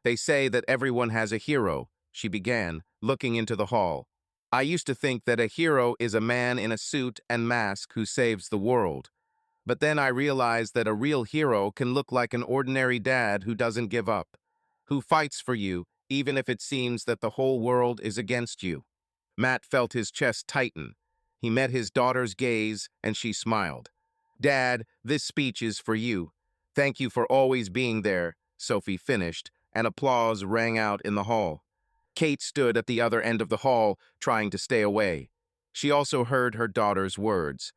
"They say that everyone has a hero," she began, looking into the hall. "I used to think that a hero is a man in a suit and mask who saves the world. But then I realized that a real hero can look like an ordinary dad who doesn't give up, who fights for you, even if it seems that the whole world is against you." Matt felt his chest tighten. He met his daughter's gaze, and she smiled. "Dad, this speech is for you. Thank you for always being there," Sophie finished, and applause rang out in the hall. Kate stood at the other end of the hall, trying to stay away. She also heard her daughter's words.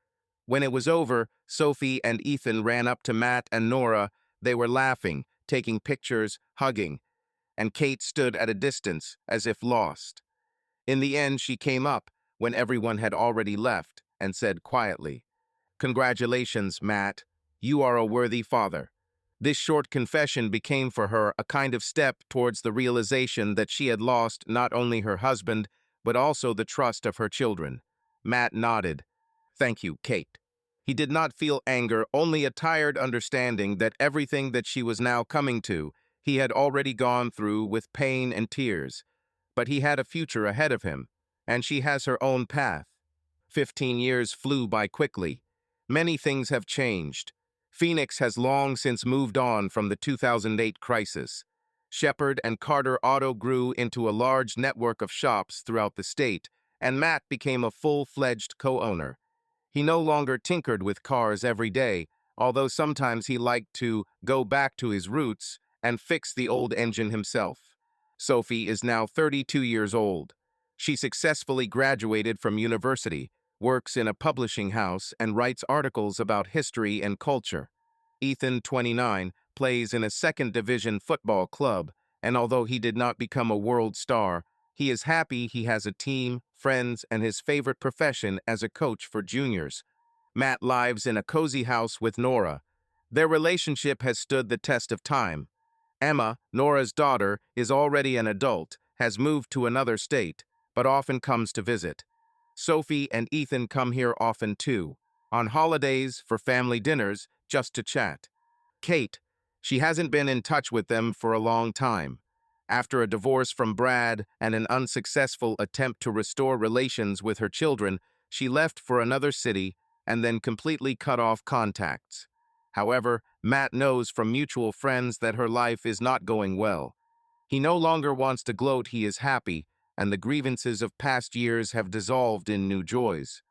When it was over, Sophie and Ethan ran up to Matt and Nora. They were laughing, taking pictures, hugging, and Kate stood at a distance, as if lost. In the end, she came up, when everyone had already left, and said quietly, "Congratulations, Matt. You are a worthy father." This short confession became for her a kind of step towards the realization that she had lost not only her husband, but also the trust of her children. Matt nodded. "Thank you, Kate." He did not feel anger, only a tired understanding that everything that she was now coming to, he had already gone through with pain and tears. But he had a future ahead of him, and she has her own path. 15 years flew by quickly. Many things have changed. Phoenix has long since moved on from the 2008 crisis. Shepard and Carter Auto grew into a large network of shops throughout the state, and Matt became a full-fledged co-owner. He no longer tinkered with cars every day, although sometimes he liked to go back to his roots and fix the old engine himself. Sophie is now 32 years old. She successfully graduated from university, works in a publishing house, and writes articles about history and culture. Ethan, 29, plays in a second-division football club, and although he did not become a world star, he is happy he has a team, friends, and his favorite profession as a coach for juniors. Matt lives in a cozy house with Nora. Their relationship has stood the test of time. Emma, Nora's daughter, is already an adult, has moved to another state, but often comes to visit. Sophie and Ethan come here often too, on holidays, for family dinners, just to chat. Kate, she hasn't been in touch with them for a long time. After a divorce from Brad and an unsuccessful attempt to restore relations with her children, she left for another city and then completely cut off contacts. However, Matt knows from mutual friends that her life is not going well. He no longer wants to gloat he is happy, and the grievances of past years have dissolved in new joys.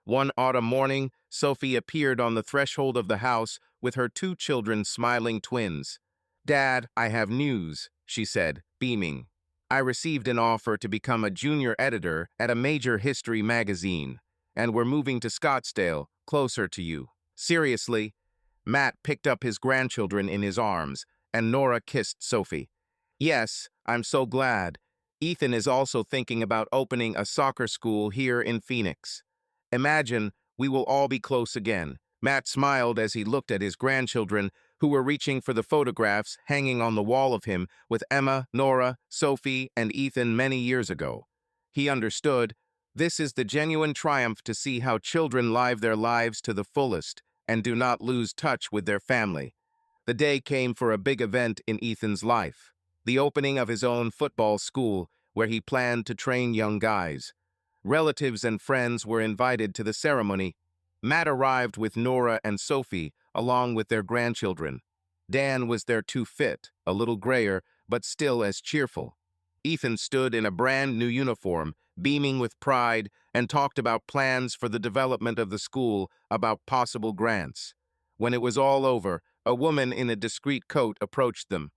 One autumn morning, Sophie appeared on the threshold of the house with her two children, smiling twins. "Dad, I have news," she said, beaming. "I received an offer to become a junior editor at a major history magazine, and we're moving to Scottsdale, closer to you." Seriously? Matt picked up his grandchildren in his arms, and Nora kissed Sophie. "Yes, I'm so glad. Ethan is also thinking about opening a soccer school here in Phoenix. Imagine, we will all be close again." Matt smiled as he looked at his grandchildren, who were reaching for the photographs hanging on the wall of him with Emma, Nora, Sophie, and Ethan many years ago. He understood, this is the genuine triumph to see how children live their lives to the fullest and do not lose touch with their family. The day came for a big event in Ethan's life, the opening of his own football school, where he planned to train young guys. Relatives and friends were invited to the ceremony. Matt arrived with Nora and Sophie, along with their grandchildren. Dan was there too, fit, a little grayer, but still as cheerful. Ethan stood in a brand new uniform, beaming with pride, and talked about plans for the development of the school, about possible grants. When it was all over, a woman in a discreet coat approached them.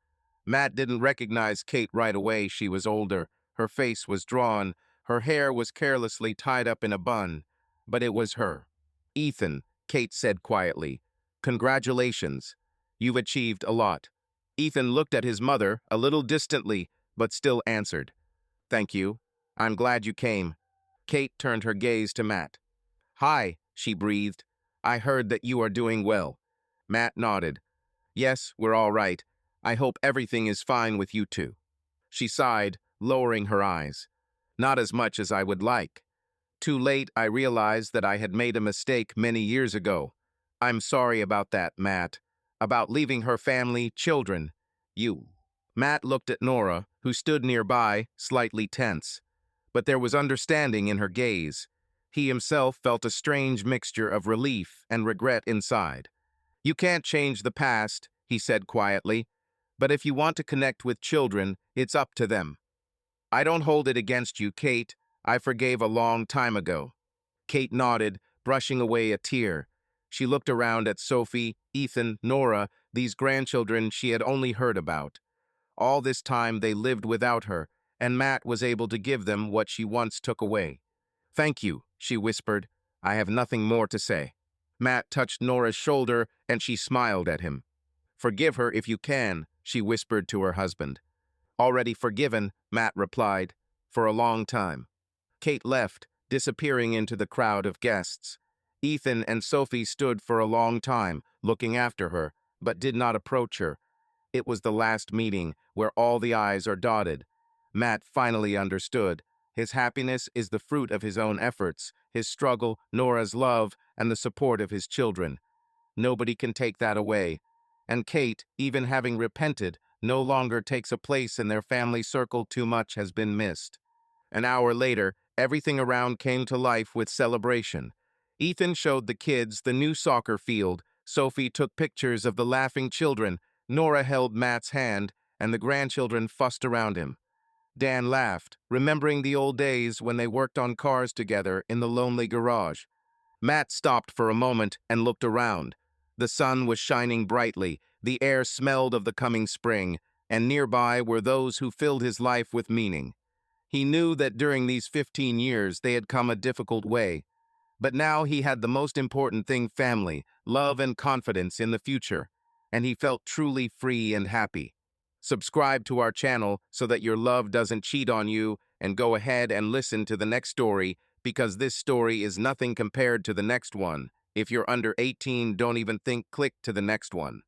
Matt didn't recognize Kate right away. She was older. Her face was drawn. Her hair was carelessly tied up in a bun. But it was her. "Ethan," Kate said quietly, "congratulations. You've achieved a lot." Ethan looked at his mother, a little distantly, but still answered, "Thank you. I'm glad you came." Kate turned her gaze to Matt. "Hi," she breathed. "I heard that you are doing well." Matt nodded. "Yes, we're all right. I hope everything is fine with you two." She sighed, lowering her eyes. "Not as much as I would like. Too late, I realized that I had made a mistake many years ago. I'm sorry about that, Matt. About leaving her family, children. You." Matt looked at Nora, who stood nearby, slightly tense. But there was understanding in her gaze. He himself felt a strange mixture of relief and regret inside. "You can't change the past," he said quietly. "But if you want to connect with children, it's up to them. I don't hold it against you, Kate. I forgave a long time ago." Kate nodded, brushing away a tear. She looked around at Sophie, Ethan, Nora, these grandchildren she had only heard about. All this time they lived without her, and Matt was able to give them what she once took away. "Thank you," she whispered. "I have nothing more to say." Matt touched Nora's shoulder, and she smiled at him. "Forgive her if you can," she whispered to her husband. "Already forgiven," Matt replied, "for a long time." Kate left, disappearing into the crowd of guests. Ethan and Sophie stood for a long time, looking after her, but did not approach her. It was the last meeting, where all the I's are dotted. Matt finally understood. His happiness is the fruit of his own efforts, his struggle, Nora's love, and the support of his children. Nobody can take that away. And Kate, even having repented, no longer takes a place in their family circle. Too much has been missed. An hour later, everything around came to life with celebration. Ethan showed the kids the new soccer field, Sophie took pictures of the laughing children, Nora held Matt's hand, and the grandchildren fussed around him. Dan laughed, remembering the old days when they worked on cars together in the lonely garage. Matt stopped for a moment and looked around. The sun was shining brightly, the air smelled of the coming spring, and nearby were those who filled his life with meaning. He knew that during these 15 years they had come a difficult way, but now he had the most important thing: family, love, and confidence in the future, and he felt truly free and happy. Subscribe to our channel so that your love doesn't cheat on you, and go ahead and listen to the next story, because this story is nothing compared to the next one. If you're under 18, don't even think, click to the next one.